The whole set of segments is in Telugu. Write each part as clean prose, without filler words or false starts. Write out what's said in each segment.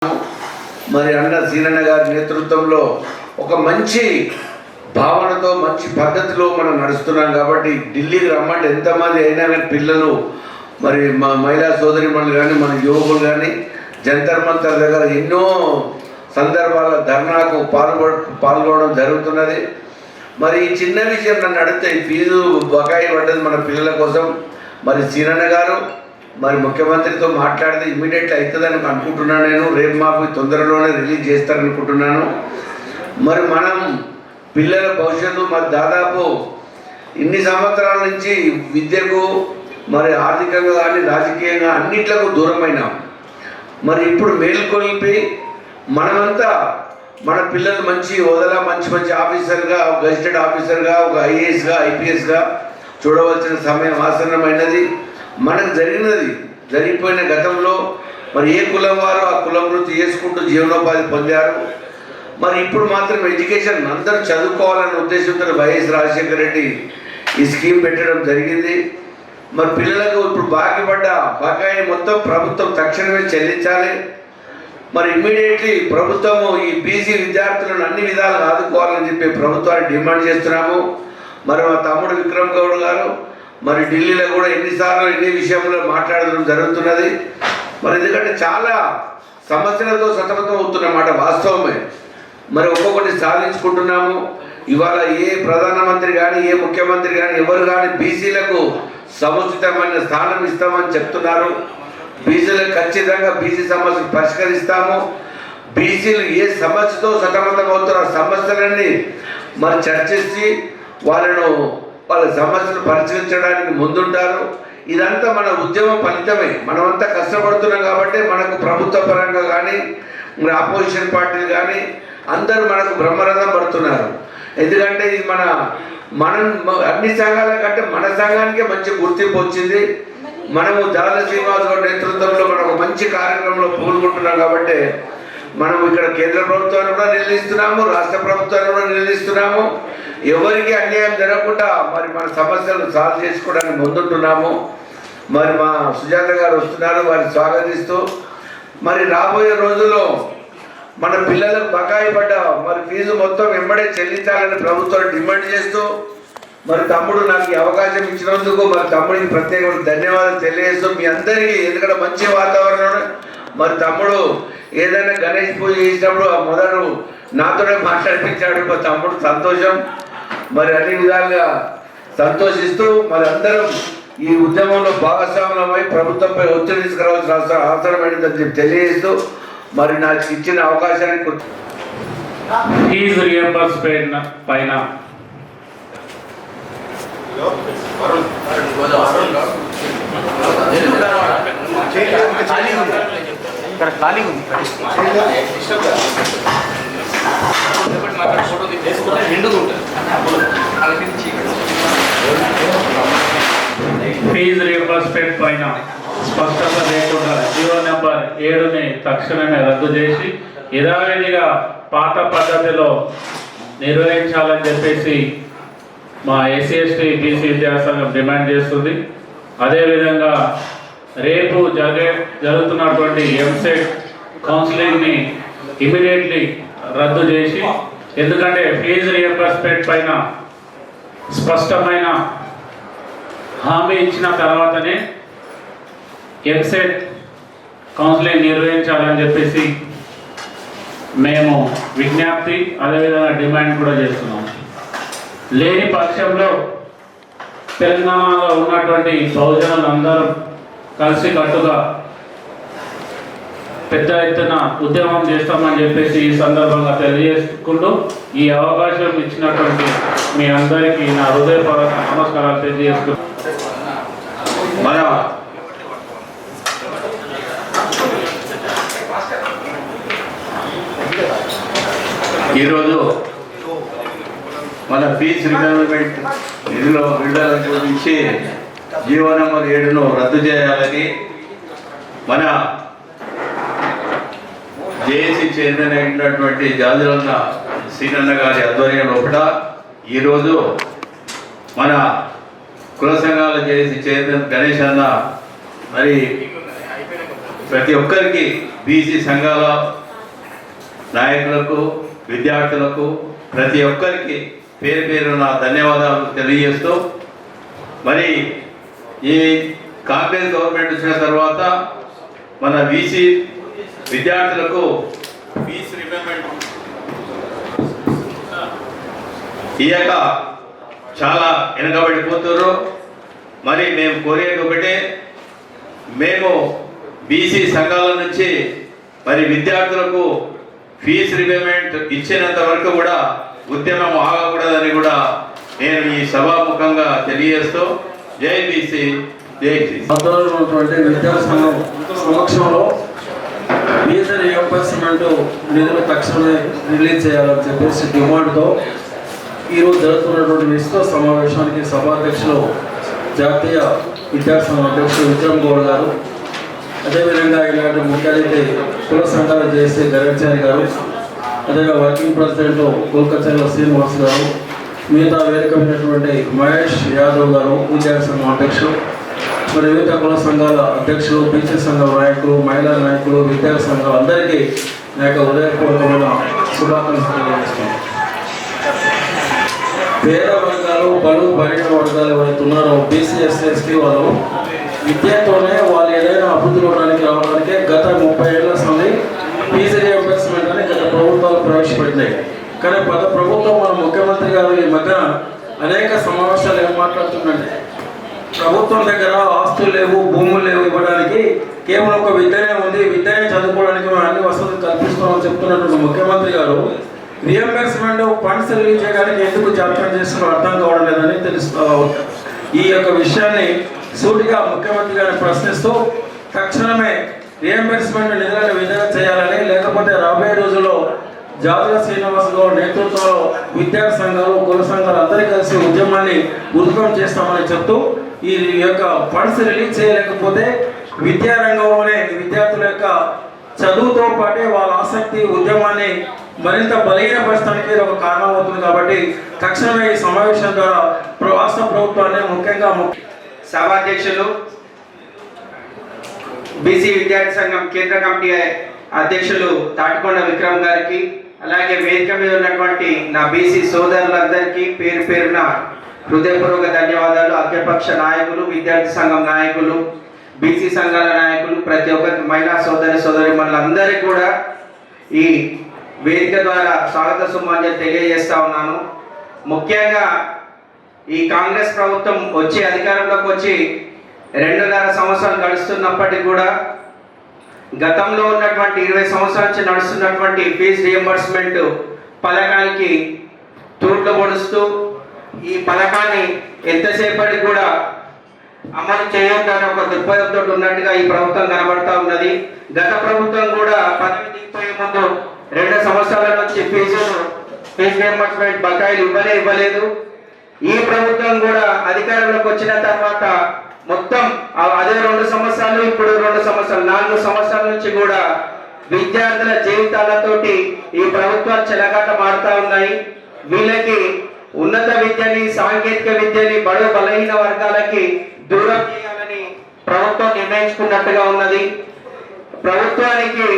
మరి అన్న సీనన్న గారి నేతృత్వంలో ఒక మంచి భావనతో మంచి పద్ధతిలో మనం నడుస్తున్నాం కాబట్టి ఢిల్లీకి రమ్మంటే ఎంతమంది అయినా కానీ పిల్లలు మరి మా మహిళా సోదరిమణులు కానీ మన యువకులు కానీ జంతర్ మంతర్ దగ్గర ఎన్నో సందర్భాల ధర్నాకు పాల్గొనడం జరుగుతున్నది. మరి ఈ చిన్న విషయం నన్ను అడిగితే ఫీజు బకాయి పడ్డది మన పిల్లల కోసం. మరి సీనన్న గారు మరి ముఖ్యమంత్రితో మాట్లాడితే ఇమీడియట్లీ అవుతుందని అనుకుంటున్నాను. నేను రేపు మాకు తొందరలోనే రిలీజ్ చేస్తారనుకుంటున్నాను. మరి మనం పిల్లల భవిష్యత్తు మరి దాదాపు ఇన్ని సంవత్సరాల నుంచి విద్యకు మరి ఆర్థికంగా కానీ రాజకీయంగా అన్నిట్లకు దూరమైనాం. మరి ఇప్పుడు మేల్కొల్పి మనమంతా మన పిల్లలు మంచి హోదాలో మంచి ఆఫీసర్గా, గెజిటెడ్ ఆఫీసర్గా, ఒక ఐఏఎస్గా, ఐపీఎస్గా చూడవలసిన సమయం ఆసన్నమైనది. మనకు జరిగిపోయిన గతంలో మరి ఏ కులం వారు ఆ కులం వృత్తి చేసుకుంటూ జీవనోపాధి పొందారు. మరి ఇప్పుడు మాత్రం ఎడ్యుకేషన్ అందరూ చదువుకోవాలనే ఉద్దేశంతో వైఎస్ రాజశేఖర రెడ్డి ఈ స్కీమ్ పెట్టడం జరిగింది. మరి పిల్లలకు ఇప్పుడు బకాయి మొత్తం ప్రభుత్వం తక్షణమే చెల్లించాలి. మరి ఇమ్మీడియట్లీ ప్రభుత్వము ఈ బీసీ విద్యార్థులను అన్ని విధాలుగా ఆదుకోవాలని చెప్పి ప్రభుత్వాన్ని డిమాండ్ చేస్తున్నాము. మరి మా తమ్ముడు విక్రమ్ గౌడ్ గారు మరి ఢిల్లీలో కూడా ఎన్నిసార్లు ఎన్ని విషయంలో మాట్లాడడం జరుగుతున్నది. మరి ఎందుకంటే చాలా సమస్యలతో సతమతం అవుతున్నమాట వాస్తవమే. మరి ఒక్కొక్కటి సాధించుకుంటున్నాము. ఇవాళ ఏ ప్రధానమంత్రి కానీ ఏ ముఖ్యమంత్రి కానీ ఎవరు కానీ బీసీలకు సముచితమైన స్థానం ఇస్తామని చెప్తున్నారు. బీసీలకు ఖచ్చితంగా బీసీ సమస్యలు పరిష్కరిస్తాము. బీసీలు ఏ సమస్యతో సతమతం అవుతారో ఆ సమస్యలన్నీ మరి చర్చించి వాళ్ళ సమస్యలు పరిష్కరించడానికి ముందుంటారు. ఇదంతా మన ఉద్యమం ఫలితమే. మనమంతా కష్టపడుతున్నాం కాబట్టి మనకు ప్రభుత్వ పరంగా కానీ మరి ఆపోజిషన్ పార్టీలు కానీ అందరూ మనకు బ్రహ్మరథం పడుతున్నారు. ఎందుకంటే ఇది మనం అన్ని సంఘాల కంటే మన సంఘానికే మంచి గుర్తింపు వచ్చింది. మనము జాల శ్రీనివాస్ గౌడ్ నేతృత్వంలో మనకు మంచి కార్యక్రమంలో పాల్గొంటున్నాం కాబట్టి మనం ఇక్కడ కేంద్ర ప్రభుత్వాన్ని కూడా నిలదీస్తున్నాము, రాష్ట్ర ప్రభుత్వాన్ని కూడా నిలదీస్తున్నాము. ఎవరికి అన్యాయం జరగకుండా మరి మన సమస్యలు సాల్వ్ చేసుకోవడానికి ముందుంటున్నాము. మరి మా సుజాత గారు వస్తున్నారు, వారిని స్వాగతిస్తూ మరి రాబోయే రోజుల్లో మన పిల్లలకు బకాయి పడ్డ మరి ఫీజు మొత్తం వెంబడే చెల్లించాలని ప్రభుత్వాన్ని డిమాండ్ చేస్తూ మరి తమ్ముడు నాకు ఈ అవకాశం ఇచ్చినందుకు మరి తమ్ముడికి ప్రత్యేకమైన ధన్యవాదాలు తెలియజేస్తూ మీ అందరికీ ఎందుకంటే మంచి వాతావరణం. మరి తమ్ముడు ఏదైనా గణేష్ పూజ చేసినప్పుడు మొదలు నాతోనే మాట్లాడిపించాడు. మా తమ్ముడు సంతోషం. మరి అన్ని విధాలుగా సంతోషిస్తూ మరి అందరం ఈ ఉద్యమంలో భాగస్వామ్యమై ప్రభుత్వంపై ఒత్తిడి తీసుకురావాల్సిన అవసరమైనదని చెప్పి తెలియజేస్తూ మరి నాకు ఇచ్చిన అవకాశానికి ఫీజు రియంబర్స్మెంట్ పైన ఫీజు రియంబర్స్మెంట్ పైన స్పష్టత లేకుండా జీవో నెంబర్ 7ని తక్షణమే రద్దు చేసి యథావిధిగా పాత పద్ధతిలో నిర్వహించాలని చెప్పేసి మా ఎస్సీ/ఎస్టీ బీసీ విద్యాసంఘం డిమాండ్ చేస్తుంది. అదేవిధంగా రేపు జరుగుతున్నటువంటి ఎంసెట్ కౌన్సిలింగ్ని ఇమీడియట్లీ రద్దు చేసి, ఎందుకంటే ఫీజు రియంబర్స్మెంట్ పైన స్పష్టమైన హామీ ఇచ్చిన తర్వాతనే ఎంసెట్ కౌన్సిలింగ్ నిర్వహించాలని చెప్పేసి మేము విజ్ఞప్తి అదేవిధంగా డిమాండ్ కూడా చేస్తున్నాం. లేని పక్షంలో తెలంగాణలో ఉన్నటువంటి బహుజనులందరూ కలిసికట్టుగా పెద్ద ఎత్తున ఉద్యమం చేస్తామని చెప్పేసి ఈ సందర్భంగా తెలియజేసుకుంటూ ఈ అవకాశం ఇచ్చినటువంటి మీ అందరికీ నా హృదయపూర్వక నమస్కారాలు తెలియజేసుకుంటూ ఈరోజు మన ఫీజు రియంబర్స్మెంట్ నిధుల విడుదల గురించి జీవో నెంబర్ 7ను రద్దు చేయాలని మన జేఏసీ చైర్మన్ అయినటువంటి జాజులన్న సీనన్న గారి ఆధ్వర్యంలో కూడా ఈరోజు మన కుల సంఘాల జేఏసీ చైర్మన్ గణేష్ అన్న మరి ప్రతి ఒక్కరికి బీసీ సంఘాల నాయకులకు, విద్యార్థులకు, ప్రతి ఒక్కరికి పేరు పేరున ధన్యవాదాలు తెలియజేస్తూ, మరి ఈ కాంగ్రెస్ గవర్నమెంట్ వచ్చిన తర్వాత మన బీసీ విద్యార్థులకు ఫీజు రిమెంబర్మెంట్ ఇయ్యక చాలా వెనకబడిపోతున్నారు. మరి మేము కోరేది ఒకటే, మేము బీసీ సంఘాల నుంచి మరి విద్యార్థులకు ఫీజు రిమెంబర్మెంట్ ఇచ్చినంత వరకు కూడా ఉద్యమం ఆగకూడదని కూడా నేను ఈ సభాముఖంగా తెలియజేస్తూ, జై బీసీ, జై బీసీ. ఉన్నటువంటి విద్యా సంఘం సమక్షంలో ఫీజు రియంబర్స్మెంట్ నిధులు తక్షణమే రిలీజ్ చేయాలని చెప్పేసి డిమాండ్తో ఈరోజు జరుగుతున్నటువంటి విశ్వ సమావేశానికి సభాధ్యక్షులు జాతీయ విద్యాసంఘం అధ్యక్షుడు విక్రమ్ గౌడ్ గారు, అదేవిధంగా ఇలాంటి ముఖ్య అతిథి కుల సంఘాల జేసీ గరచారి గారు, అదేవిధంగా వర్కింగ్ ప్రెసిడెంట్ కోల్కచర్ల శ్రీనివాస్ గారు, మిగతా వేదికమైనటువంటి మహేష్ యాదవ్ గారు విద్యాసంఘం అధ్యక్షులు, మరి వివిధ కుల సంఘాల అధ్యక్షులు, బీసీ సంఘం నాయకులు, మహిళా నాయకులు, విద్యా సంఘాలు అందరికీ నా యొక్క హృదయపూర్వకమైన శుభాకాంక్షలు తెలియజేస్తున్నాను. పేద వర్గాలు, బడుగు బలహీన వర్గాలు ఎవరైతే ఉన్నారో బీసీ ఎస్సీ ఎస్టీ వాళ్ళు విద్యతోనే వాళ్ళు ఏదైనా అభివృద్ధి రావడానికి గత 30 ఏళ్ల సంది ఫీజు రియంబర్స్మెంట్ అని గత ప్రభుత్వాలు ప్రవేశపెట్టినాయి. కానీ గత ప్రభుత్వం మన ముఖ్యమంత్రి గారు ఈ మధ్యన అనేక సమావేశాలు ఏం మాట్లాడుతుందంటే, ప్రభుత్వం దగ్గర ఆస్తులు లేవు, భూములు లేవు ఇవ్వడానికి, కేవలం ఒక విద్యనే ఉంది, విద్యనే చదువుకోవడానికి మేము అన్ని వసతులు కల్పిస్తామని చెప్తున్నటువంటి ముఖ్యమంత్రి గారు రియంబర్స్మెంట్ ఫండ్స్ రిలీజ్ చేయడానికి ఎందుకు జాప్యం చేస్తున్నారో అర్థం కావడం లేదని తెలుస్తూ ఉంటారు. ఈ యొక్క విషయాన్ని సూటిగా ముఖ్యమంత్రి గారిని ప్రశ్నిస్తూ తక్షణమే రియంబర్స్మెంట్ నిధులను విడుదల చేయాలని, లేకపోతే రాబోయే రోజుల్లో జాతీయ శ్రీనివాస్ గౌడ్ నేతృత్వంలో విద్యా సంఘాలు, కుల సంఘాలు అందరూ కలిసి ఉద్యమాన్ని ఉధృతం చేస్తామని చెప్తూ, ఈ యొక్క ఫండ్స్ రిలీజ్ చేయలేకపోతే విద్యారంగంలోనే విద్యార్థుల యొక్క చదువుతో పాటే వాళ్ళ ఆసక్తి ఉద్యమాన్ని మరింత బలహీనపరచడానికి ఒక కారణం అవుతుంది. కాబట్టి తక్షణమే ఈ సమావేశం ద్వారా రాష్ట్ర ప్రభుత్వాన్ని ముఖ్యంగా సభాధ్యక్షులు, బీసీ విద్యార్థి సంఘం కేంద్ర కమిటీ అధ్యక్షులు తాటికొండ విక్రమ్ గారికి, అలాగే వేదిక మీద ఉన్నటువంటి నా బీసీ సోదరులందరికీ పేరు పేరున హృదయపూర్వక ధన్యవాదాలు. అఖిలపక్ష నాయకులు, విద్యార్థి సంఘం నాయకులు, బీసీ సంఘాల నాయకులు, ప్రతి ఒక్కరికి, మహిళా సోదరి మనందరికీ కూడా ఈ వేదిక ద్వారా స్వాగత సుమాంజలి తెలియజేస్తా ఉన్నాను. ముఖ్యంగా ఈ కాంగ్రెస్ ప్రభుత్వం వచ్చి అధికారంలోకి వచ్చి 2.5 సంవత్సరాలు గడుస్తున్నప్పటికీ కూడా గతంలో ఉన్నటువంటి 20 సంవత్సరాల నుంచి నడుస్తున్నటువంటి ఫీజు రియంబర్స్మెంట్ పథకానికి తూట్లు పొడుస్తూ ఈ పథకాన్ని ఎంతసేపటికి కూడా అమలు చేయొద్దని ఒక దృక్పథంతో ఉన్నట్టుగా ఈ ప్రభుత్వం కనబడతా ఉన్నది. గత ప్రభుత్వం కూడా పదవి దిగిపోయే ముందు 2 సంవత్సరాల నుంచి ఫీజు రియంబర్స్మెంట్ బకాయిలు ఇవ్వలేదు. ఈ ప్రభుత్వం కూడా అధికారంలోకి వచ్చిన తర్వాత మొత్తం అదే 2 సంవత్సరాలు, ఇప్పుడు 2 సంవత్సరాలు, 4 సంవత్సరాల నుంచి కూడా విద్యార్థుల జీవితాలతోటి ఈ ప్రభుత్వాలు చెలగాట మారుతా ఉన్నాయి. వీళ్ళకి ఉన్నత విద్యని, సాంకేతిక విద్యని బడుగు బలహీన వర్గాలకి దూరం చేయాలని ప్రభుత్వం నిర్ణయించుకున్నట్టుగా ఉన్నది. ప్రభుత్వానికి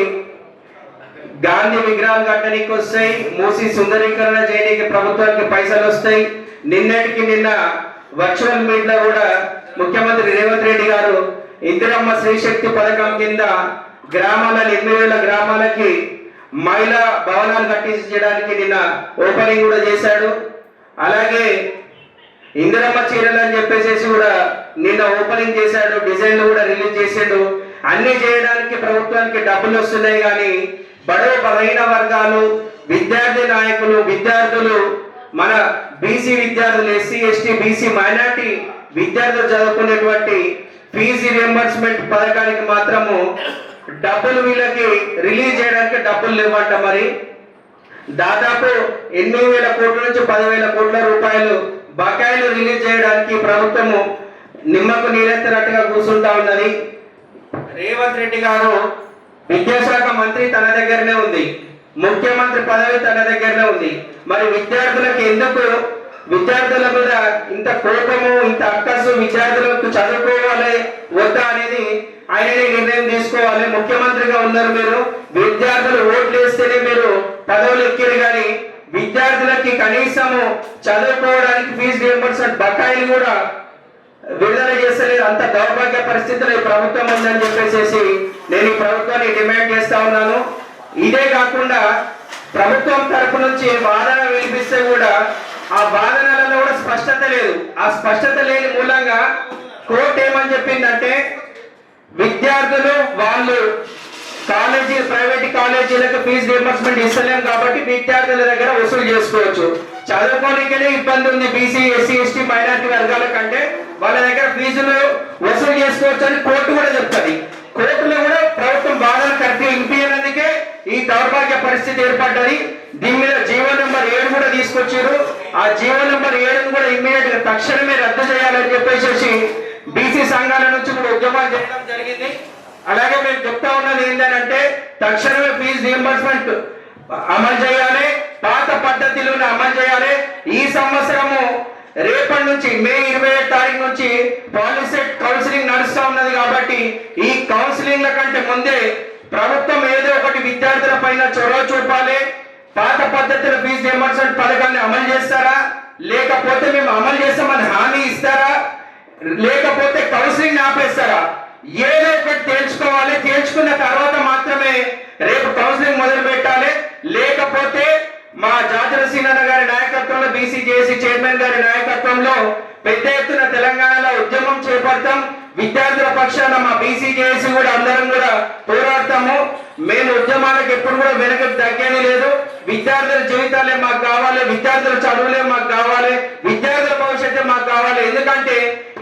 గాంధీ విగ్రహాలు కట్టడానికి వస్తాయి, మూసి సుందరీకరణ చేయడానికి ప్రభుత్వానికి పైసలు వస్తాయి. నిన్నటికి నిన్న వర్చువల్ మీట్లో కూడా ముఖ్యమంత్రి రేవంత్ రెడ్డి గారు ఇందిరమ్మ శ్రీశక్తి పథకం కింద గ్రామాల 8,000 గ్రామాలకి మహిళా భవనాలు కట్టించడానికి నిన్న ఓపెనింగ్ కూడా చేశాడు. అలాగే ఇందిరమ్మ చీరలు అని చెప్పేసి కూడా నిన్న ఓపెనింగ్ చేశాడు, డిజైన్లు కూడా రిలీజ్ చేసాడు. అన్ని చేయడానికి ప్రభుత్వానికి డబ్బులు వస్తున్నాయి, కానీ బడుగు బలహీన వర్గాలు, విద్యార్థి నాయకులు, విద్యార్థులు, మన బీసీ విద్యార్థులు, ఎస్సీ ఎస్టీ బీసీ మైనార్టీ విద్యార్థులు చదువుకునేటువంటి ఫీజు రియంబర్స్మెంట్ పథకానికి మాత్రము డబ్బులు వీళ్ళకి రిలీజ్ చేయడానికి డబ్బులు లేవంట. మరి దాదాపు 8,000 కోట్ల నుంచి 10,000 కోట్ల రూపాయలు బకాయిలు రిలీజ్ చేయడానికి ప్రభుత్వము నిమ్మకు నీరెత్తినట్టుగా కూర్చుంటా ఉన్నది. రేవంత్ రెడ్డి గారు విద్యాశాఖ మంత్రి తన దగ్గరనే ఉంది, ముఖ్యమంత్రి పదవి తన దగ్గరనే ఉంది. మరి విద్యార్థులకు ఎందుకు విద్యార్థుల మీద ఇంత కోపము, ఇంత అక్కసు, విద్యార్థులకు చదువుకోవాలి వద్దా అనేది ఆయననే నిర్ణయం తీసుకోవాలి. ముఖ్యమంత్రిగా ఉన్నారు మీరు, విద్యార్థులు ఓట్లు వేస్తేనే మీరు పదవులు ఎక్కారు, కానీ విద్యార్థులకి కనీసము చదువుకోవడానికి ఫీజు రియంబర్స్మెంట్ బకాయిలు కూడా విడుదల చేస్తలేదు. అంత దౌర్భాగ్య పరిస్థితిలో ఈ ప్రభుత్వం ఉందని చెప్పేసి నేను ఈ ప్రభుత్వాన్ని డిమాండ్ చేస్తా ఉన్నాను. ఇదే కాకుండా ప్రభుత్వం తరపు నుంచి వాదన వినిపిస్తే కూడా ఆ వాదనలలో కూడా స్పష్టత లేదు. ఆ స్పష్టత లేని మూలంగా కోర్టు ఏమని చెప్పిందంటే, విద్యార్థులు వాళ్ళు ప్రైవేట్ కాలేజీలకు ఫీజు రియంబర్స్మెంట్ ఇస్తలేము కాబట్టి విద్యార్థుల దగ్గర వసూలు చేసుకోవచ్చు. చదువుకోనికనే ఇబ్బంది ఉంది బీసీ, ఎస్సీ, ఎస్టీ, మైనారిటీ వర్గాల కంటే, వాళ్ళ దగ్గర ఫీజులు వసూలు చేసుకోవచ్చు అని కోర్టు కూడా చెప్తుంది. కోర్టులో కూడా ప్రభుత్వం బాధలు కరెక్ట్గా ఇంపినందుకే ఈ దౌర్భాగ్య పరిస్థితి ఏర్పడ్డది. దీని మీద జీవో నెంబర్ 7 కూడా తీసుకొచ్చారు. ఆ జీవో నెంబర్ 7 కూడా ఇమ్మీడియట్ గా తక్షణమే రద్దు చేయాలని చెప్పేసి బీసీ సంఘాల నుంచి కూడా ఉద్యమాలు చేయడం జరిగింది. అలాగే మేము చెప్తా ఉన్నది ఏంటంటే, తక్షణమే ఫీజు రియంబర్స్మెంట్ అమలు చేయాలి, పాత పద్ధతిలోనే అమలు చేయాలి. ఈ సంవత్సరము రేపటి నుంచి మే 27 తారీఖు నుంచి పాలిసెట్ కౌన్సిలింగ్ నడుస్తూ ఉన్నది కాబట్టి ఈ కౌన్సిలింగ్ల కంటే ముందే ప్రభుత్వం ఏదో ఒకటి విద్యార్థుల పైన చొరవ చూపాలి. పాత పద్ధతుల ఫీజు రియంబర్స్మెంట్ పథకాన్ని అమలు చేస్తారా, లేకపోతే మేము అమలు చేస్తామని హామీ ఇస్తారా, లేకపోతే కౌన్సిలింగ్ ఆపేస్తారా, ఏదో ఒకటి తేల్చుకోవాలి. తేల్చుకున్న తర్వాత మాత్రమే రేపు కౌన్సిలింగ్ మొదలు పెట్టాలి. లేకపోతే మా జాతర సీనన్న గారి నాయకత్వంలో, బీసీజేఏసీ చైర్మన్ గారి నాయకత్వంలో పెద్ద ఎత్తున తెలంగాణలో ఉద్యమం చేపడతాం. విద్యార్థుల పక్షాన మా బీసీజేఏసీ కూడా అందరం కూడా పోరాడతాము. మేము ఉద్యమాలకు ఎప్పుడు కూడా వెనక తగ్గేది లేదు. విద్యార్థుల జీవితాలే మాకు కావాలి, విద్యార్థుల చదువులే మాకు కావాలి, విద్యార్థుల భవిష్యత్తే మాకు కావాలి. ఎందుకంటే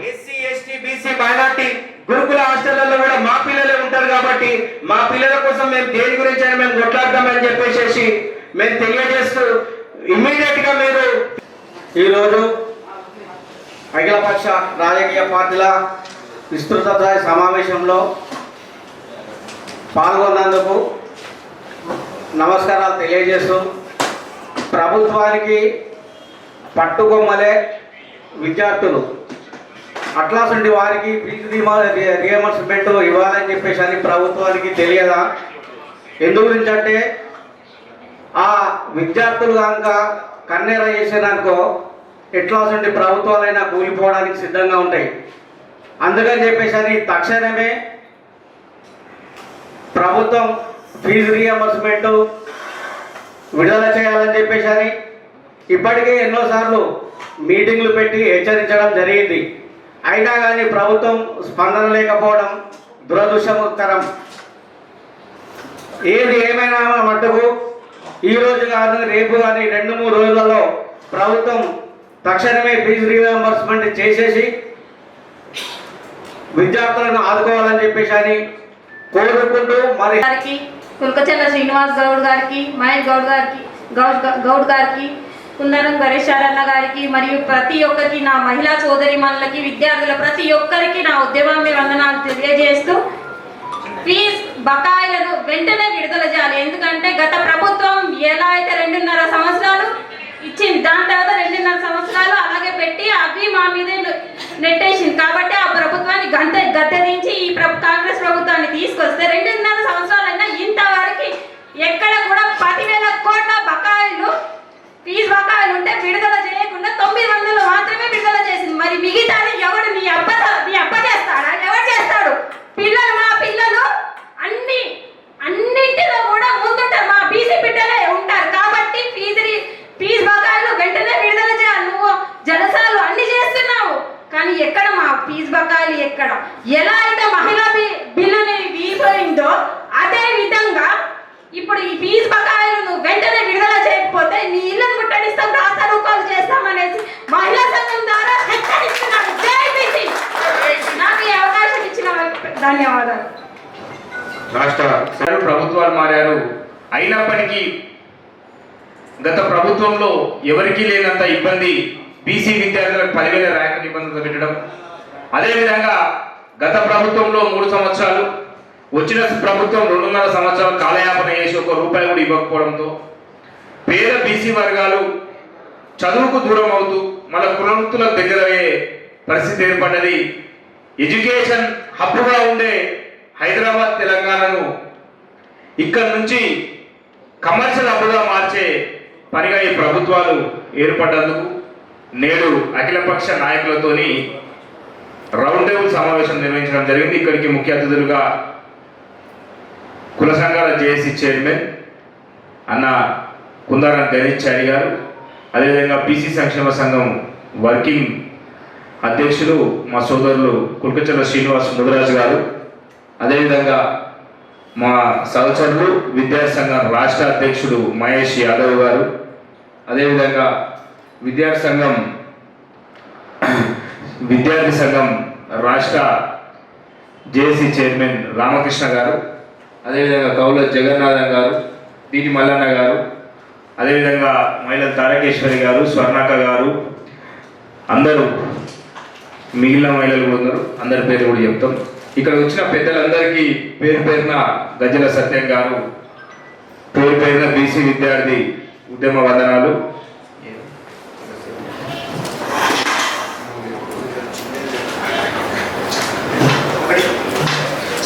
ఎస్సీ, ఎస్టీ, బీసీ, మైనార్టీ గురుకుల హాస్టళ్లలో కూడా మా పిల్లలే ఉంటారు కాబట్టి మా పిల్లల కోసం మేము దేని గురించి అయినా మేము కొట్లాడతామని చెప్పేసి మేము తెలియజేస్తూ, ఇమ్మీడియట్ గా మీరు ఈరోజు అఖిలపక్ష రాజకీయ పార్టీల విస్తృత స్థాయి సమావేశంలో పాల్గొన్నందుకు నమస్కారాలు తెలియజేస్తూ, ప్రభుత్వానికి పట్టుకొమ్మలే విద్యార్థులు, అట్లాంటి వారికి ఫీజు రియంబర్స్మెంట్ ఇవ్వాలని చెప్పేసి అని ప్రభుత్వానికి తెలియదా? ఎందు గురించి అంటే, ఆ విద్యార్థులు కనుక కన్నెర చేసేదనుకో ఎట్లాంటి ప్రభుత్వాలైనా కూలిపోవడానికి సిద్ధంగా ఉంటాయి. అందుకని చెప్పేసి అని తక్షణమే ప్రభుత్వం ఫీజు రియంబర్స్మెంట్ విడుదల చేయాలని చెప్పేసి అని ఇప్పటికే ఎన్నోసార్లు మీటింగ్లు పెట్టి హెచ్చరించడం జరిగింది. అయినా కానీ ప్రభుత్వం స్పందన లేకపోవడం దురదృష్టకరం. ఏది ఏమైనా మట్టుకు ఈరోజు కానీ రేపు కానీ 2-3 రోజులలో ప్రభుత్వం తక్షణమే ఫీజు రియంబర్స్మెంట్ చేసేసి విద్యార్థులను ఆదుకోవాలని చెప్పేసి అని కోరుకుంటూ, మరి కుల్కచల్ల శ్రీనివాస్ గౌడ్ గారికి, మహేష్ గౌడ్ గారికి, కుందరం గణేశారన్న గారికి మరియు ప్రతి ఒక్కరికి, నా మహిళా సోదరి మనులకి, విద్యార్థుల ప్రతి ఒక్కరికి నా ఉద్యమాన్ని వందనాలు తెలియజేస్తూ, ఫీజ్ బకాయిలను వెంటనే విడుదల చేయాలి. ఎందుకంటే గత ప్రభుత్వం ఎలా అయితే 2.5 సంవత్సరాలు ఇచ్చింది, దాని తర్వాత 2.5 సంవత్సరాలు అలాగే పెట్టి అవి మా మీదే నెట్టేసింది. కాబట్టి ఆ ప్రభుత్వాన్ని గద్దెదించి ఈ కాంగ్రెస్ ప్రభుత్వాన్ని తీసుకొస్తే 2.5 సంవత్సరాలైనా ఇంతవరకు ఎక్కడ కూడా 10,000 కోట్ల బకాయిలు, ఫీజు బకాయిలు ఉంటే విడుదల చేయకుండా 900 మాత్రమే విడుదల చేసింది. మరి మిగతాది ఎవడు? నీ అబ్బ చేస్తాడా? ఎవరు చేస్తాడు? పిల్లలు, మా పిల్లలు అన్నింటిలో కూడా ముందుంటారు, మా బీసీ బిడ్డలే ఉంటారు. కాబట్టి ఫీజు బకాయిలు వెంటనే విడుదల చేయాలి. నువ్వు జలసాలు అన్ని చేస్తున్నావు, కానీ ఎక్కడ మా ఫీజు బకాయిలు ఎక్కడ? ఎలా అయితే మహిళా బిల్లుని వీపోయిందో అదే విధంగా ఇప్పుడు ఈ ఫీజు బకాయిలు నువ్వు వెంటనే విడుదల చేయకపోతే నీ ఇళ్లను ముట్టడిస్తాం, రాస్తారోకాలు చేస్తామనేసి మహిళా సంఘం ద్వారా హెచ్చరిస్తున్నాను. జై బీసీ. నాకు ఈ అవకాశం ఇచ్చిన ధన్యవాదాలు. రాష్ట్ర ప్రభుత్వాలు మారారు, అయినప్పటికీ గత ప్రభుత్వంలో ఎవరికీ లేనంత ఇబ్బంది బీసీ విద్యార్థులకు 10,000 ర్యాంకు నిబంధనలు పెట్టడం, అదేవిధంగా గత ప్రభుత్వంలో 3 సంవత్సరాలు, వచ్చిన ప్రభుత్వం 2.5 సంవత్సరాలు కాలయాపన చేసి ₹1 కూడా ఇవ్వకపోవడంతో పేద బీసీ వర్గాలు చదువుకు దూరం అవుతూ మన కులవృత్తులకు దగ్గరయ్యే పరిస్థితి ఏర్పడ్డది. ఎడ్యుకేషన్ హబ్గా ఉండే హైదరాబాద్ తెలంగాణను ఇక్కడ నుంచి కమర్షియల్ హబ్గా మార్చే పనిగా ఈ ప్రభుత్వాలు ఏర్పడ్డందుకు నేడు అఖిలపక్ష నాయకులతోని రౌండ్ టేబుల్ సమావేశం నిర్వహించడం జరిగింది. ఇక్కడికి ముఖ్య అతిథులుగా కుల సంఘాల జేఏసీ చైర్మన్ అన్న కుందారం గణేశారి గారు, అదేవిధంగా బీసీ సంక్షేమ సంఘం వర్కింగ్ అధ్యక్షులు మా సోదరులు కుల్కచర్ల శ్రీనివాస్ ముదిరాజు గారు, అదేవిధంగా మా సహచరులు విద్యార్థి సంఘం రాష్ట్ర అధ్యక్షుడు మహేష్ యాదవ్ గారు, అదేవిధంగా విద్యార్థి సంఘం రాష్ట్ర జేఏసీ చైర్మన్ రామకృష్ణ గారు, అదేవిధంగా కౌల జగన్నాథన్ గారు, దీటి మల్లన్న గారు, అదేవిధంగా మహిళ తారకేశ్వరి గారు, స్వర్ణక్క గారు, అందరూ మిగిలిన మహిళలు కూడా ఉన్నారు. అందరి పేరు కూడా చెప్తాం. ఇక్కడ వచ్చిన పెద్దలందరికీ పేరు పేరున గజ్జల సత్యం గారు పేరు పేరున బీసీ విద్యార్థి ఉద్యమ వందనాలు.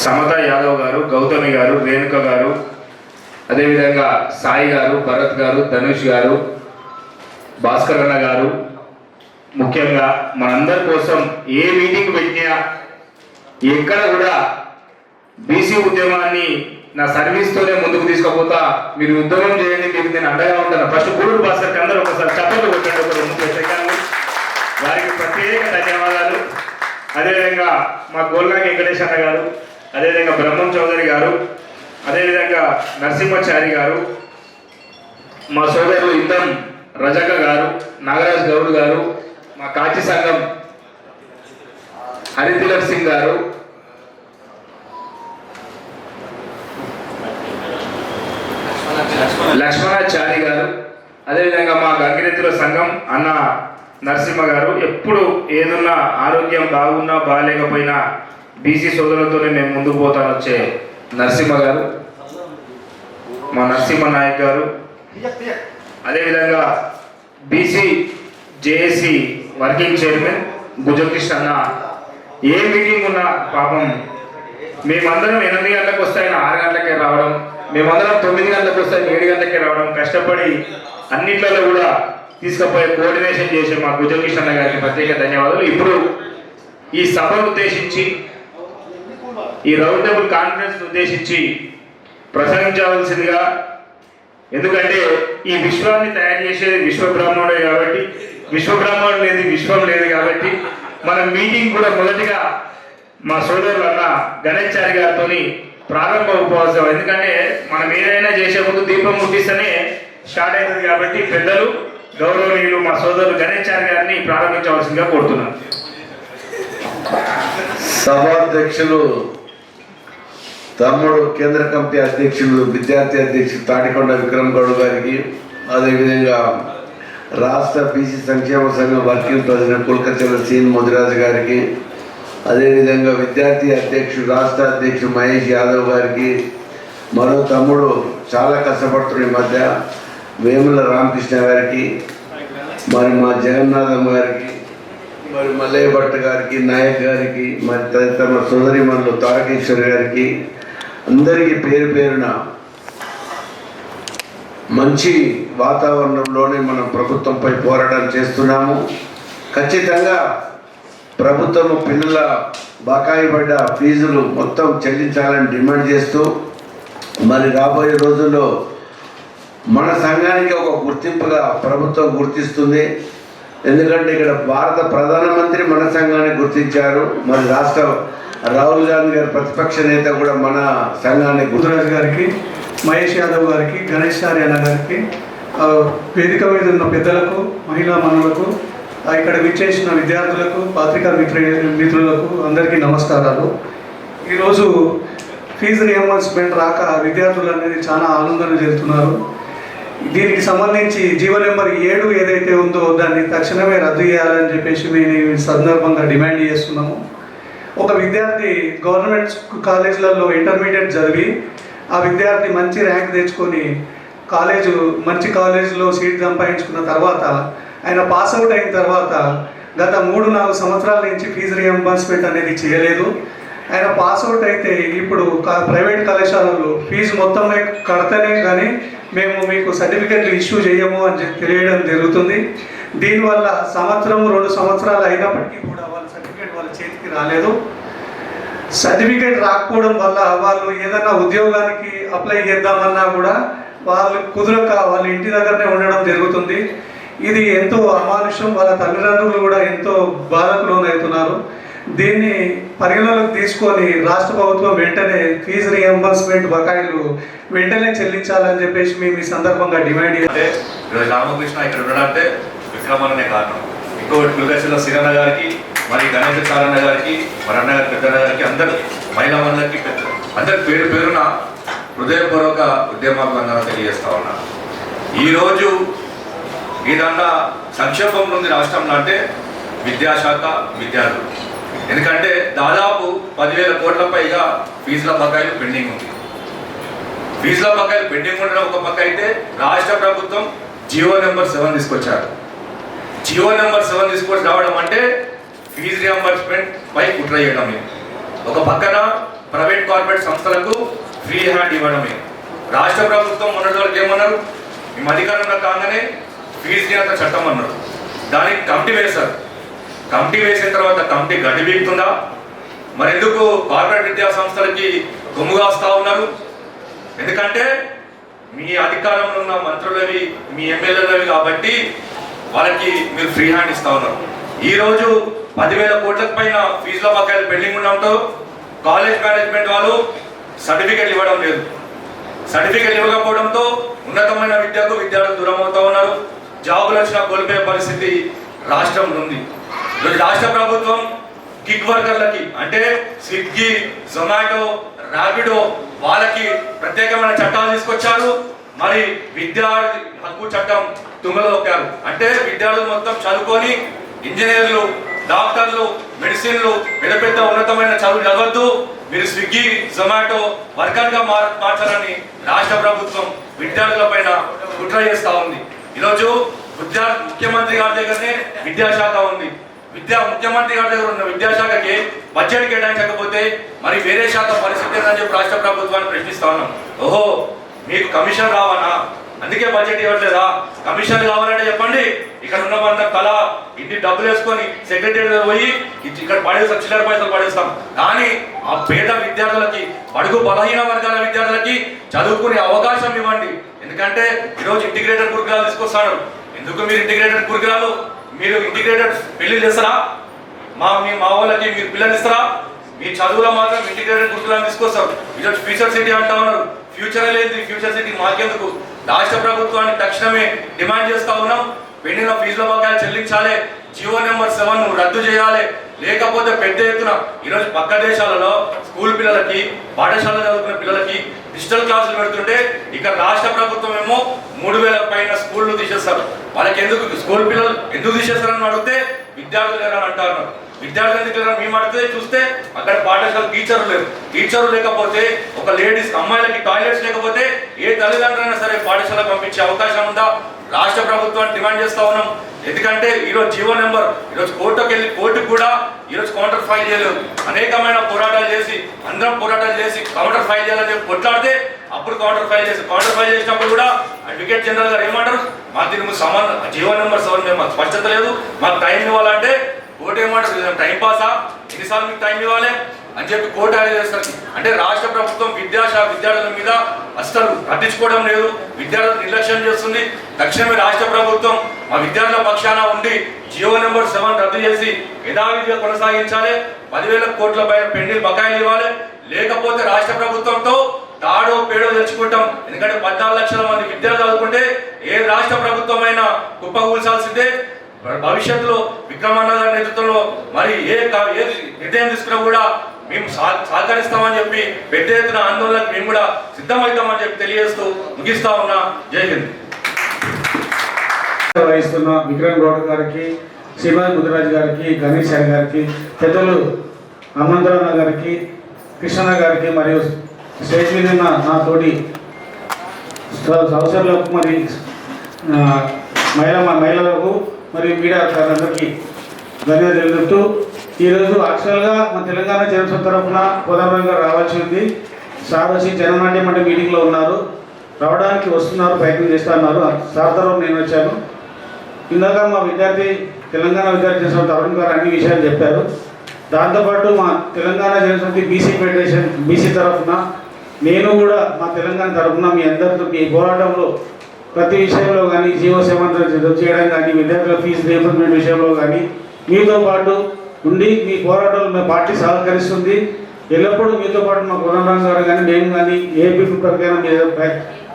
సమత యాదవ్ గారు, గౌతమి గారు, రేణుక గారు, అదేవిధంగా సాయి గారు, భరత్ గారు, ధనుష్ గారు, భాస్కర్ అన్న గారు, ముఖ్యంగా మనందరి కోసం ఏ మీటింగ్ పెట్టినా ఎక్కడ కూడా బీసీ ఉద్యమాన్ని నా సర్వీస్తోనే ముందుకు తీసుకుపోతా, మీరు ఉద్యమం చేయండి, మీకు నేను అండగా ఉంటాను. ఫస్ట్ గూడూరు భాస్కర్కి అందరూ ఒకసారి చప్పట్లు కొట్టండి, ఒక 30 సెకండ్లు. వారికి ప్రత్యేక ధన్యవాదాలు. అదేవిధంగా మా గోల్గా వెంకటేష్ అన్న గారు, అదేవిధంగా బ్రహ్మం చౌదరి గారు, అదేవిధంగా నరసింహచారి గారు, మా సోదరులు ఇందం రజక గారు, నాగరాజ్ గౌడ్ గారు, మా కాచి సంఘం హరితిలక్ సింగ్ గారు, లక్ష్మణాచారి గారు, అదేవిధంగా మా గంగిరెద్దుల సంఘం అన్న నరసింహ గారు. ఎప్పుడు ఏదున్నా ఆరోగ్యం బాగున్నా బాగాలేకపోయినా బీసీ సోదరులతోనే మేము ముందుకు పోతాను వచ్చే నరసింహ గారు, మా నరసింహ నాయక్ గారు, అదేవిధంగా బీసీ జేఏసీ వర్కింగ్ చైర్మన్ గుజకృష్ణ అన్న. ఏ మీటింగ్ ఉన్నా పాపం మేమందరం 8 గంటలకు వస్తాయని 6 గంటలకే రావడం, మేమందరం 9 గంటలకు వస్తాయని 7 గంటలకే రావడం, కష్టపడి అన్నిట్లలో కూడా తీసుకుపోయి కోఆర్డినేషన్ చేసే మా గుజకృష్ణ అన్న గారికి ప్రత్యేక ధన్యవాదాలు. ఇప్పుడు ఈ సభను ఉద్దేశించి, ఈ రౌండ్ టేబుల్ కాన్ఫరెన్స్ ఉద్దేశించి ప్రసంగించవలసిందిగా, ఎందుకంటే ఈ విశ్వాన్ని తయారు చేసేది విశ్వబ్రహ్మణుడే కాబట్టి, విశ్వబ్రహ్మణుడు లేదు విశ్వం లేదు కాబట్టి మన మీటింగ్ కూడా మొదటిగా మా సోదరులు అన్న గణేశారి గారితో ప్రారంభ ఉపవాసం. ఎందుకంటే మనం ఏదైనా చేసే ముందు దీపం ముట్టిస్తేనే స్టార్ట్ అవుతుంది కాబట్టి పెద్దలు గౌరవనీయులు మా సోదరులు గణేశారి గారిని ప్రారంభించవలసిందిగా కోరుతున్నాను. సభాధ్యక్షులు తమ్ముడు, కేంద్ర కమిటీ అధ్యక్షులు, విద్యార్థి అధ్యక్షులు తాటికొండ విక్రమ్ గౌడ్ గారికి, అదేవిధంగా రాష్ట్ర బీసీ సంక్షేమ సంఘం వర్కింగ్ ప్రెసిడెంట్ కుల్కచర్ల సీన్ ముదిరాజు గారికి, అదేవిధంగా విద్యార్థి అధ్యక్షుడు రాష్ట్ర అధ్యక్షుడు మహేష్ యాదవ్ గారికి, మరో తమ్ముడు చాలా కష్టపడుతున్న ఈ మధ్య వేముల రామకృష్ణ గారికి, మరి మా జగన్నాథం గారికి, మరి మల్లయ్య భట్ గారికి, నాయక్ గారికి, మరి తదితర సోదరిమణులు తారకేశ్వరి గారికి, అందరికీ పేరు పేరున మంచి వాతావరణంలోనే మనం ప్రభుత్వంపై పోరాటం చేస్తున్నాము. ఖచ్చితంగా ప్రభుత్వము పిల్లల బకాయి పడ్డ ఫీజులు మొత్తం చెల్లించాలని డిమాండ్ చేస్తూ, మరి రాబోయే రోజుల్లో మన సంఘానికి ఒక గుర్తింపుగా ప్రభుత్వం గుర్తిస్తుంది. ఎందుకంటే ఇక్కడ భారత ప్రధానమంత్రి మన సంఘాన్ని గుర్తించారు, మరి రాష్ట్ర రాహుల్ గాంధీ గారి ప్రతిపక్ష నేత కూడా మన సంఘాన్ని గుజరాజ్ గారికి, మహేష్ యాదవ్ గారికి, గణేశారి అన్న గారికి, వేదిక మీద ఉన్న పెద్దలకు, మహిళా మనులకు, ఇక్కడ విచ్చేసిన విద్యార్థులకు, పత్రికా మిత్రులకు అందరికీ నమస్కారాలు. ఈరోజు ఫీజు రియంబర్స్మెంట్ రాక విద్యార్థులు అనేది చాలా ఆనందం చెందుతున్నారు. దీనికి సంబంధించి జీవో నెంబర్ 7 ఏదైతే ఉందో దాన్ని తక్షణమే రద్దు చేయాలని చెప్పేసి మేము ఈ సందర్భంగా డిమాండ్ చేస్తున్నాము. ఒక విద్యార్థి గవర్నమెంట్ కాలేజీలలో ఇంటర్మీడియట్ చదివి ఆ విద్యార్థి మంచి ర్యాంక్ తెచ్చుకొని మంచి కాలేజీలో సీట్ సంపాదించుకున్న తర్వాత ఆయన పాస్ అవుట్ అయిన తర్వాత గత 3-4 సంవత్సరాల నుంచి ఫీజు రియంబర్స్మెంట్ అనేది చేయలేదు. ఆయన పాస్ అవుట్ అయితే ఇప్పుడు ప్రైవేట్ కళాశాలలు ఫీజు మొత్తమే కడితేనే కానీ మేము మీకు సర్టిఫికెట్లు ఇష్యూ చేయము అని తెలియడం జరుగుతుంది. దీనివల్ల 1-2 సంవత్సరాలు అయినప్పటికీ కూడా వాళ్ళ సర్టిఫికేట్ వాళ్ళ చేతికి రాలేదు. సర్టిఫికేట్ రాకపోవడం వల్ల వాళ్ళు ఏదైనా ఉద్యోగానికి అప్లై చేద్దామన్నా కూడా వాళ్ళు కుదరక వాళ్ళ ఇంటి దగ్గరనే ఉండడం జరుగుతుంది. ఇది ఎంతో అమానుషం. వాళ్ళ తల్లిదండ్రులు కూడా ఎంతో బాధకు లోనవుతున్నారు. దీన్ని పరిగణలోకి తీసుకొని రాష్ట్ర ప్రభుత్వం వెంటనే ఫీజు రియంబర్స్మెంట్ బకాయిలు వెంటనే చెల్లించాలని చెప్పేసి మేము ఈ సందర్భంగా డిమాండ్ అంటే ఈరోజు రామకృష్ణ ఇక్కడ ఉండడంటే విక్రమణనే కారణం. ఇంకోటి కులకశిల సిరన్న గారికి, మరి గణేష్ సారన్న గారికి, మరి అన్నగారి పెద్దన్న గారికి, అందరు మహిళా మండలికి అందరి పేరు పేరున హృదయపూర్వక ఉద్యమాభివందన తెలియజేస్తా ఉన్నా. ఈరోజు ఏదన్నా సంక్షోభంలో ఉంది రాష్ట్రంలో అంటే విద్యాశాఖ, విద్యార్థులు. ఎందుకంటే దాదాపు 10,000 కోట్ల పైగా ఫీజుల బకాయిలు పెండింగ్ ఉంది. ఫీజుల బకాయిలు పెండింగ్ ఉండడం ఒక పక్క అయితే రాష్ట్ర ప్రభుత్వం జియో నెంబర్ 7 తీసుకొచ్చారు. జియో నెంబర్ 7 తీసుకొచ్చి రావడం అంటే ఫీజు రియంబర్స్మెంట్ పై కుట్ర చేయడమే. ఒక పక్కన ప్రైవేట్ కార్పొరేట్ సంస్థలకు ఫ్రీ హ్యాండ్ ఇవ్వడమే. రాష్ట్ర ప్రభుత్వం మొన్నటి వరకు ఏమన్నారు, మేము అధికారంలో కాగానే ఫీజు నియంత్రణ చట్టం అన్నారు. దానికి కమిటీ వేశారు. కమిటీ వేసిన తర్వాత కమిటీ గడ్డి బీగుతుందా? మరి ఎందుకు కార్పొరేట్ విద్యా సంస్థలకి కొమ్ముగాస్తా ఉన్నారు? ఎందుకంటే మీ అధికారంలో ఉన్న మంత్రులవి, మీ ఎమ్మెల్యేలవి కాబట్టి వాళ్ళకి మీరు ఫ్రీ హ్యాండ్ ఇస్తా ఉన్నారు. ఈరోజు 10,000 కోట్లకు పైన ఫీజుల బకాయిలు పెండింగ్ ఉండడంతో కాలేజ్ మేనేజ్మెంట్ వాళ్ళు సర్టిఫికెట్లు ఇవ్వడం లేదు. సర్టిఫికెట్ ఇవ్వకపోవడంతో ఉన్నతమైన విద్యకు విద్యార్థులు దూరం అవుతా ఉన్నారు. జాబులు వచ్చినా కోల్పోయే పరిస్థితి రాష్ట్రంలో ఉంది. ఈరోజు రాష్ట్ర ప్రభుత్వం గిగ్ వర్కర్లకి అంటే స్విగ్గీ, జొమాటో, ర్యాపిడో వాళ్ళకి ప్రత్యేకమైన చట్టాలు తీసుకొచ్చారు. మరి విద్యార్థి హక్కు చట్టం తుంగలో తొక్కారు. అంటే విద్యార్థులు మొత్తం చదువుకొని ఇంజనీర్లు, డాక్టర్లు, మెడిసిన్లు, పెద్ద పెద్ద ఉన్నతమైన చదువులు చదవద్దు, మీరు స్విగ్గీ, జొమాటో వర్కర్గా మార్చాలని రాష్ట్ర ప్రభుత్వం విద్యార్థుల పైన కుట్ర చేస్తూ ఉంది. ఈరోజు ముఖ్యమంత్రి గారి దగ్గరనే విద్యాశాఖ ఉంది. ముఖ్యమంత్రి గారి దగ్గర ఉన్న విద్యాశాఖకి బడ్జెట్ కేటాయించకపోతే మరి వేరే శాఖ పరిస్థితి ఏంటని చెప్పి రాష్ట్ర ప్రభుత్వాన్ని ప్రశ్నిస్తా ఉన్నాం. ఓహో, మీకు కమిషన్ రావనా? అందుకే బడ్జెట్ ఇవ్వట్లేదా? కమిషన్ కావాలంటే చెప్పండి. ఇక్కడ ఉన్న వాళ్ళ తల ఇన్ని డబ్బులు వేసుకొని సెక్రటరీ పోయి ఇక్కడ పడేస్తాం, చిల్లర పైసలు పడేస్తాం. కానీ ఆ పేద విద్యార్థులకి, బడుగు బలహీన వర్గాల విద్యార్థులకి చదువుకునే అవకాశం ఇవ్వండి. ఎందుకంటే ఈరోజు ఇంటిగ్రేటెడ్ గురుకులాలు తీసుకొస్తాడు. ఎందుకు మీరు ఇంటిగ్రేటెడ్ గురుకులాలు? మీరు ఇంటిగ్రేటెడ్ పెళ్లి చేస్తారా? మా వాళ్ళకి మీరు పిల్లలు ఇస్తారా? మీ చదువులో మాత్రం ఇంటిగ్రేటెడ్ గురుకులాలు తీసుకొస్తారు. ఈరోజు ఫ్యూచర్ సిటీ అంటా ఉన్నారు. ఫ్యూచర్ లేదు. ఫ్యూచర్ సిటీ మాకెందుకు? రాష్ట్ర ప్రభుత్వాన్ని తక్షణమే డిమాండ్ చేస్తా ఉన్నాం. పెండిన ఫీజుల బకాయిలు చెల్లించాలి. జియో నెంబర్ 7 రద్దు చేయాలి. లేకపోతే పెద్ద ఎత్తున ఈరోజు పక్క దేశాలలో స్కూల్ పిల్లలకి, పాఠశాలలో చదువుకున్న పిల్లలకి డిజిటల్ క్లాసులు పెడుతుంటే ఇక్కడ రాష్ట్ర ప్రభుత్వం ఏమో 3,000 పైన స్కూళ్ళు తీసేస్తారు. వాళ్ళకి ఎందుకు స్కూల్ పిల్లలు ఎందుకు తీసేస్తారని అడిగితే విద్యార్థులు లేరని అంటారు. విద్యార్థులు ఎందుకు లేరని మేము అడిగితే చూస్తే అక్కడ పాఠశాల టీచర్లు లేరు. టీచర్లు లేకపోతే ఒక లేడీస్ అమ్మాయిలకి టాయిలెట్స్ లేకపోతే ఏ తల్లిదండ్రులైనా సరే పాఠశాల పంపించే అవకాశం ఉందా? రాష్ట్ర ప్రభుత్వాన్ని డిమాండ్ చేస్తా ఉన్నాం. ఎందుకంటే ఈరోజు జియో నెంబర్ ఈరోజు కోర్టుకు కూడా ఈరోజు కౌంటర్ ఫైల్ చేయలేదు. అనేకమైన పోరాటాలు చేసి అందరం పోరాటాలు చేసి కౌంటర్ ఫైల్ చేయాలని చెప్పి కొట్లాడితే అప్పుడు కౌంటర్ ఫైల్ చేసినప్పుడు కూడా అడ్వకేట్ జనరల్ గారు ఏమంటారు, మాకు దీనికి సంబంధం జియో నెంబర్ 7 మాకు స్పష్టత లేదు, మాకు టైం ఇవ్వాలంటే కోర్టు ఏమంటారు, టైం పాసా, ఎన్నిసార్లు మీకు టైం ఇవ్వాలి అని చెప్పి కోర్టు అరెస్ట్ చేస్తారు. అంటే రాష్ట్ర ప్రభుత్వం విద్యార్థుల మీద అస్సలు పట్టించుకోవడం లేదు. విద్యార్థులు నిర్లక్ష్యం చేస్తుంది. తక్షణమే రాష్ట్ర ప్రభుత్వం మా విద్యార్థుల పక్షాన ఉండి జియో నెంబర్ 7 రద్దు చేసి యథావిధిగా కొనసాగించాలి. 10,000 కోట్ల పెండింగ్ బకాయిలు ఇవ్వాలి. లేకపోతే రాష్ట్ర ప్రభుత్వంతో తాడో పేడో తెచ్చుకుంటాం. ఎందుకంటే 14 లక్షల మంది విద్యార్థులు చదువుకుంటే ఏ రాష్ట్ర ప్రభుత్వమైనా కుప్పకూల్చాల్సిందే. భవిష్యత్తులో విక్రమన్న గారి నేతృత్వంలో మరి ఏ నిర్ణయం తీసుకున్నా కూడా మేము సహకరిస్తామని చెప్పి పెద్ద ఎత్తున ఆందోళనకు మేము కూడా సిద్ధమవుతామని చెప్పి తెలియజేస్తూ ముగిస్తా ఉన్నా. జై హింద్. వహిస్తున్న విక్రమ్ గౌడ్ గారికి, శ్రీమతి ముదిరాజు గారికి, గణేష్ గారికి, పెద్దలు హనుమంతరావు గారికి, కృష్ణ గారికి మరియు స్టేజ్ మీద ఉన్న నా తోటి సహచరులకు మరి మహిళలకు మరియు మీడియా అందరికీ ధన్యవాదాలు తెలుపుతూ ఈరోజు యాక్చువల్గా మన తెలంగాణ జనసభ తరఫున కోదండరాం గారు రావాల్సి ఉంది. సార్ వచ్చి జననాట్యం అంటే మీటింగ్లో ఉన్నారు, రావడానికి వస్తున్నారు, ప్రయత్నం చేస్తున్నారు. సార్ తరఫున నేను వచ్చాను. ఇందాక మా విద్యార్థి తెలంగాణ విద్యార్థి జనసభ తరుణ్ గారు అన్ని విషయాలు చెప్పారు. దాంతోపాటు మా Telangana Janasamithi BC federation BC తరఫున నేను కూడా మా తెలంగాణ తరఫున మీ అందరితో ఈ పోరాటంలో ప్రతి విషయంలో కానీ జీవో సమాంతరం చేయడం కానీ విద్యార్థుల ఫీజు రీయింబర్స్మెంట్ విషయంలో కానీ మీతో పాటు ఉండి మీ పోరాటంలో మా పార్టీ సహకరిస్తుంది. ఎల్లప్పుడూ మీతో పాటు మా కోదండరాం గారు కానీ మేము కానీ ఏపీ ప్రకారం మీద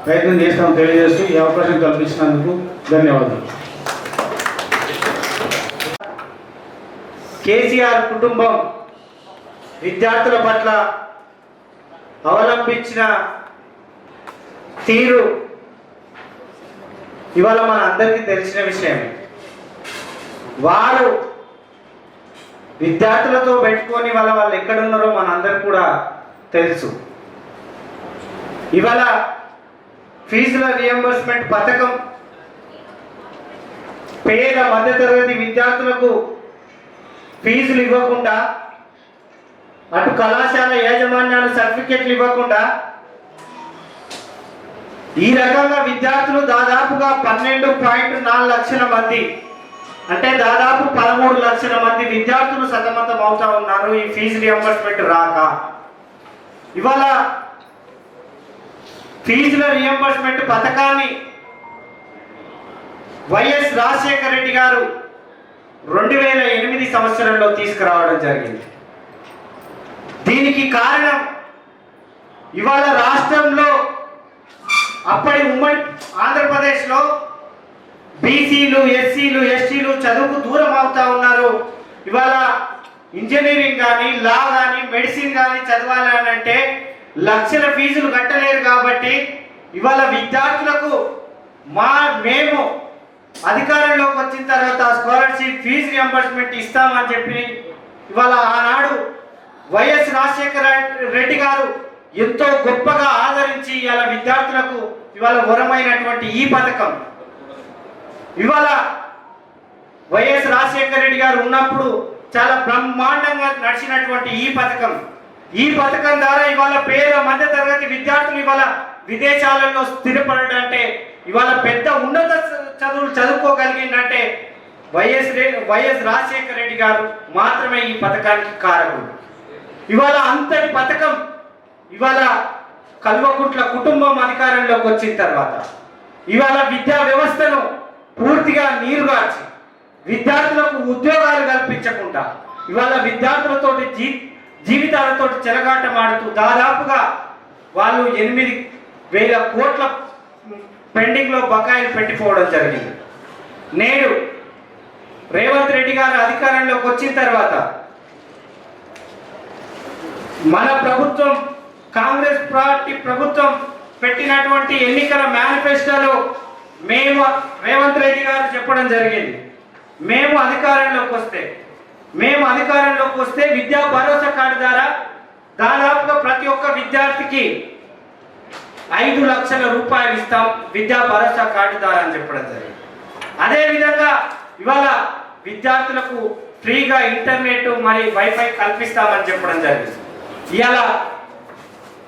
ప్రయత్నం చేస్తామని తెలియజేస్తూ ఈ అవకాశం కల్పించినందుకు ధన్యవాదాలు. కేసీఆర్ కుటుంబం విద్యార్థుల పట్ల అవలంబించిన తీరు ఇవాళ మన అందరికీ తెలిసిన విషయమే. వారు విద్యార్థులతో పెట్టుకొని వాళ్ళు ఎక్కడున్నారో మన అందరికి కూడా తెలుసు. ఇవాళ ఫీజుల రియంబర్స్మెంట్ పథకం పేద మధ్యతరగతి విద్యార్థులకు ఫీజులు ఇవ్వకుండా, అటు కళాశాల యాజమాన్యాలు సర్టిఫికెట్లు ఇవ్వకుండా ఈ రకంగా విద్యార్థులు దాదాపుగా 12.4 లక్షల మంది, అంటే దాదాపు 13 లక్షల మంది విద్యార్థులు సతమతం అవుతా ఉన్నారు ఈ ఫీజు రియంబర్స్మెంట్ రాక. ఇవాళ ఫీజుల రియంబర్స్మెంట్ పథకాన్ని వైఎస్ రాజశేఖర రెడ్డి గారు 2008 సంవత్సరంలో తీసుకురావడం జరిగింది. దీనికి కారణం ఇవాళ రాష్ట్రంలో అప్పటి ఉమ్మడి ఆంధ్రప్రదేశ్లో బీసీలు, ఎస్సీలు, ఎస్టీలు చదువుకు దూరం అవుతా ఉన్నారు. ఇవాళ ఇంజనీరింగ్ కానీ, లా కానీ, మెడిసిన్ కానీ చదవాలని అంటే లక్షల ఫీజులు కట్టలేరు. కాబట్టి ఇవాళ విద్యార్థులకు మేము అధికారంలోకి వచ్చిన తర్వాత స్కాలర్షిప్ ఫీజు రియంబర్స్మెంట్ ఇస్తామని చెప్పి ఇవాళ ఆనాడు వైఎస్ రాజశేఖర రెడ్డి గారు ఎంతో గొప్పగా ఆదరించి ఇవాళ విద్యార్థులకు ఇవాళ వరమైనటువంటి ఈ పథకం, ఇవాళ వైఎస్ రాజశేఖర రెడ్డి గారు ఉన్నప్పుడు చాలా బ్రహ్మాండంగా నడిచినటువంటి ఈ పథకం ద్వారా ఇవాళ పేద మధ్య తరగతి విద్యార్థులు ఇవాళ విదేశాలలో స్థిరపడాలంటే, ఇవాళ పెద్ద ఉన్నత చదువులు చదువుకోగలిగిందంటే వైఎస్ రాజశేఖర రెడ్డి గారు మాత్రమే ఈ పథకానికి కారకుడు. ఇవాళ అంతటి పథకం ఇవాళ కల్వకుంట్ల కుటుంబం అధికారంలోకి వచ్చిన తర్వాత ఇవాళ విద్యా వ్యవస్థను పూర్తిగా నీరుగార్చి విద్యార్థులకు ఉద్యోగాలు కల్పించకుండా ఇవాళ విద్యార్థులతోటి జీవితాలతో చెలగాటమాడుతూ దాదాపుగా వాళ్ళు 8,000 కోట్ల పెండింగ్లో బకాయిలు పెట్టిపోవడం జరిగింది. నేడు రేవంత్ రెడ్డి గారు అధికారంలోకి వచ్చిన తర్వాత మన ప్రభుత్వం, కాంగ్రెస్ పార్టీ ప్రభుత్వం పెట్టినటువంటి ఎన్నికల మేనిఫెస్టోలో మేము రేవంత్ రెడ్డి గారు చెప్పడం జరిగింది, మేము అధికారంలోకి వస్తే విద్యా భరోసా కార్డు ద్వారా దాదాపుగా ప్రతి ఒక్క విద్యార్థికి 5 లక్షల రూపాయలు ఇస్తాం విద్యా భరోసా కార్డు ద్వారా అని చెప్పడం జరిగింది. అదేవిధంగా ఇవాళ విద్యార్థులకు ఫ్రీగా ఇంటర్నెట్ మరి వైఫై కల్పిస్తామని చెప్పడం జరిగింది.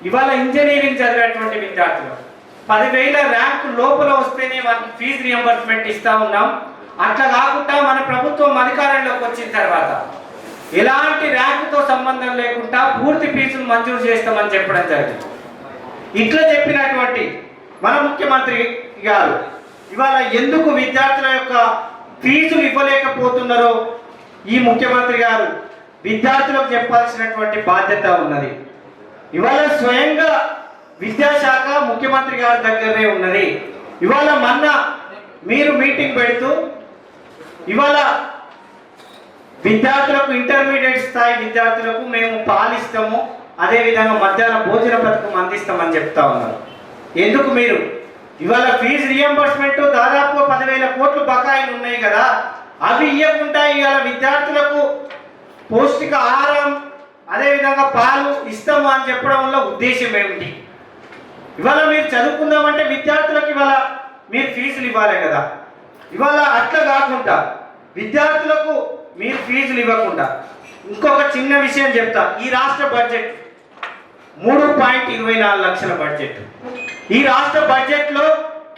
ఇవాళ ఇంజనీరింగ్ చదివేటువంటి విద్యార్థులు 10,000 ర్యాంకు లోపల వస్తేనే వాళ్ళకి ఫీజు రియంబర్స్మెంట్ ఇస్తా ఉన్నాం. అట్లా కాకుండా మన ప్రభుత్వం అధికారంలోకి వచ్చిన తర్వాత ఎలాంటి ర్యాంకుతో సంబంధం లేకుండా పూర్తి ఫీజులు మంజూరు చేస్తామని చెప్పడం జరిగింది. ఇట్లా చెప్పినటువంటి మన ముఖ్యమంత్రి గారు ఇవాళ ఎందుకు విద్యార్థుల యొక్క ఫీజులు ఇవ్వలేకపోతున్నారో ఈ ముఖ్యమంత్రి గారు విద్యార్థులకు చెప్పాల్సినటువంటి బాధ్యత ఉన్నది. ఇవాళ స్వయంగా విద్యాశాఖ ముఖ్యమంత్రి గారి దగ్గరనే ఉన్నది. ఇవాళ మొన్న మీరు మీటింగ్ పెడుతూ ఇవాళ విద్యార్థులకు ఇంటర్మీడియట్ స్థాయి విద్యార్థులకు మేము పాలిస్తాము, అదేవిధంగా మధ్యాహ్న భోజన పథకం అందిస్తామని చెప్తా ఉన్నారు. ఎందుకు మీరు ఇవాళ ఫీజు రియంబర్స్మెంట్ దాదాపుగా 10,000 కోట్లు బకాయిలు ఉన్నాయి కదా, అవి ఇవ్వకుండా ఇవాళ విద్యార్థులకు పౌష్టిక ఆహారం అదేవిధంగా పాలు ఇస్తాము అని చెప్పడం వల్ల ఉద్దేశం ఏమిటి? ఇవాళ మీరు చదువుకుందామంటే విద్యార్థులకు ఇవాళ మీరు ఫీజులు ఇవ్వాలి కదా. ఇవాళ అట్లా కాకుండా విద్యార్థులకు మీరు ఫీజులు ఇవ్వకుండా ఇంకొక చిన్న విషయం చెప్తా. ఈ రాష్ట్ర బడ్జెట్ 3.24 లక్షల బడ్జెట్. ఈ రాష్ట్ర బడ్జెట్లో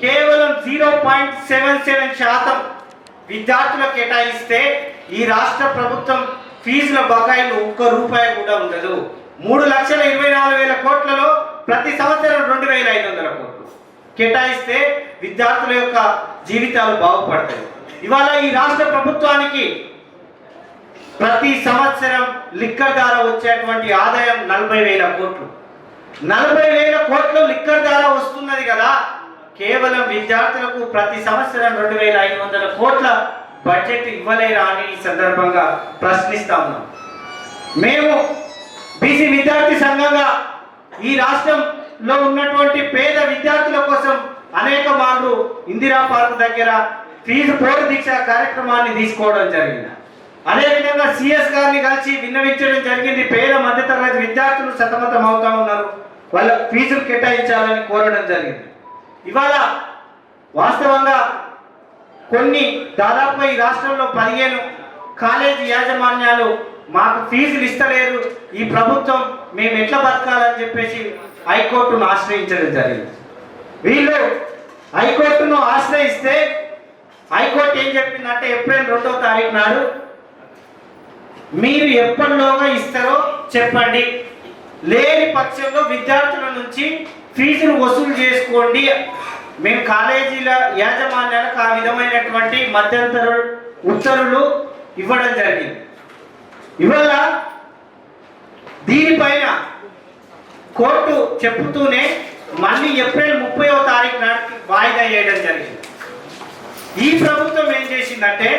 కేవలం 0.77% విద్యార్థులకు కేటాయిస్తే ఈ రాష్ట్ర ప్రభుత్వం ఫీజుల బకాయిలు ₹1 కూడా ఉండదు. 3,24,000 కోట్లలో ప్రతి సంవత్సరం 2,500 కోట్లు కేటాయిస్తే విద్యార్థుల యొక్క జీవితాలు బాగుపడతాయి. ఇవాళ ఈ రాష్ట్ర ప్రభుత్వానికి ప్రతి సంవత్సరం లిక్కర్ ద్వారా వచ్చేటువంటి ఆదాయం 40,000 కోట్లు. 40,000 కోట్లు లిక్కర్ ద్వారా వస్తున్నది కదా, కేవలం విద్యార్థులకు ప్రతి సంవత్సరం 2,500 కోట్ల బడ్జెట్ ఇవ్వలేరా అని ఈ సందర్భంగా ప్రశ్నిస్తా ఉన్నాం. మేము బీసీ విద్యార్థి సంఘంగా ఈ రాష్ట్రంలో ఉన్నటువంటి పేద విద్యార్థుల కోసం అనేక మార్లు ఇందిరా పార్క్ దగ్గర ఫీజు పోరు దీక్ష కార్యక్రమాన్ని తీసుకోవడం జరిగింది. అదేవిధంగా సిఎస్ గారిని కలిసి విన్నవించడం జరిగింది. పేద మధ్యతరగతి విద్యార్థులు సతమతం అవుతా ఉన్నారు, వాళ్ళ ఫీజులు కేటాయించాలని కోరడం జరిగింది. ఇవాళ వాస్తవంగా దాదాపు ఈ రాష్ట్రంలో 15 కాలేజీ యాజమాన్యాలు మాకు ఫీజులు ఇస్తలేరు, ఈ ప్రభుత్వం మేము ఎట్లా బతకాలని చెప్పేసి హైకోర్టును ఆశ్రయించడం జరిగింది. వీళ్ళు హైకోర్టును ఆశ్రయిస్తే హైకోర్టు ఏం చెప్పిందంటే ఏప్రిల్ 2వ తారీఖు నాడు మీరు ఎప్పటిలోగా ఇస్తారో చెప్పండి, లేని పక్షంలో విద్యార్థుల నుంచి ఫీజులు వసూలు చేసుకోండి. మేము కాలేజీల యాజమాన్యాలకు ఆ విధమైనటువంటి మధ్యంతర ఉత్తర్వులు ఇవ్వడం జరిగింది. ఇవాళ దీనిపైన కోర్టు చెబుతూనే మళ్ళీ ఏప్రిల్ 30వ తారీఖు నాటికి వాయిదా వేయడం జరిగింది. ఈ ప్రభుత్వం ఏం చేసిందంటే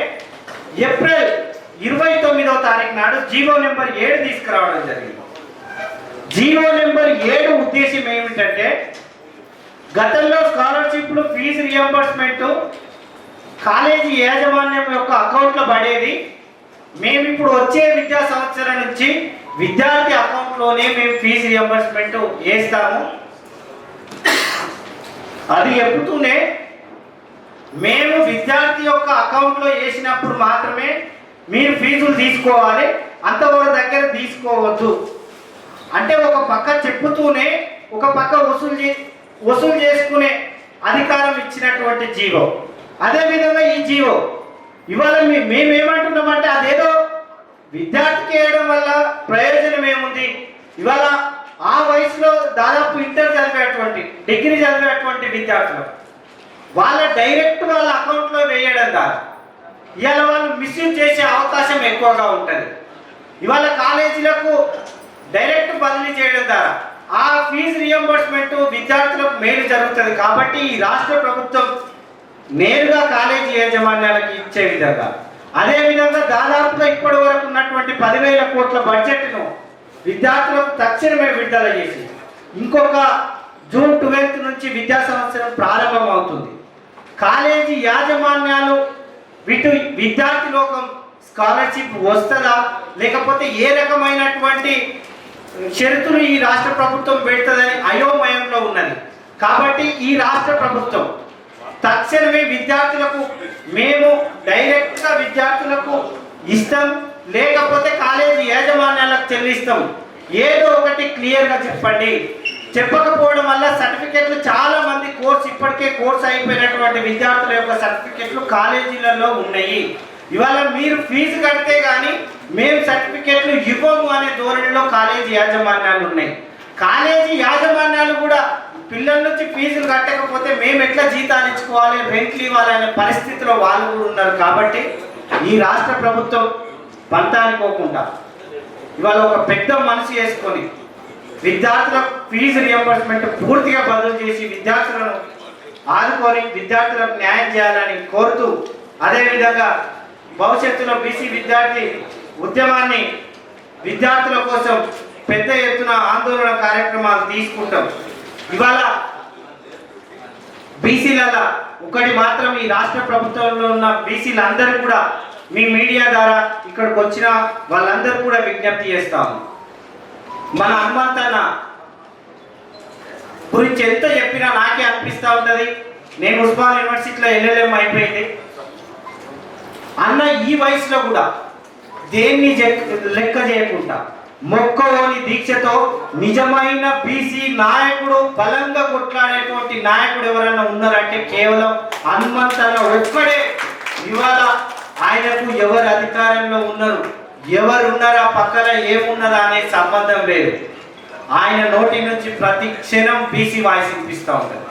ఏప్రిల్ 29వ తారీఖు నాడు జీవో నెంబర్ 7 తీసుకురావడం జరిగింది. జీవో నెంబర్ 7 ఉద్దేశం ఏమిటంటే గతంలో స్కాలర్షిప్లు ఫీజు రియంబర్స్మెంట్ కాలేజీ యాజమాన్యం యొక్క అకౌంట్లో పడేది. మేము ఇప్పుడు వచ్చే విద్యా సంవత్సరం నుంచి విద్యార్థి అకౌంట్లోనే మేము ఫీజు రియంబర్స్మెంట్ వేస్తాము. అది చెబుతూనే మేము విద్యార్థి యొక్క అకౌంట్లో వేసినప్పుడు మాత్రమే మీరు ఫీజులు తీసుకోవాలి, అంతవరకు దగ్గర తీసుకోవద్దు అంటే ఒక పక్క చెప్పుతూనే ఒక పక్క వసూలు చేసుకునే అధికారం ఇచ్చినటువంటి జీవో. అదేవిధంగా ఈ జీవో ఇవాళ మేమేమంటున్నామంటే అదేదో విద్యార్థికి వేయడం వల్ల ప్రయోజనం ఏముంది? ఇవాళ ఆ వయసులో దాదాపు ఇంటర్ చదివేటువంటి డిగ్రీ చదివేటువంటి విద్యార్థులు వాళ్ళ డైరెక్ట్ వాళ్ళ అకౌంట్లో వేయడం ద్వారా ఇవాళ వాళ్ళు మిస్యూజ్ చేసే అవకాశం ఎక్కువగా ఉంటుంది. ఇవాళ కాలేజీలకు డైరెక్ట్ బదిలీ చేయడం ద్వారా ఆ ఫీజు రియంబర్స్మెంట్ విద్యార్థులకు మేలు జరుగుతుంది. కాబట్టి ఈ రాష్ట్ర ప్రభుత్వం నేరుగా కాలేజీ యాజమాన్యాలకు ఇచ్చే విధంగా, అదేవిధంగా దాదాపుగా ఇప్పటి వరకు ఉన్నటువంటి 10,000 కోట్ల బడ్జెట్ను విద్యార్థులకు తక్షణమే విడుదల చేసి ఇంకొక జూన్ 12 నుంచి విద్యా సంవత్సరం ప్రారంభం అవుతుంది. కాలేజీ యాజమాన్యాలు విద్యార్థి లోకం స్కాలర్షిప్ వస్తుందా లేకపోతే ఏ రకమైనటువంటి షరతులు ఈ రాష్ట్ర ప్రభుత్వం పెడుతుందని అయోమయంలో ఉన్నది. కాబట్టి ఈ రాష్ట్ర ప్రభుత్వం తక్షణమే విద్యార్థులకు మేము డైరెక్ట్గా విద్యార్థులకు ఇస్తాం, లేకపోతే కాలేజీ యాజమాన్యాలకు చెల్లిస్తాం, ఏదో ఒకటి క్లియర్గా చెప్పండి. చెప్పకపోవడం వల్ల సర్టిఫికెట్లు చాలా మంది ఇప్పటికే కోర్స్ అయిపోయినటువంటి విద్యార్థుల యొక్క సర్టిఫికెట్లు కాలేజీలలో ఉన్నాయి. ఇవాళ మీరు ఫీజు కడితే కానీ మేము సర్టిఫికెట్లు ఇవ్వము అనే ధోరణిలో కాలేజీ యాజమాన్యాలు ఉన్నాయి. కాలేజీ యాజమాన్యాలు కూడా పిల్లల నుంచి ఫీజులు కట్టకపోతే మేము ఎట్లా జీతాలు ఇచ్చుకోవాలి, రెంట్లు ఇవ్వాలి అనే పరిస్థితిలో వాళ్ళు కూడా ఉన్నారు. కాబట్టి ఈ రాష్ట్ర ప్రభుత్వం పంతానుకోకుండా ఇవాళ ఒక పెద్ద మనసు చేసుకొని విద్యార్థులకు ఫీజు రియంబర్స్మెంట్ పూర్తిగా బదులు చేసి విద్యార్థులను ఆదుకొని విద్యార్థులకు న్యాయం చేయాలని కోరుతూ, అదేవిధంగా భవిష్యత్తులో బీసీ విద్యార్థి ఉద్యమాన్ని విద్యార్థుల కోసం పెద్ద ఎత్తున ఆందోళన కార్యక్రమాలు తీసుకుంటాం. ఇవాళ బీసీల ఒకటి మాత్రం ఈ రాష్ట్ర ప్రభుత్వంలో ఉన్న బీసీలందరూ కూడా మీ మీడియా ద్వారా ఇక్కడికి వచ్చిన వాళ్ళందరూ కూడా విజ్ఞప్తి చేస్తాము. మన హనుమంతన్న గురించి ఎంత చెప్పినా నాకే అనిపిస్తూ ఉంటుంది. నేను ఉస్మాన్ యూనివర్సిటీలో LLM అయిపోయింది. అన్న ఈ వయసులో కూడా దేన్ని లెక్క చేయకుండా మొక్కవోని దీక్షతో నిజమైన బీసీ నాయకుడు, బలంగా కొట్లాడేటువంటి నాయకుడు ఎవరైనా ఉన్నారంటే కేవలం హనుమంతన్న ఒక్కడే. ఇవాళ ఆయనకు ఎవరు అధికారంలో ఉన్నారు, ఎవరు ఉన్నారా, పక్కన ఏమున్నదా అనే సంబంధం లేదు. ఆయన నోటి నుంచి ప్రతి క్షణం బీసీ వాయిస్ వినిపిస్తూ ఉంటుంది.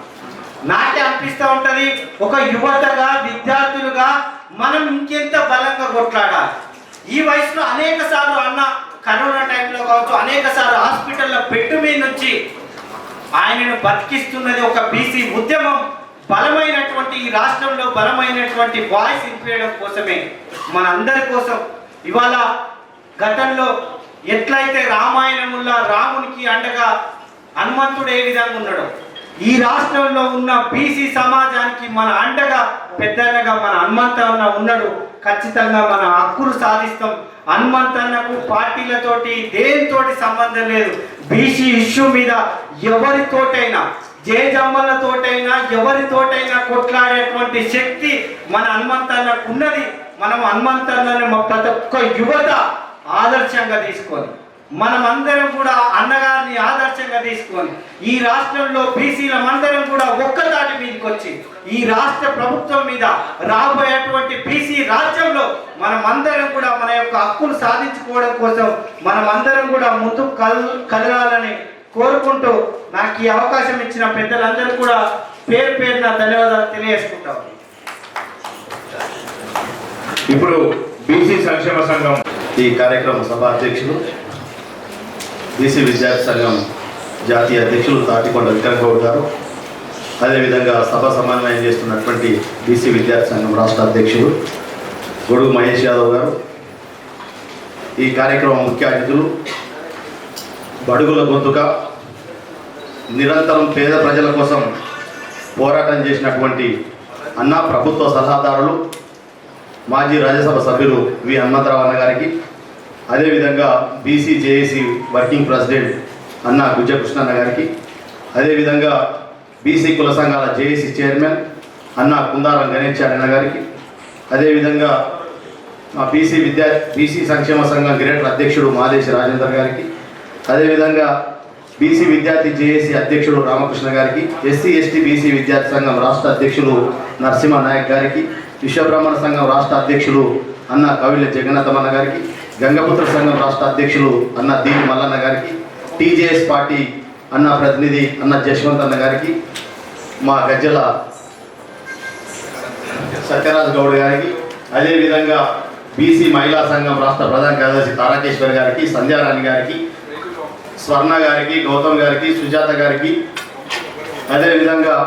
నాకే అనిపిస్తూ ఉంటుంది, ఒక యువతగా, విద్యార్థులుగా మనం ఇంకెంత బలంగా కొట్లాడాలి. ఈ వయసులో అనేక సార్లు అన్న కరోనా టైంలో కావచ్చు, అనేక సార్లు హాస్పిటల్లో బెడ్ మీద నుంచి ఆయనను బతికిస్తున్నది ఒక బీసీ ఉద్యమం. బలమైనటువంటి ఈ రాష్ట్రంలో బలమైనటువంటి వాయిస్ వినిపించడం కోసమే, మనందరి కోసం. ఇవాళ గతంలో ఎట్లయితే రామాయణంలో రామునికి అండగా హనుమంతుడు ఏ విధంగా ఉన్నాడో, ఈ రాష్ట్రంలో ఉన్న బీసీ సమాజానికి మన అండగా పెద్దన్నగా మన హనుమంతన్న ఉన్నాడు. ఖచ్చితంగా మన హక్కులు సాధిస్తాం. హనుమంతన్నకు పార్టీలతోటి దేనితోటి సంబంధం లేదు. బీసీ ఇష్యూ మీద ఎవరితోటైనా, జేజమ్మలతోటైనా ఎవరితోటైనా కొట్లాడేటువంటి శక్తి మన హనుమంతన్నకు ఉన్నది. మనం హనుమంతన్నని ప్రతి ఒక్క యువత ఆదర్శంగా తీసుకొని, మనమందరం కూడా అన్నగారిని ఆదర్శంగా తీసుకొని ఈ రాష్ట్రంలో బీసీలందరం కూడా ఒక్కతాటి మీదకి వచ్చి ఈ రాష్ట్ర ప్రభుత్వం మీద రాబోయేటువంటి బీసీ రాజ్యంలో మనమందరం కూడా మన యొక్క హక్కులు సాధించుకోవడం కోసం మనమందరం కూడా ముందుకు కదలాలని కోరుకుంటూ నాకు ఈ అవకాశం ఇచ్చిన పెద్దలందరూ కూడా పేరు పేరున ధన్యవాదాలు తెలియజేసుకుంటాం. ఇప్పుడు బీసీ సంక్షేమ సంఘం ఈ కార్యక్రమ సభ అధ్యక్షులు, బీసీ విద్యార్థి సంఘం జాతీయ అధ్యక్షులు తాటికొండ విక్రమ్ గౌడ్ గారు, అదేవిధంగా సభ సమన్వయం చేస్తున్నటువంటి బీసీ విద్యార్థి సంఘం రాష్ట్ర అధ్యక్షులు గొడుగు మహేష్ యాదవ్ గారు, ఈ కార్యక్రమం ముఖ్య అతిథులు, బడుగుల గొంతుక, నిరంతరం పేద ప్రజల కోసం పోరాటం చేసినటువంటి అన్న ప్రభుత్వ సలహాదారులు, మాజీ రాజ్యసభ సభ్యులు వి హనుమంతరావు అన్న గారికి, అదేవిధంగా బీసీ జేఏసీ వర్కింగ్ ప్రెసిడెంట్ అన్న గుజ్జ కృష్ణన్న గారికి, అదేవిధంగా బీసీ కుల సంఘాల జేఏసీ చైర్మన్ అన్న కుందారం గణేష్ అన్న గారికి, అదేవిధంగా మా బీసీ సంక్షేమ సంఘం గ్రేటర్ అధ్యక్షుడు మాదేశి రాజేందర్ గారికి, అదేవిధంగా బీసీ విద్యార్థి జేఏసీ అధ్యక్షుడు రామకృష్ణ గారికి, ఎస్సీ ఎస్టీ బీసీ విద్యార్థి సంఘం రాష్ట్ర అధ్యక్షులు నరసింహ నాయక్ గారికి, విశ్వబ్రహ్మణ సంఘం రాష్ట్ర అధ్యక్షులు అన్న కవిల జగన్నాథమన్న గారికి, గంగపుత్ర సంఘం రాష్ట్ర అధ్యక్షులు అన్న దీని మల్లన్న గారికి, టీజేఎస్ పార్టీ అన్న ప్రతినిధి అన్న జశ్వంత్ అన్న గారికి, మా గజ్జల సత్యరాజ్ గౌడ్ గారికి, అదేవిధంగా బీసీ మహిళా సంఘం రాష్ట్ర ప్రధాన కార్యదర్శి తారకేశ్వర్ గారికి, సంధ్యారాణి గారికి, స్వర్ణ గారికి, గౌతమ్ గారికి, సుజాత గారికి, అదేవిధంగా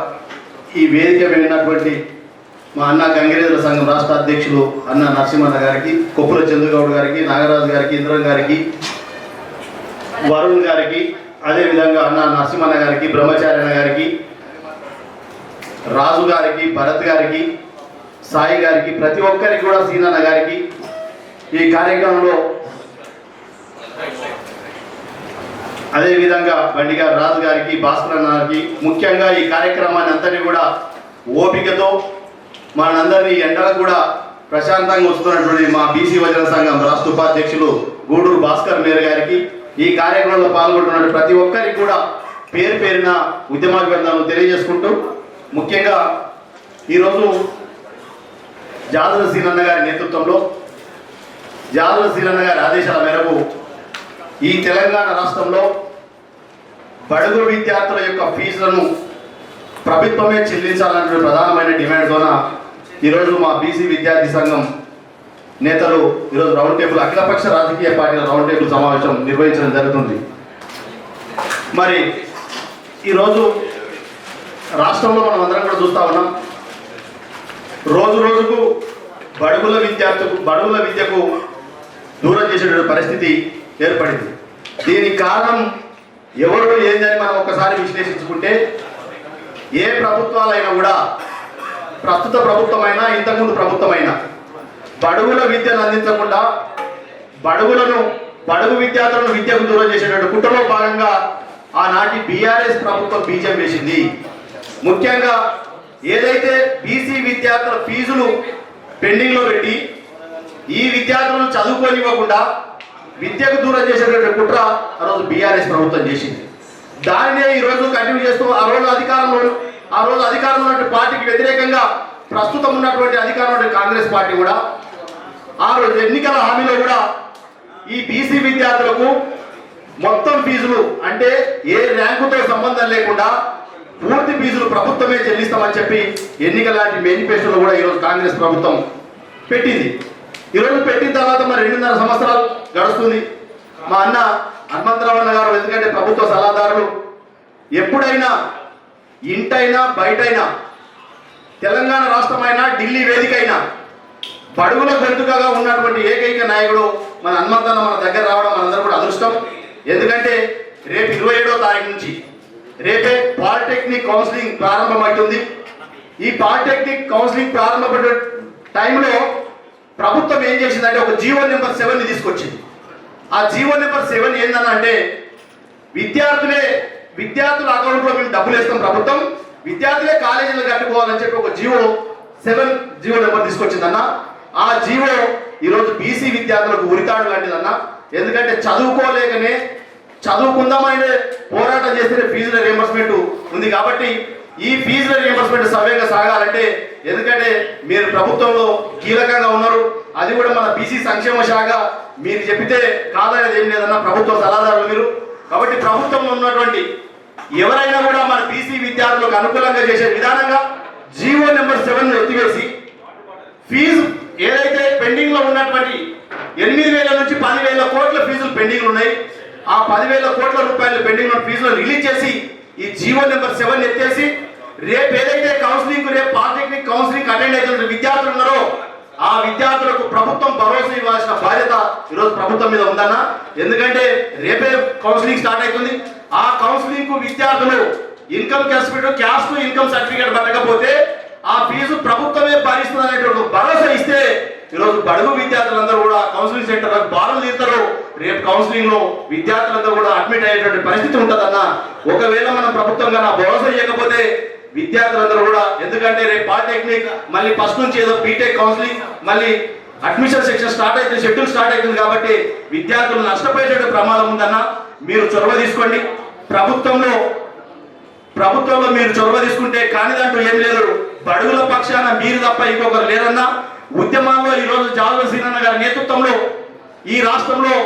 ఈ వేదిక వెళ్ళినటువంటి మా అన్న గంగిరేదుల సంఘం రాష్ట్ర అధ్యక్షులు అన్న నరసింహన్న గారికి, కొప్పుల చంద్రగౌడ్ గారికి, నాగరాజు గారికి, ఇంద్రం గారికి, వరుణ్ గారికి, అదేవిధంగా అన్న నరసింహన్న గారికి, బ్రహ్మచార్యన్న గారికి, రాజు గారికి, భరత్ గారికి, సాయి గారికి, ప్రతి ఒక్కరికి కూడా సీనన్న గారికి, ఈ కార్యక్రమంలో అదేవిధంగా బండిగారు రాజు గారికి, భాస్కర్ గారికి, ముఖ్యంగా ఈ కార్యక్రమాన్ని అంతటి కూడా ఓపికతో మనందరినీ ఎండలకు కూడా ప్రశాంతంగా వస్తున్నటువంటి మా బీసీ వజన సంఘం రాష్ట్ర ఉపాధ్యక్షులు గూడూరు భాస్కర్ మేర గారికి, ఈ కార్యక్రమంలో పాల్గొంటున్న ప్రతి ఒక్కరికి కూడా పేరు పేరున ఉద్యమాభివందనలు తెలియజేసుకుంటూ, ముఖ్యంగా ఈరోజు జాదుల సీనన్న గారి నేతృత్వంలో, జాదుల సీనన్న గారి ఆదేశాల మేరకు ఈ తెలంగాణ రాష్ట్రంలో బడుగు విద్యార్థుల యొక్క ఫీజులను ప్రభుత్వమే చెల్లించాలనే ప్రధానమైన డిమాండ్తోన ఈరోజు మా బీసీ విద్యార్థి సంఘం నేతలు ఈరోజు రౌండ్ టేబుల్, అఖిలపక్ష రాజకీయ పార్టీల రౌండ్ టేబుల్ సమావేశం నిర్వహించడం జరుగుతుంది. మరి ఈరోజు రాష్ట్రంలో మనం అందరం కూడా చూస్తూ ఉన్నాం, రోజు రోజుకు బడుగుల విద్యకు దూరం చేసేటువంటి పరిస్థితి ఏర్పడింది. దీనికి కారణం ఎవరు ఏందని మనం ఒకసారి విశ్లేషించుకుంటే, ఏ ప్రభుత్వాలైనా కూడా, ప్రస్తుత ప్రభుత్వమైనా ఇంతకుముందు ప్రభుత్వమైనా, బడుగుల విద్యను అందించకుండా బడుగు విద్యార్థులను విద్యకు దూరం చేసేటువంటి కుట్రలో భాగంగా ఆనాటి బీఆర్ఎస్ ప్రభుత్వం బీజం వేసింది. ముఖ్యంగా ఏదైతే బీసీ విద్యార్థుల ఫీజులు పెండింగ్లో పెట్టి ఈ విద్యార్థులను చదువుకోనివ్వకుండా విద్యకు దూరం చేసేటువంటి కుట్ర ఆ రోజు బీఆర్ఎస్ ప్రభుత్వం చేసింది. దానినే ఈరోజు కంటిన్యూ చేస్తూ ఆ రోజు అధికారంలో ఉన్నటువంటి పార్టీకి వ్యతిరేకంగా ప్రస్తుతం ఉన్నటువంటి అధికారంలో కాంగ్రెస్ పార్టీ కూడా ఆ రోజు ఎన్నికల హామీలో కూడా ఈ బీసీ విద్యార్థులకు మొత్తం ఫీజులు అంటే ఏ ర్యాంకుతో సంబంధం లేకుండా పూర్తి ఫీజులు ప్రభుత్వమే చెల్లిస్తామని చెప్పి ఎన్నికల లాంటి మేనిఫెస్టోలో కూడా ఈరోజు కాంగ్రెస్ ప్రభుత్వం పెట్టింది. ఈరోజు పెట్టిన తర్వాత మరి 2.5 సంవత్సరాలు గడుస్తుంది. మా అన్న హనుమంతరావు అన్న గారు ఎందుకంటే ప్రభుత్వ సలహాదారులు ఎప్పుడైనా ఇంటైనా బయటైనా తెలంగాణ రాష్ట్రమైనా ఢిల్లీ వేదికైనా బడుగుల గొంతుకగా ఉన్నటువంటి ఏకైక నాయకుడు మన హనుమంతన్న మన దగ్గర రావడం మనందరూ కూడా అదృష్టం. ఎందుకంటే రేపు 27వ తారీఖు నుంచి రేపే పాలిటెక్నిక్ కౌన్సిలింగ్ ప్రారంభమవుతుంది. ఈ పాలిటెక్నిక్ కౌన్సిలింగ్ ప్రారంభపడే టైంలో ప్రభుత్వం ఏం చేసిందంటే ఒక జీవో నెంబర్ 7ని తీసుకొచ్చింది. ఆ జీవో నెంబర్ 7 ఏందనంటే విద్యార్థుల అకౌంట్లో మేము డబ్బులు వేస్తాం, ప్రభుత్వం విద్యార్థులే కాలేజీలు కట్టుకోవాలని చెప్పి ఒక జీవో నెంబర్ తీసుకొచ్చిందన్న. ఆ జీవో ఈరోజు బీసీ విద్యార్థులకు ఉరితాడు లాంటిదన్న. ఎందుకంటే చదువుకోలేకనే చదువుకుందామనే పోరాటం చేస్తేనే ఫీజుల రియంబర్స్మెంట్ ఉంది. కాబట్టి ఈ ఫీజుల రియంబర్స్మెంట్ సవ్యంగా సాగాలంటే ఎందుకంటే మీరు ప్రభుత్వంలో కీలకంగా ఉన్నారు, అది కూడా మన బీసీ సంక్షేమ శాఖ, మీరు చెప్పితే కాదనేది ఏం లేదన్న, ప్రభుత్వ సలహాదారులు మీరు. కాబట్టి ప్రభుత్వంలో ఉన్నటువంటి ఎవరైనా కూడా మన బీసీ విద్యార్థులకు అనుకూలంగా చేసే విధానంగా జీవో నెంబర్ 7ను ఎత్తివేసి ఫీజు ఏదైతే పెండింగ్ లో ఉన్నటువంటి 8,000 నుంచి 10,000 కోట్ల ఫీజులు పెండింగ్ ఉన్నాయి, ఆ 10,000 కోట్ల రూపాయలు పెండింగ్ ఉన్న ఫీజులు రిలీజ్ చేసి ఈ జీవో నెంబర్ 7 ఎత్తేసి రేపు ఏదైతే కౌన్సిలింగ్ రేపు పాలిటెక్నిక్ కౌన్సిలింగ్ అటెండ్ అవుతున్న విద్యార్థులు ఉన్నారో ఆ విద్యార్థులకు ప్రభుత్వం భరోసా ఇవ్వాల్సిన బాధ్యత ఈరోజు ప్రభుత్వం మీద ఉందన్న. ఎందుకంటే రేపే కౌన్సిలింగ్ స్టార్ట్ అవుతుంది. ఆ కౌన్సిలింగ్ కు విద్యార్థులు క్యాస్ట్ ఇన్కమ్ సర్టిఫికేట్ పట్టకపోతే ఆ ఫీజు ప్రభుత్వమే భరిస్తుంది అనేటువంటి భరోసా ఇస్తే ఈరోజు బడుగు విద్యార్థులందరూ కూడా కౌన్సిలింగ్ సెంటర్లకు బారులు తీస్తారు. రేపు కౌన్సిలింగ్ లో విద్యార్థులందరూ కూడా అడ్మిట్ అయ్యేటువంటి పరిస్థితి ఉంటుందన్న. ఒకవేళ మనం ప్రభుత్వంగా నా భరోసా ఇవ్వకపోతే విద్యార్థులందరూ కూడా, ఎందుకంటే రేపు పాలిటెక్నిక్ మళ్ళీ ఫస్ట్ నుంచి ఏదో బీటెక్ కౌన్సిలింగ్ మళ్ళీ అడ్మిషన్ సెక్షన్ స్టార్ట్ అవుతుంది, షెడ్యూల్ స్టార్ట్ అవుతుంది. కాబట్టి విద్యార్థులు నష్టపోయేటువంటి ప్రమాదం ఉందన్న. మీరు చొరవ తీసుకోండి. ప్రభుత్వంలో మీరు చొరవ తీసుకుంటే కానిదంటూ ఏం లేదు. బడుగుల పక్షాన మీరు తప్ప ఇంకొకరు లేరన్నా. ఉద్యమాల్లో ఈరోజు జాలువ సీనన్న గారి నేతృత్వంలో ఈ రాష్ట్రంలో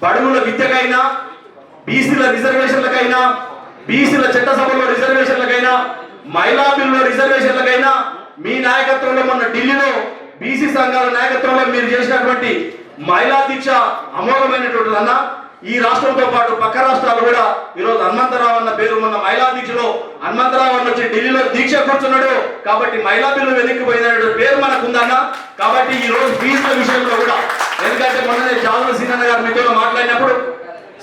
బడుగుల విద్యకైనా, బీసీల రిజర్వేషన్లకైనా, బీసీల చట్టసభలో రిజర్వేషన్లకైనా, మహిళా బిల్లులో రిజర్వేషన్లకైనా మీ నాయకత్వంలో మొన్న ఢిల్లీలో బీసీ సంఘాల నాయకత్వంలో మీరు చేసినటువంటి మహిళా దీక్ష అమోఘమైనటువంటి అన్న. ఈ రాష్ట్రంతో పాటు పక్క రాష్ట్రాలు కూడా ఈరోజు హనుమంతరావు అన్న పేరు మొన్న మహిళా దీక్షలో హనుమంతరావు అన్న వచ్చి ఢిల్లీలో దీక్ష కూర్చున్నాడు. కాబట్టి మహిళా బిల్లు వెనక్కిపోయినటువంటి పేరు మనకు ఉందన్న. కాబట్టి ఈ రోజు ఫీజుల విషయంలో కూడా, ఎందుకంటే మొన్ననే జాలువ సీనన్న గారు మీతో మాట్లాడినప్పుడు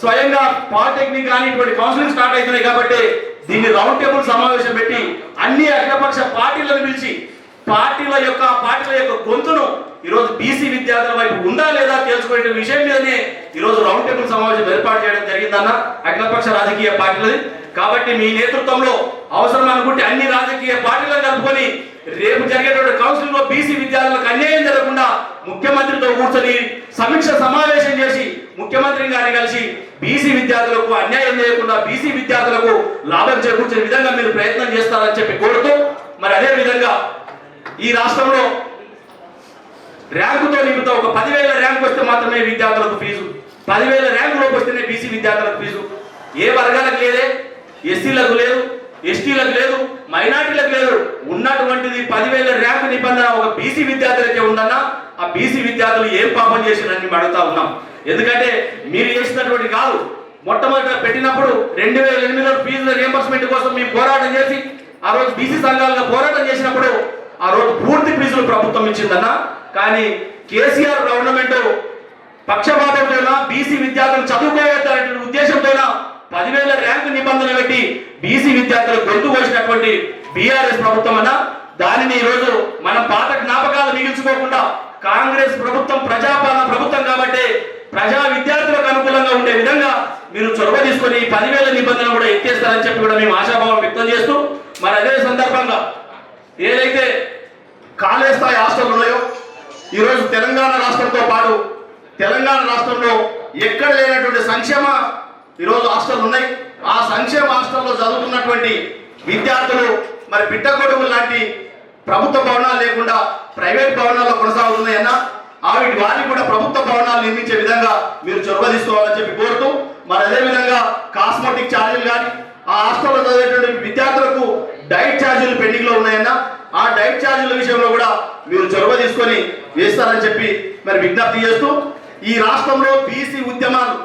స్వయంగా పాలిటెక్నిక్ కానీ ఇటువంటి కౌన్సిలింగ్ స్టార్ట్ అవుతున్నాయి. కాబట్టి దీన్ని రౌండ్ టేబుల్ సమావేశం పెట్టి అన్ని అఖిలపక్ష పార్టీలను పిలిచి పార్టీల యొక్క గొంతును ఈరోజు బీసీ విద్యార్థుల వైపు ఉందా లేదా తెలుసుకునే విషయం మీదనే ఈరోజు రౌండ్ టేబుల్ సమావేశం ఏర్పాటు చేయడం జరిగిందన్న అఖిలపక్ష రాజకీయ పార్టీలది. కాబట్టి మీ నేతృత్వంలో అవసరం అనుకుంటే అన్ని రాజకీయ పార్టీలను కలుపుకొని రేపు జరిగేటువంటి కౌన్సిలింగ్ లో బీసీ విద్యార్థులకు అన్యాయం జరగకుండా ముఖ్యమంత్రితో కూర్చొని సమీక్ష సమావేశం చేసి ముఖ్యమంత్రి గారిని కలిసి బీసీ విద్యార్థులకు అన్యాయం చేయకుండా బీసీ విద్యార్థులకు లాభం చేకూర్చే విధంగా మీరు ప్రయత్నం చేస్తారని చెప్పి కోరుతూ, మరి అదే విధంగా ఈ రాష్ట్రంలో ర్యాంకుతో నిమిత్తం ఒక 10,000 ర్యాంకు వస్తే మాత్రమే విద్యార్థులకు ఫీజు, 10,000 ర్యాంకులోకి వస్తేనే బీసీ విద్యార్థులకు ఫీజు. ఏ వర్గాలకు లేదే, ఎస్సీలకు లేదు, ఎస్టీలకు లేదు, మైనార్టీలకు లేదు. ఉన్నటువంటిది 10,000 ర్యాంకు నిబంధన ఒక బీసీ విద్యార్థులకే ఉందన్నా. ఆ బీసీ విద్యార్థులు ఏం పాపం చేసినని మేము అడుగుతా ఉన్నాం. ఎందుకంటే మీరు చేసినటువంటి కాదు, మొట్టమొదట పెట్టినప్పుడు 2008లో ఫీజుల రియంబర్స్మెంట్ కోసం మేము పోరాటం చేసి ఆ రోజు బీసీ సంఘాలుగా పోరాటం చేసినప్పుడు ఆ రోజు పూర్తి ఫీజులు ప్రభుత్వం ఇచ్చిందన్న. కానీ కేసీఆర్ గవర్నమెంట్ పక్షపాతంతో బీసీ విద్యార్థులు చదువుకోవద్దనే ఉద్దేశంతో 10,000 ర్యాంకు నిబంధన పెట్టి బీసీ విద్యార్థులు గొంతు కోసినటువంటి బీఆర్ఎస్ ప్రభుత్వం అన్న. దానిని ఈరోజు మనం పాత జ్ఞాపకాలు మిగిల్చుకోకుండా కాంగ్రెస్ ప్రభుత్వం ప్రజాపాలన ప్రభుత్వం కాబట్టి ప్రజా విద్యార్థులకు అనుకూలంగా ఉండే విధంగా మీరు చొరవ తీసుకొని 10,000 నిబంధనలు కూడా ఎత్తేస్తారని చెప్పి కూడా మేము ఆశాభావం వ్యక్తం చేస్తూ, మరి అదే సందర్భంగా ఏదైతే కాలేజ్ స్థాయి హాస్టల్ ఉన్నాయో ఈరోజు తెలంగాణ రాష్ట్రంతో పాటు తెలంగాణ రాష్ట్రంలో ఎక్కడ లేనటువంటి సంక్షేమ ఈరోజు హాస్టల్ ఉన్నాయి. ఆ సంక్షేమ హాస్టల్లో చదువుతున్నటువంటి విద్యార్థులు మరి పిట్టగొడుగులు లాంటి ప్రభుత్వ భవనాలు లేకుండా ప్రైవేట్ భవనాల్లో కొనసాగుతున్నాయన్నా వారికి కూడా ప్రభుత్వ భవనాలు నిర్మించే విధంగా మీరు చొరవ తీసుకోవాలని చెప్పి కోరుతూ, మరి అదేవిధంగా కాస్మెటిక్ ఛార్జీలు కానీ ఆ హాస్టల్లో చదివేటువంటి విద్యార్థులకు డైట్ ఛార్జీలు పెండింగ్లో ఉన్నాయన్నా ఆ డైట్ ఛార్జీల విషయంలో కూడా మీరు చొరవ తీసుకొని వేస్తారని చెప్పి మరి విజ్ఞప్తి చేస్తూ, ఈ రాష్ట్రంలో బీసీ ఉద్యమాలు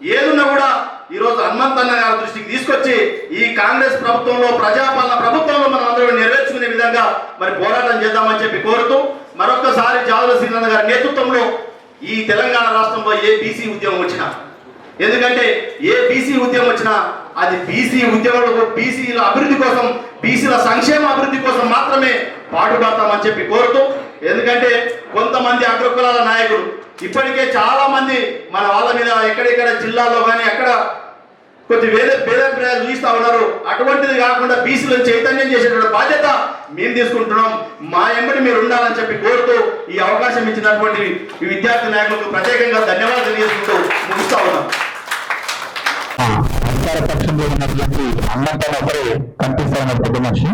ఏదున్నా కూడా ఈరోజు హనుమంతన్న గారి దృష్టికి తీసుకొచ్చి ఈ కాంగ్రెస్ ప్రభుత్వంలో ప్రజాపాలన ప్రభుత్వంలో మనం అందరూ నెరవేర్చుకునే విధంగా మరి పోరాటం చేద్దామని చెప్పి కోరుతూ, మరొక్కసారి జాదుల శ్రీనాథ్ గారి నేతృత్వంలో ఈ తెలంగాణ రాష్ట్రంలో ఏ బీసీ ఉద్యమం వచ్చినా, ఎందుకంటే ఏ బీసీ ఉద్యమం వచ్చినా అది బీసీ ఉద్యమంలో బీసీల అభివృద్ధి కోసం బీసీల సంక్షేమ అభివృద్ధి కోసం మాత్రమే పాటుపడతామని చెప్పి కోరుతూ, ఎందుకంటే కొంతమంది అగ్రకులాల నాయకులు ఇప్పటికే చాలా మంది మన వాళ్ళ మీద ఎక్కడెక్కడ జిల్లాలో కానీ అక్కడ కొద్ది భేదాభిప్రాయాలు చూపిస్తా ఉన్నారు. అటువంటిది కాకుండా బీసీలను చైతన్యం చేసేటువంటి బాధ్యత మేము తీసుకుంటున్నాం. మా ఎంబడి మీరు ఉండాలని చెప్పి కోరుతూ ఈ అవకాశం ఇచ్చినటువంటి ఈ విద్యార్థి నాయకులకు ప్రత్యేకంగా ధన్యవాదాలు తెలియజేసుకుంటూ ముగిస్తా ఉన్నాం. అధికార పక్షంలో ఉన్నటువంటి అన్నంతరం ఒకరే కనిపిస్తా ఉన్న పెద్ద మనిషి.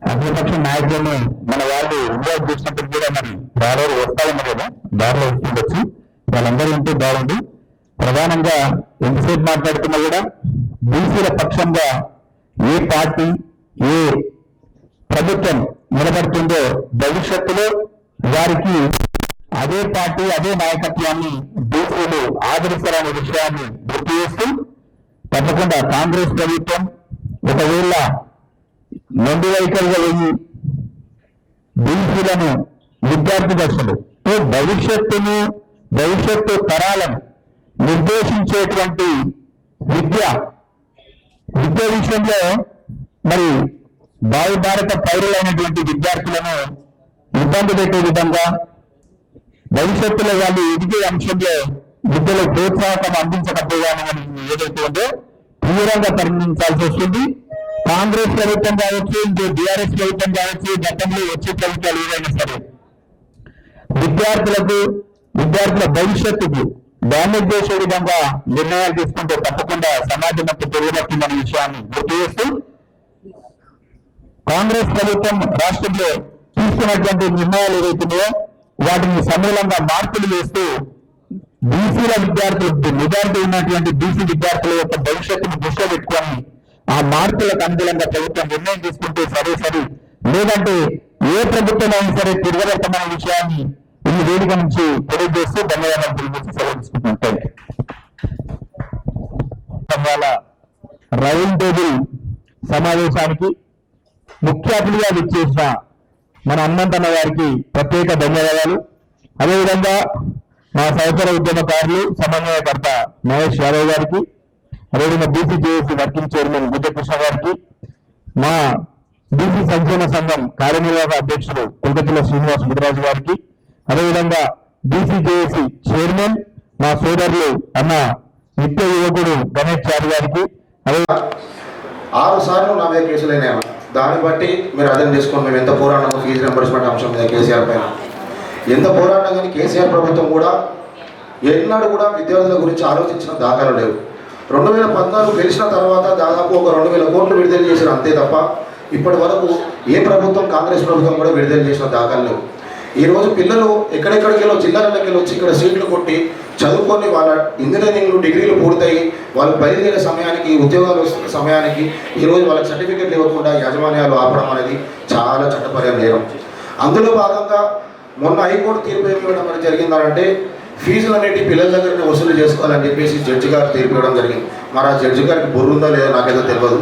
అఖిలపక్ష నాయకులను మన వాళ్ళు ఇన్వాల్వ్ చేసినప్పుడు కూడా మరి దారిలో వస్తామన్నారు కదా, దారిలో వస్తుండొచ్చు. వాళ్ళందరూ ఉంటే బాగుంది. ప్రధానంగా ఎంతసేపు మాట్లాడుతున్నా కూడా బీసీల పక్షంగా ఏ పార్టీ ఏ ప్రభుత్వం నిలబడుతుందో భవిష్యత్తులో వారికి అదే పార్టీ అదే నాయకత్వాన్ని బీసీలు ఆదరిస్తారనే విషయాన్ని గుర్తు చేస్తూ, తప్పకుండా కాంగ్రెస్ ప్రభుత్వం ఒకవేళ మొండి వైఖరిగా వెళ్ళి బీసీలను విద్యార్థి దశలు భవిష్యత్తు తరాలను నిర్దేశించేటువంటి విద్య విషయంలో మరి భావి భారత పౌరులైనటువంటి విద్యార్థులను ఇబ్బంది పెట్టే విధంగా భవిష్యత్తులో వాళ్ళు ఎదిగే అంశంలో విద్యలో ప్రోత్సాహం అందించకపోయామని ఏదైతే ఉందో తీవ్రంగా పరిగణించాల్సి వస్తుంది. కాంగ్రెస్ ప్రభుత్వం కావచ్చు, ఇంకో బీఆర్ఎస్ ప్రభుత్వం కావచ్చు, గతంలో వచ్చే ప్రభుత్వాలు ఏదైనా సరే విద్యార్థుల భవిష్యత్తుకు డ్యామేజ్ చేసే విధంగా నిర్ణయాలు తీసుకుంటే తప్పకుండా సమాజం అంతా పెరుగుతుందనే విషయాన్ని గుర్తు చేస్తూ, కాంగ్రెస్ ప్రభుత్వం రాష్ట్రంలో తీసుకున్నటువంటి నిర్ణయాలు ఏవైతున్నాయో వాటిని సమూలంగా మార్పులు చేస్తూ బీసీల మెజారిటీ ఉన్నటువంటి బీసీ విద్యార్థుల యొక్క భవిష్యత్తును దృష్టిలో పెట్టుకొని ఆ మార్పులకు అనుగుణంగా ప్రభుత్వం నిర్ణయం తీసుకుంటే సరే, లేదంటే ఏ ప్రభుత్వం అయినా సరే తిరగబెట్టమనే విషయాన్ని ఈ వేదిక నుంచి తెలియజేస్తూ ధన్యవాదాలు తెలియజేసి సెలవు తీసుకుంటున్నాను. రౌండ్ టేబుల్ సమావేశానికి ముఖ్య అతిథిగా విచ్చేసిన మన హనుమంతన్న గారికి ప్రత్యేక ధన్యవాదాలు. అదేవిధంగా మా సహచర ఉద్యమకారులు సమన్వయకర్త మహేష్ యాదవ్ గారికి, అదేవిధంగా బీసీ జేఏసీ వర్కింగ్ చైర్మన్ బుద్ధకృష్ణ గారికి, మా బీసీ సంక్షేమ సంఘం కార్యనిర్వాహక అధ్యక్షుడు కుల్కతుల శ్రీనివాస్ ముదిరాజు గారికి, అదేవిధంగా బీసీ జేఏసీ చైర్మన్ మా సోదరులు అన్న నిత్య యువకుడు గణేష్ చారి గారికి, 6 సార్లు నా మీద కేసులైనా దాన్ని బట్టి మీరు అర్థం చేసుకోండి మేము ఎంత పోరాడినామో ఫీజు రింబర్స్మెంట్ అంశం మీద కేసీఆర్ పైన ఎంత పోరాడినా కానీ కేసీఆర్ ప్రభుత్వం కూడా ఎన్నడూ కూడా విద్యార్థుల గురించి ఆలోచించిన దాఖలు లేవు. 2014 గెలిచిన తర్వాత దాదాపు ఒక 2000 కోట్లు విడుదల చేశారు అంతే తప్ప ఇప్పటి వరకు ఏ ప్రభుత్వం కాంగ్రెస్ ప్రభుత్వం కూడా విడుదల చేసిన దాఖలు లేవు. ఈరోజు పిల్లలు ఎక్కడెక్కడికెళ్ళో జిల్లాలకెళ్ళి వచ్చి ఇక్కడ సీట్లు కొట్టి చదువుకొని వాళ్ళ ఇంజనీరింగ్లు డిగ్రీలు పూర్తయి వాళ్ళు బయలుదేరే సమయానికి ఉద్యోగాలు వస్తున్న సమయానికి ఈరోజు వాళ్ళకి సర్టిఫికెట్లు ఇవ్వకుండా యాజమాన్యాలు ఆపడం అనేది చాలా చట్టపరమైన నేరం. అందులో భాగంగా మొన్న హైకోర్టు తీర్పు ఏమి ఇవ్వడం అనేది జరిగిందంటే ఫీజులు అనేవి పిల్లల దగ్గరనే వసూలు చేసుకోవాలని చెప్పేసి జడ్జి గారు తీర్పు ఇవ్వడం జరిగింది. మరి ఆ జడ్జి గారికి బుర్ర ఉందో లేదో నాకేదో తెలియదు.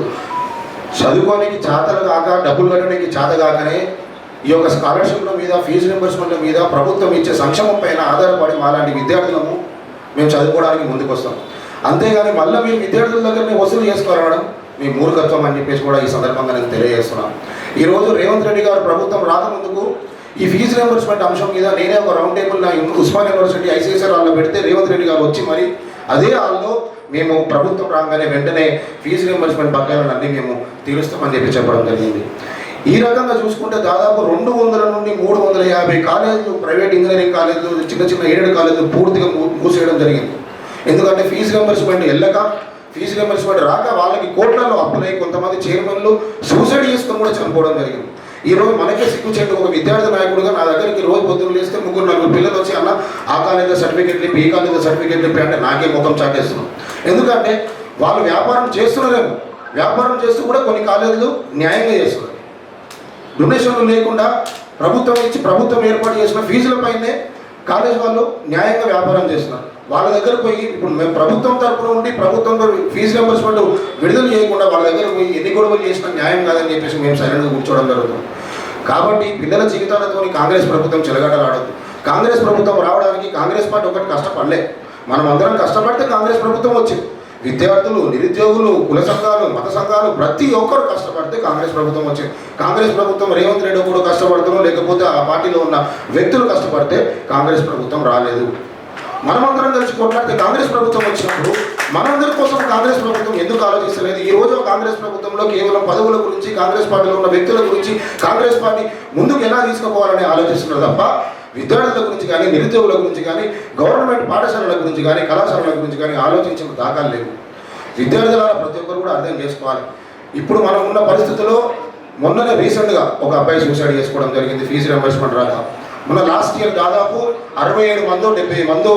చదువుకోనికి చేతలు కాక డబ్బులు కట్టడానికి చేత కాకనే ఈ యొక్క స్కాలర్షిప్ల మీద ఫీజు రింబర్స్మెంట్ల మీద ప్రభుత్వం ఇచ్చే సంక్షేమం పైన ఆధారపడి మాలాంటి విద్యార్థులను మేము చదువుకోవడానికి ముందుకు వస్తాం. అంతేగాని మళ్ళీ మీరు విద్యార్థుల దగ్గరనే వసూలు చేసుకోవాలనడం మీ మూర్ఖత్వం అని చెప్పేసి కూడా ఈ సందర్భంగా నేను తెలియజేస్తున్నాను. ఈరోజు రేవంత్ రెడ్డి గారు ప్రభుత్వం రాకముందుకు ఈ ఫీజు రింబర్స్మెంట్ అంశం మీద నేనే ఒక రౌండ్ టేబుల్ నా ఉస్మాన్ యూనివర్సిటీ ఐసీఎస్ఆర్ హాల్లో పెడితే రేవంత్ రెడ్డి గారు వచ్చి మరి అదే హాల్లో మేము ప్రభుత్వం రాగానే వెంటనే ఫీజు రింబర్స్మెంట్ బకాయిలను అన్నీ మేము తీరుస్తామని చెప్పి చెప్పడం జరిగింది. ఈ రకంగా చూసుకుంటే దాదాపు 200 నుండి 350 కాలేజీలు, ప్రైవేట్ ఇంజనీరింగ్ కాలేజీలు, చిన్న చిన్న ఎయిడెడ్ కాలేజీలు పూర్తిగా మూసేయడం జరిగింది. ఎందుకంటే ఫీజు రింబర్స్మెంట్ వెళ్ళక, ఫీజు రింబర్స్మెంట్ రాక వాళ్ళకి కోట్లలో అప్పులై కొంతమంది చైర్మన్లు సూసైడ్ చేసుకొని కూడా చనిపోవడం జరిగింది. ఈరోజు మనకే సిగ్గుచేటు ఒక విద్యార్థి నాయకుడుగా నా దగ్గరికి రోజు పొద్దున్న లేస్తే 3-4 పిల్లలు వచ్చి అన్న ఆ కాలేజీలో సర్టిఫికేట్లు ఇప్పి, ఈ కాలేజీలో సర్టిఫికేట్లు ఇప్పి అంటే నాకే ముఖం చాటేస్తున్నాం. ఎందుకంటే వాళ్ళు వ్యాపారం చేస్తున్నారేమో, వ్యాపారం చేస్తూ కూడా కొన్ని కాలేజీలు న్యాయంగా చేస్తున్నారు. డొనేషన్లు లేకుండా ప్రభుత్వం ఏర్పాటు చేసిన ఫీజులపైనే కాలేజ్ వాళ్ళు న్యాయంగా వ్యాపారం చేస్తున్నారు. వాళ్ళ దగ్గర పోయి ఇప్పుడు మేము ప్రభుత్వం తరపున ఉండి ప్రభుత్వంలో ఫీజు రింబర్స్మెంట్ విడుదల చేయకుండా వాళ్ళ దగ్గర పోయి ఎన్ని గొడవలు చేసినా న్యాయం కాదని చెప్పేసి మేము సైలెంట్గా కూర్చోవడం జరుగుతుంది. కాబట్టి పిల్లల జీవితాలతో కాంగ్రెస్ ప్రభుత్వం చెలగాటలాడదు. కాంగ్రెస్ ప్రభుత్వం రావడానికి కాంగ్రెస్ పార్టీ ఒకటి కష్టపడలే, మనం అందరం కష్టపడితే కాంగ్రెస్ ప్రభుత్వం వచ్చింది. విద్యార్థులు, నిరుద్యోగులు, కుల సంఘాలు, మత సంఘాలు ప్రతి ఒక్కరు కష్టపడితే కాంగ్రెస్ ప్రభుత్వం వచ్చింది. కాంగ్రెస్ ప్రభుత్వం రేవంత్ రెడ్డి కూడా కష్టపడుతున్నాం, లేకపోతే ఆ పార్టీలో ఉన్న వ్యక్తులు కష్టపడితే కాంగ్రెస్ ప్రభుత్వం రాలేదు. మనమందరం కలిసి కొట్లాడితే కాంగ్రెస్ ప్రభుత్వం వచ్చినప్పుడు మనందరి కోసం కాంగ్రెస్ ప్రభుత్వం ఎందుకు ఆలోచిస్తలేదు? ఈ రోజు కాంగ్రెస్ ప్రభుత్వంలో కేవలం పదవుల గురించి, కాంగ్రెస్ పార్టీలో ఉన్న వ్యక్తుల గురించి, కాంగ్రెస్ పార్టీ ముందుకు ఎలా తీసుకుపోవాలని ఆలోచిస్తున్నారు తప్ప విద్యార్థుల గురించి కానీ, నిరుద్యోగుల గురించి కానీ, గవర్నమెంట్ పాఠశాలల గురించి కానీ, కళాశాలల గురించి కానీ ఆలోచించిన దాఖలు లేవు. విద్యార్థుల ప్రతి ఒక్కరు కూడా అర్థం చేసుకోవాలి. ఇప్పుడు మనం ఉన్న పరిస్థితుల్లో మొన్ననే రీసెంట్గా ఒక అబ్బాయి సూసైడ్ చేసుకోవడం జరిగింది ఫీజు రింబర్స్మెంట్ రాక. మన లాస్ట్ ఇయర్ దాదాపు 67 మందో 70 మందో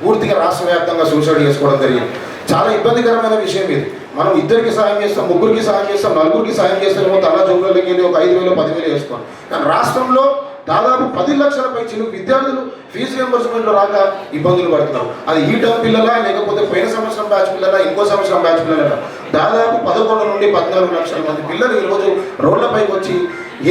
పూర్తిగా రాష్ట్ర వ్యాప్తంగా సూసైడ్ చేసుకోవడం జరిగింది. చాలా ఇబ్బందికరమైన విషయం ఇది. మనం ఇద్దరికి సాయం చేస్తాం, ముగ్గురికి సాయం చేస్తాం, నలుగురికి సాయం చేస్తామో తలా జోబులకి వెళ్ళి ఒక 5,000 10,000 వేసుకోండి. కానీ రాష్ట్రంలో దాదాపు 10 లక్షల పైచిలు విద్యార్థులు ఫీజు రింబర్స్మెంట్లో రాక ఇబ్బందులు పడుతున్నారు. అది ఈ టర్మ్ పిల్లలా, లేకపోతే పోయిన సంవత్సరం బ్యాచ్ పిల్లలా, ఇంకో సంవత్సరం బ్యాచ్ పిల్లలా, దాదాపు 11 నుండి 14 లక్షల మంది పిల్లలు ఈరోజు రోడ్లపైకి వచ్చి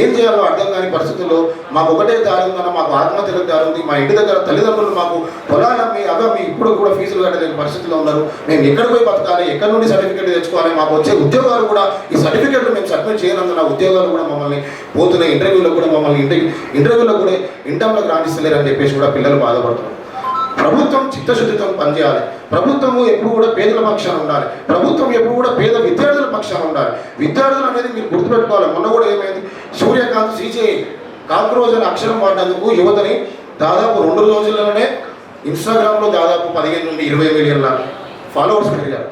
ఏం చేయాలో అర్థం కాని పరిస్థితుల్లో మాకు ఒకటే దారి ఉందన్న, మాకు ఆత్మహత్యలకు దారి ఉంది, మా ఇంటి దగ్గర తల్లిదండ్రులు మాకు పొలాలమ్మి అవి ఇప్పుడు కూడా ఫీజులు కట్టలేని పరిస్థితిలో ఉన్నారు, మేము ఎక్కడ పోయి బతకాలి, ఎక్కడి నుండి సర్టిఫికేట్ తెచ్చుకోవాలి, మాకు వచ్చే ఉద్యోగాలు కూడా ఈ సర్టిఫికేట్లు మేము సబ్మిట్ చేయనందున ఉద్యోగాలు కూడా మమ్మల్ని పోతున్న ఇంటర్వ్యూలో కూడా మమ్మల్ని ఇంటర్వ్యూలో కూడా ఇంటర్లోకి రాణిస్తలేరు అని చెప్పేసి కూడా పిల్లలు బాధపడుతున్నారు. ప్రభుత్వం చిత్తశుద్ధితో పనిచేయాలి. ప్రభుత్వము ఎప్పుడు కూడా పేదల పక్షాన ఉండాలి. ప్రభుత్వం ఎప్పుడు కూడా పేద విద్యార్థుల పక్షాన ఉండాలి. విద్యార్థులు అనేది మీరు గుర్తుపెట్టుకోవాలి. మొన్న కూడా ఏమైంది, సూర్యకాంత్ సిజేఐ కాక్రోజ్ అనే అక్షరం వాడినందుకు యువతని దాదాపు 2 రోజుల్లోనే ఇన్స్టాగ్రామ్లో దాదాపు 15 నుండి 20 మిలియన్ల ఫాలోవర్స్ పెరిగారు.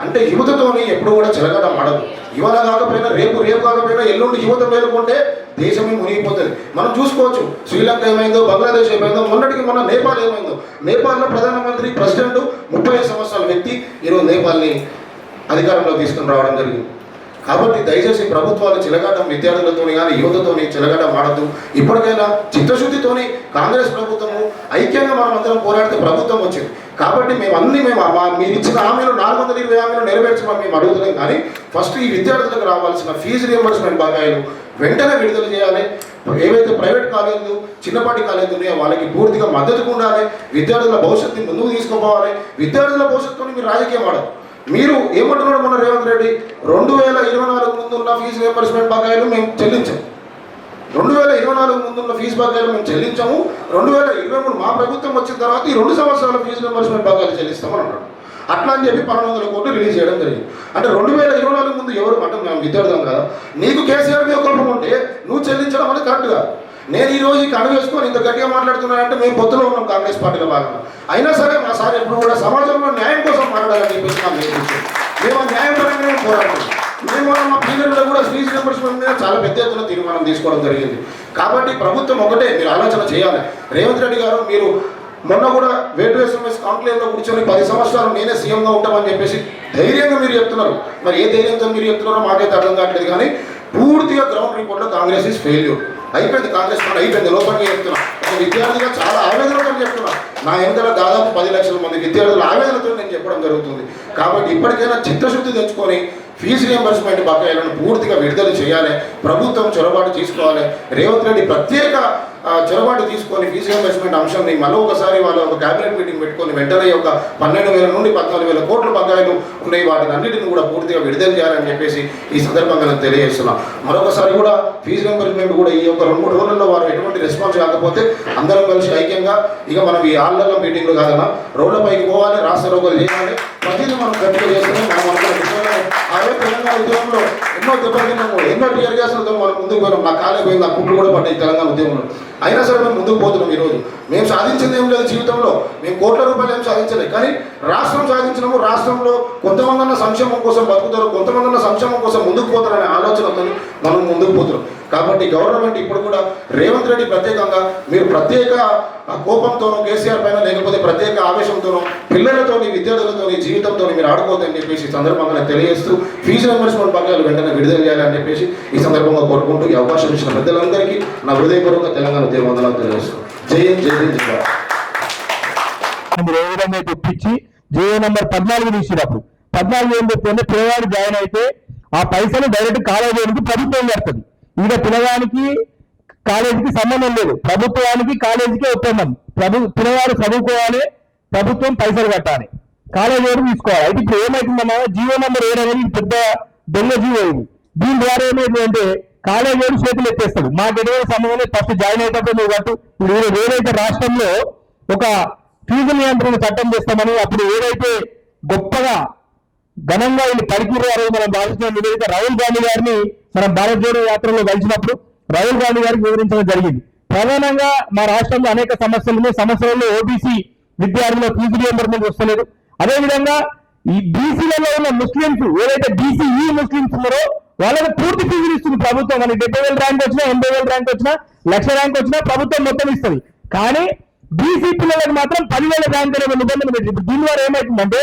అంటే యువతతోని ఎప్పుడు కూడా చెలగడం ఆడదు. ఇవాళ కాకపోయినా రేపు కాకపోయినా ఎల్లుండి యువత మేలుకుంటే దేశమే మునిగిపోతుంది. మనం చూసుకోవచ్చు, శ్రీలంక ఏమైందో, బంగ్లాదేశ్ ఏమైందో, మొన్నటికి మొన్న నేపాల్ ఏమైందో. నేపాల్లో ప్రధానమంత్రి, ప్రెసిడెంట్ 35 సంవత్సరాల వ్యక్తి ఈరోజు నేపాల్ని అధికారంలో తీసుకుని రావడం జరిగింది. కాబట్టి దయచేసి ప్రభుత్వాలు చిలగాటం విద్యార్థులతోని కానీ యువతతోని చిలగాటం ఆడద్దు. ఇప్పటికైనా చిత్తశుద్ధితోని కాంగ్రెస్ ప్రభుత్వము ఐక్యంగా మనం అందరం పోరాడితే ప్రభుత్వం వచ్చింది. కాబట్టి మీరు ఇచ్చిన హామీలు 420 హామీలు నెరవేర్చమని మేము అడుగుతున్నాం. కానీ ఫస్ట్ ఈ విద్యార్థులకు రావాల్సిన ఫీజు రియంబర్స్మెంట్ బకాయిలు వెంటనే విడుదల చేయాలి. ఏవైతే ప్రైవేట్ కాలేజీలు, చిన్నపాటి కాలేజీలు ఉన్నాయో వాళ్ళకి పూర్తిగా మద్దతుగా ఉండాలి. విద్యార్థుల భవిష్యత్తుని ముందుకు తీసుకుపోవాలి. విద్యార్థుల భవిష్యత్తుని మీరు రాజకీయం ఆడదు. మీరు ఏమంటున్నాడు మొన్న రేవంత్ రెడ్డి, 2024 ముందు ఉన్న ఫీజు రియంబర్స్మెంట్ బకాయిలు మేము చెల్లించాము, 2024 ముందున్న ఫీజు బకాయిలు మేము చెల్లించాము, 2023 మా ప్రభుత్వం వచ్చిన తర్వాత ఈ 2 సంవత్సరాల ఫీజు రియంబర్స్మెంట్ బకాయిలు చెల్లిస్తామని అన్నాడు. అట్లా అని చెప్పి 1200 కోట్లు రిలీజ్ చేయడం జరిగింది. అంటే 2024 ముందు ఎవరు అంటే మేము విద్యార్థులం కదా, నీకు కేసీఆర్ మీద కోపం ఉంటే నువ్వు చెల్లించడం అనేది కరెక్ట్ కాదు. నేను ఈ రోజు కను వేసుకొని ఇంత గట్టిగా మాట్లాడుతున్నానంటే మేము పొత్తులో ఉన్నాం కాంగ్రెస్ పార్టీలో భాగంగా. అయినా సరే మా సార్ ఎప్పుడు కూడా సమాజంలో న్యాయం కోసం మాట్లాడాలని చెప్పేసి మాకు నేర్పించాం. మేము ఆ న్యాయం పరంగానే పోరాడుతున్నాం. మేము మా పీరియడ్లో కూడా ఫీజు రియంబర్స్మెంట్ మీద చాలా పెద్ద ఎత్తున తీర్మానం తీసుకోవడం జరిగింది. కాబట్టి ప్రభుత్వం ఒకటే మీరు ఆలోచన చేయాలి. రేవంత్ రెడ్డి గారు, మీరు మొన్న కూడా వేటు ఎస్ఎంఎస్ కాంక్లేవ్లో కూర్చొని 10 సంవత్సరాలు నేనే సీఎంగా ఉంటామని చెప్పేసి ధైర్యంగా మీరు చెప్తున్నారు. మరి ఏ ధైర్యంతో మీరు చెప్తున్నారో మాకైతే అర్థం కావట్లేదు. కానీ పూర్తిగా గ్రౌండ్ రిపోర్ట్లో కాంగ్రెస్ ఈజ్ ఫెయిల్యూర్ అయిపోయింది. కాంగ్రెస్ పని అయిపోయింది. లోపలికి చెప్తున్నా, ఒక విద్యార్థిగా చాలా ఆవేదనతో చెప్తున్నా. నా వెనకాల దాదాపు 10 లక్షల మంది విద్యార్థుల ఆవేదనతో నేను చెప్పడం జరుగుతుంది. కాబట్టి ఇప్పటికైనా చిత్తశుద్ధి తెచ్చుకొని ఫీజు రియంబర్స్మెంట్ బకాయిలను పూర్తిగా విడుదల చేయాలి. ప్రభుత్వం చొరబాటు తీసుకోవాలి. రేవంత్ రెడ్డి ప్రత్యేక చొరబాటు తీసుకొని ఫీజు రియంబర్స్మెంట్ అంశాన్ని మళ్ళీ ఒకసారి వాళ్ళ ఒక క్యాబినెట్ మీటింగ్ పెట్టుకొని వెంటనే ఒక 12,000 నుండి 14,000 కోట్ల బకాయిలు ఉన్నాయి, వాటిని అన్నిటిని కూడా పూర్తిగా విడుదల చేయాలని చెప్పేసి ఈ సందర్భంగా నేను తెలియజేస్తున్నాను. మరొకసారి కూడా ఫీజు రియంబర్స్మెంట్ కూడా ఈ యొక్క 2-3 రోజుల్లో వారు ఎటువంటి రెస్పాన్స్ కాకపోతే అందరం కలిసి ఐక్యంగా ఇక మనం ఈ ఆళ్ళల్లో మీటింగ్లు కాదన్నా రోడ్లపైకి పోవాలి, రాష్ట్ర రోగులు చేయాలి. ప్రతిదీ మనం గట్టిగా చేస్తున్నాం. మనం ఆ రోజు తెలంగాణ ఉద్యమంలో ఎన్నో దెబ్బలు తిన్నాము, ఎన్నో టీఆర్ గ్యాస్లతో మనం ముందుకు పోయినాం. నా కాలే పోయింది, నా కుట్లు కూడా పడ్డాయి తెలంగాణ ఉద్యమంలో. అయినా సరే మేము ముందుకు పోతున్నాం. ఈరోజు మేము సాధించింది ఏం లేదు జీవితంలో, మేము కోట్ల రూపాయలు ఏం సాధించలేదు, కానీ రాష్ట్రం సాధించినాము. రాష్ట్రంలో కొంతమంది అన్న సంక్షేమం కోసం బతుకుతారు, కొంతమంది అన్న సంక్షేమం కోసం ముందుకు పోతారనే ఆలోచనతో మనం ముందుకు పోతున్నాం. కాబట్టి గవర్నమెంట్ ఇప్పుడు కూడా రేవంత్ రెడ్డి ప్రత్యేకంగా మీరు ప్రత్యేక కోపంతోనో కేసీఆర్ పైన, లేకపోతే ప్రత్యేక ఆవేశంతోనో పిల్లలతోని విద్యార్థులతోని జీవితంతో మీరు ఆడుకోవద్దని చెప్పేసి ఈ సందర్భంగా నేను తెలియజేస్తూ ఫీజు రియంబర్స్మెంట్ పగ్గాలు వెంటనే విడుదల చేయాలని చెప్పేసి ఈ సందర్భంగా కోరుకుంటూ ఈ అవకాశం ఇచ్చిన పెద్దలందరికీ నా హృదయపూర్వక తెలంగాణ ఉద్యమ వందనాలు తెలియజేస్తూ జై హింద్, జై హింద్, జై భారత్. మీరు ఏ విధంగా అయితే ఒప్పించి జేఏ నెంబర్ 14 తీసినప్పుడు 14 ఏం చెప్తుంటే పిల్లవాడు జాయిన్ అయితే ఆ పైసలు డైరెక్ట్ కాలేజీకి ప్రభుత్వం కడుతుంది. ఈడ పిల్లవానికి కాలేజీకి సంబంధం లేదు, ప్రభుత్వానికి కాలేజీకే ఒప్పందం. పిల్లవాడు చదువుకోవాలి, ప్రభుత్వం పైసలు కట్టాలి, కాలేజీ వరకు తీసుకోవాలి. అయితే ఇప్పుడు ఏమైతుందన్నా జీవో నెంబర్ 7 అనేది పెద్ద దొంగ జీవో ఇది. దీని ద్వారా ఏమైందంటే కాలేజీ వాడు చేతులు ఎత్తేస్తాడు. మాకు ఎటువంటి సమయంలో ఫస్ట్ జాయిన్ అయ్యేటప్పుడు నువ్వు కట్టు. ఇప్పుడు ఏదైతే రాష్ట్రంలో ఒక ఫీజు నియంత్రణ చట్టం చేస్తామని అప్పుడు ఏదైతే గొప్పగా ఘనంగా వీళ్ళు పలికిరు ఆ రోజు మనం భావించిన నివేదిక రాహుల్ గాంధీ గారిని మనం భారత్ జోడో యాత్రలో కలిసినప్పుడు రాహుల్ గాంధీ గారికి వివరించడం జరిగింది. ప్రధానంగా మా రాష్ట్రంలో అనేక సమస్యలు, సమస్యలలో ఓబీసీ విద్యార్థుల ఫీజు రియంబర్స్మెంట్ వస్తలేదు. అదేవిధంగా ఈ బీసీలలో ఉన్న ముస్లింస్ ఏదైతే బీసీఈ ముస్లింస్ ఉన్నారో వాళ్ళకి పూర్తి ఫీజులు ఇస్తుంది ప్రభుత్వం. మనకి 70,000 ర్యాంక్ వచ్చినా, 80,000 ర్యాంక్ వచ్చినా, 1,00,000 ర్యాంక్ వచ్చినా ప్రభుత్వం మొత్తం ఇస్తుంది. కానీ బీసీ పిల్లలకు మాత్రం 10,000 ర్యాంక్ అనే నిబంధన పెట్టింది. ఇప్పుడు దీని ద్వారా ఏమవుతుందంటే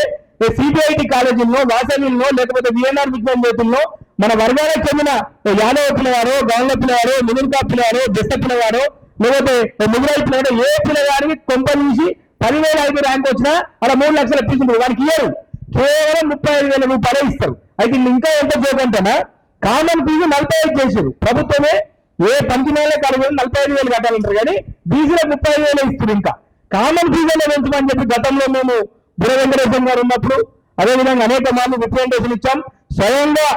సిబిఐటి కాలేజీల్లో, వాసవిల్లో, లేకపోతే విఎన్ఆర్ విజ్ఞాన జ్యోతుల్లో మన వర్గాలకు చెందిన యాదవ పిల్లవారో, గౌండ్ల పిల్లవారో, మినుల్కా పిల్లవారో, బెస్త పిల్లవారో, లేకపోతే ముగ్గురాయి పిల్లవారో ఏ పిల్లగాడికి కొంప నుంచి 10,005 ర్యాంక్ వచ్చినా అలా 3 లక్షల ఫీజు వానికి ఇయ్యరు, కేవలం 35,000 రూపాయలే ఇస్తారు. అయితే ఇంకా ఎంత జోకంటేనా కామన్ ఫీజు 45 చేశారు ప్రభుత్వమే. ఏ 15,000 కాలేజీలు 45,000 కట్టాలంటారు, కానీ బీసీలకు 35,000 ఇస్తారు. ఇంకా కామన్ ఫీజులో పెంచమని చెప్పి గతంలో మేము బుర్ర వెంకటేశ్వర గారు ఉన్నప్పుడు అదేవిధంగా అనేక మంది రిప్రజెంటేషన్ ఇచ్చాం. స్వయంగా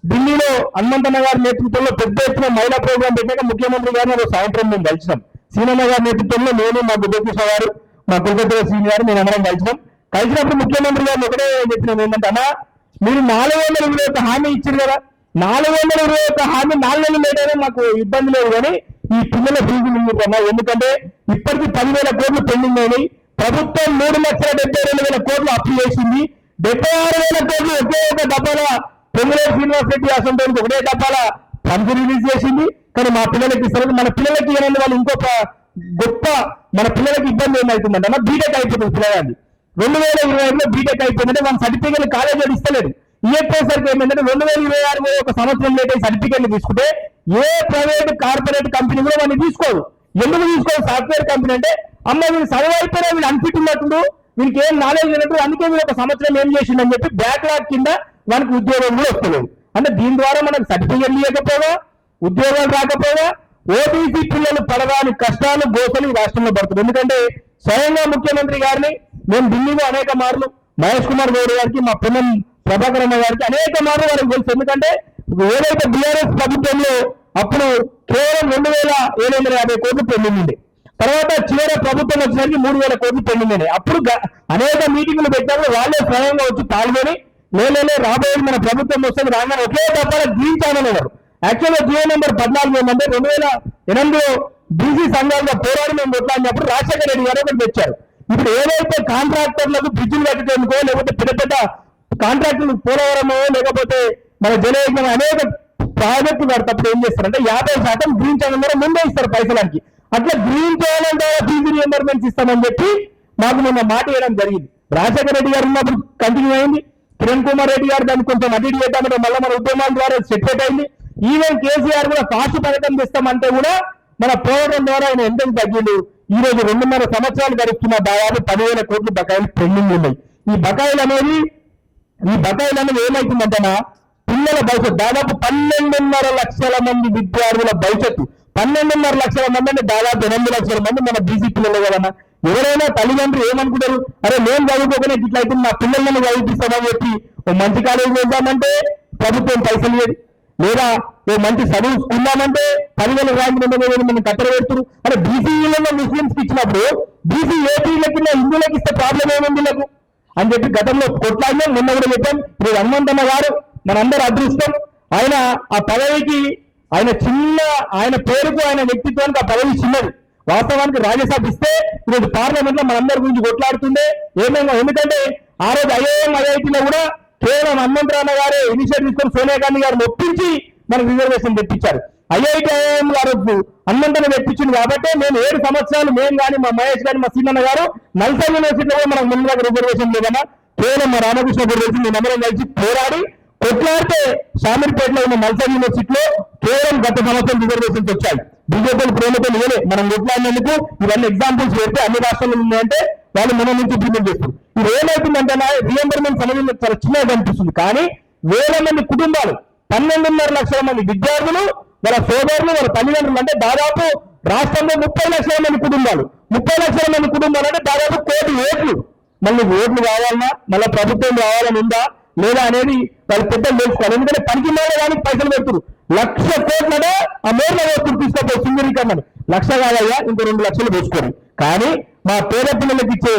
ఢిల్లీలో హనుమంతన్న గారి నేతృత్వంలో పెద్ద ఎత్తున మహిళా ప్రోగ్రాం పెట్టాక ముఖ్యమంత్రి గారిని సాయంత్రం మేము కలిసినాం. సీనమ్మ గారి నేతృత్వంలో నేను, మా బుద్ధకృష్ణ గారు, మా కులకత్వ సీని గారు, మేము అందరం కలిసినాం. కలిసినప్పుడు ముఖ్యమంత్రి గారిని ఒకటే చెప్పినాం ఏంటంటే, అన్నా మీరు 421 హామీ ఇచ్చారు కదా, 421 హామీ 4 నెలలు లేట్ అయినా మాకు ఇబ్బంది లేదు, కానీ ఈ పిల్లల ఫీజు నిండుకున్నా. ఎందుకంటే ఇప్పటికీ 10,000 కోట్లు పెండింగ్ అయినాయి. ప్రభుత్వం 3,72,000 కోట్లు అప్పు చేసింది. 76,000 కోట్లు ఒకే ఒక డబ్బాల పొంగులేరు శ్రీనివాస్ రెడ్డి అసెంబ్లీకి ఒకటే డబ్బాల ఫండ్స్ రిలీజ్ చేసింది. కానీ మా పిల్లలకి ఇస్తారు. మన పిల్లలకి ఇవ్వని వాళ్ళు ఇంకొక గొప్ప మన పిల్లలకి ఇబ్బంది ఏమవుతుందంటే అన్న బీటెక్ అయిపోతుంది పిల్లగాడి. 2025లో బీటెక్ అయిపోయిందంటే మన సర్టిఫికేట్ కాలేజ్ ఇస్తలేదు. ఇయ్యకపోయేసరికి ఏమైందంటే 2026 ఒక సంవత్సరం లేట్ సర్టిఫికేట్లు తీసుకుంటే ఏ ప్రైవేట్ కార్పొరేట్ కంపెనీ కూడా వాడిని తీసుకోదు. ఎందుకు తీసుకోదు? సాఫ్ట్వేర్ కంపెనీ అంటే అమ్మ వీళ్ళు చదివైపోయినా వీళ్ళు అన్ఫిట్ ఉన్నట్టు, వీళ్ళకి ఏం నాలెడ్జ్ లేనట్టు, అందుకే వీళ్ళు ఒక సంవత్సరం ఏం చేసిండని చెప్పి బ్యాక్లాగ్ కింద మనకు ఉద్యోగం కూడా వస్తలేదు. అంటే దీని ద్వారా మనకు సర్టిఫికేట్లు ఇవ్వకపోగా, ఉద్యోగాలు రాకపోగా, ఓబీసీ పిల్లలు పడరాని కష్టాలు, గోసలు ఈ రాష్ట్రంలో పడుతుంది. ఎందుకంటే స్వయంగా ముఖ్యమంత్రి గారిని మేము ఢిల్లీలో అనేక మార్లు, మహేష్ కుమార్ గౌడ్ గారికి, మా పొన్నం ప్రభాకర్ అన్న గారికి అనేక మార్లు వారికి తెలుసు. ఎందుకంటే ఏదైతే బీఆర్ఎస్ ప్రభుత్వంలో అప్పుడు కేవలం 2,750 కోట్లు పెండింగ్ ఉంది. తర్వాత చివరి ప్రభుత్వం వచ్చినానికి 3,000 కోట్లు పెండింగ్ అయినాయి. అప్పుడు అనేక మీటింగ్లు పెట్టినప్పుడు వాళ్ళే స్వయంగా వచ్చి పాల్గొని నేనే రాబోయే మన ప్రభుత్వం వస్తుంది రాగానే ఒకే తప్ప గ్రీన్ ఛానల్ అన్నారు. యాక్చువల్గా జియో నెంబర్ 14 ఏంటంటే 2008లో బీసీ సంఘాలుగా పోరాడి మేము కొట్లాడినప్పుడు రాజశేఖర రెడ్డి గారు ఒకటి తెచ్చారు. ఇప్పుడు ఏదైతే కాంట్రాక్టర్లకు బ్రిడ్జిలు కట్టేందుకో, లేకపోతే పెద్ద పెద్ద కాంట్రాక్టులు పోలవరమో, లేకపోతే మన జలయజ్ఞం అనేక ప్రాజెక్టులు కడతప్పుడు ఏం చేస్తారంటే 50% గ్రీన్ ఛానల్ ద్వారా ముందే ఇస్తారు పైసలకి. అట్లా గ్రీన్ ఛానల్ ద్వారా ఫీజు రియంబర్స్మెంట్స్ ఇస్తామని చెప్పి మాకు మొన్న మాట ఇవ్వడం జరిగింది. రాజశేఖర రెడ్డి గారు ఉన్నప్పుడు కంటిన్యూ అయింది. కిరణ్ కుమార్ రెడ్డి గారు దాన్ని కొంచెం అటు ఇటు చేద్దామంటే మళ్ళీ మన ఉద్యమాల ద్వారా సెట్ అయింది. ఈవెన్ కేసీఆర్ కూడా ఫాస్ట్ పథకం తెస్తామంటే కూడా మన పోరాటం ద్వారా ఆయన ఎందుకు తగ్గిండు. ఈ రోజు 2.5 సంవత్సరాలు గడుస్తున్న దాదాపు 10,000 కోట్లు బకాయిలు పెండింగ్ ఉన్నాయి. ఈ బకాయిలు అనేది ఏమైతుందంటేనా పిల్లల భవిష్యత్తు దాదాపు 12.5 లక్షల మంది విద్యార్థుల భవిష్యత్తు. 12.5 లక్షల మంది అంటే దాదాపు 8 లక్షల మంది మన బీసీ పిల్లలు కదన్నా. ఎవరైనా తల్లిదండ్రులు ఏమనుకుంటారు, అరే నేను చదువుకోకనే ఇట్లా అయితే నా పిల్లలను చదివిస్తామని చెప్పి ఓ మంచి కాలేజీ వెళ్దామంటే ప్రభుత్వం పైసలు లేదు, లేదా ఓ మంచి చదువుకున్నామంటే 10,000 ర్యాంక్ మనం కట్టలు పెడుతున్నారు. అరే బీసీలలో ముస్లింస్కి ఇచ్చినప్పుడు బీసీ ఏపీల కింద హిందువులకు ఇస్తే ప్రాబ్లం ఏముంది వీళ్ళకు అని చెప్పి గతంలో కొట్లాడినా నిన్న కూడా చెప్పాం. ఇప్పుడు హనుమంతన్న గారు మనందరి అదృష్టం. ఆయన ఆ పదవికి ఆయన పేరుకు ఆయన వ్యక్తిత్వానికి ఆ పదవి చిన్నది. వాస్తవానికి రాజ్యసభ ఇస్తే ఈరోజు పార్లమెంట్ లో మనందరి గురించి కొట్లాడుతుండే ఏమేమో. ఎందుకంటే ఆ రోజు ఐఐటీలో కూడా కేవలం హనుమంతరావు గారే ఇనిషియేటివ్ తీసుకొని సోనియా గాంధీ గారిని ఒప్పించి మనకు రిజర్వేషన్ తెప్పించారు. ఐఐఎం గారు హనుమంతను తెప్పించింది కాబట్టి మేము 7 సంవత్సరాలు మేము కానీ మా మహేష్ గాని మా సీనన్న గారు నల్సార్ యూనివర్సిటీలో కూడా మనకు ముందుగా రిజర్వేషన్ లేదన్నా. కేవలం మా రామకృష్ణ గురు తెలిసి మేము అందరం కలిసి పోరాడి కొట్లాడితే షామీర్పేటలో ఉన్న నల్సార్ యూనివర్సిటీలో కేవలం గత సంవత్సరం రిజర్వేషన్స్ వచ్చాయి. బీజేపీ ప్రేమతో లేలే మనం కొట్లాడినందుకు ఇవన్నీ ఎగ్జాంపుల్స్ పెడితే అన్ని రాష్ట్రాల్లో ఉన్నాయంటే వాళ్ళు మన నుంచి ఇంప్లిమెంట్ చేస్తారు. ఇది ఏమవుతుందంటే రీఎంబర్మెంట్ అనేది చాలా చిన్నగా కనిపిస్తుంది. కానీ వేల మంది కుటుంబాలు 12.5 లక్షల మంది విద్యార్థులు వాళ్ళ సోదరులు వాళ్ళ తల్లిదండ్రులు అంటే దాదాపు రాష్ట్రంలో 30 లక్షల మంది కుటుంబాలు 30 లక్షల మంది కుటుంబాలు అంటే దాదాపు 1 కోటి ఓట్లు. మళ్ళీ ఓట్లు కావాలన్నా మళ్ళీ ప్రభుత్వం కావాలని ఉందా లేదా అనేది వాళ్ళు పెద్దలు తెలుసుకోవాలి. ఎందుకంటే పనికి మేళ కానీ పైసలు పెడుతున్నారు. 1,00,000 కోట్లనే ఆ మేర ఓట్లు తీసుకపోయి సింగరీకరణని 1,00,000 కాదయ్యా ఇంకో 2 లక్షలు పోసుకోరు. కానీ మా పేద పిల్లలకి ఇచ్చే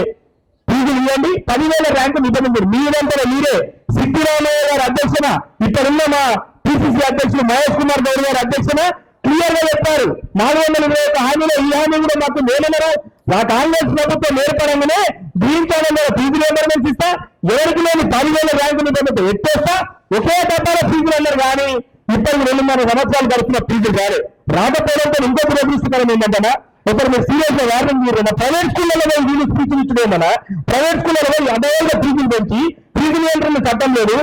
ఫీజులు ఇవ్వండి 10,000 ర్యాంకు నిబంధన మీరంతా మీరే సిద్ధిరామయ్య గారి అధ్యక్షన ఇక్కడున్న మా పిసిసి అధ్యక్షులు మహేష్ కుమార్ గౌడ్ గారి అధ్యక్షన క్లియర్ గా చెప్పారు. 421 హామీలో ఈ హామీ కూడా మాకు మేలన్నారు. ఆ కాంగ్రెస్ ప్రభుత్వం ఏర్పడంగానే గ్రీన్ ఛానల్ ఫీజు రియంబర్మెంట్ ఇస్తా ఎవరికి లేని 10,000 ర్యాంకు నిబంధన ఎత్తేస్తా ఒకే డబ్బాలో ఫీజులు అన్నారు. కానీ ఇప్పటికి 2.5 సంవత్సరాలు గడుపుతున్న ఫీజులు కాదు. రాకపోవడంతో ఇంకొక దురదృష్టకరం ఏంటంటే ఒకరు మీరు సీరియస్ గా వార్నింగ్ చేయరు. ప్రైవేట్ స్కూళ్ళలో వీళ్ళు ఫీజులు ఇచ్చుడేమన్నా ప్రైవేట్ స్కూళ్ళలో అదేవిధంగా ఫీజులు పెంచి ఫీజు నియంత్రణ చట్టం లేదు.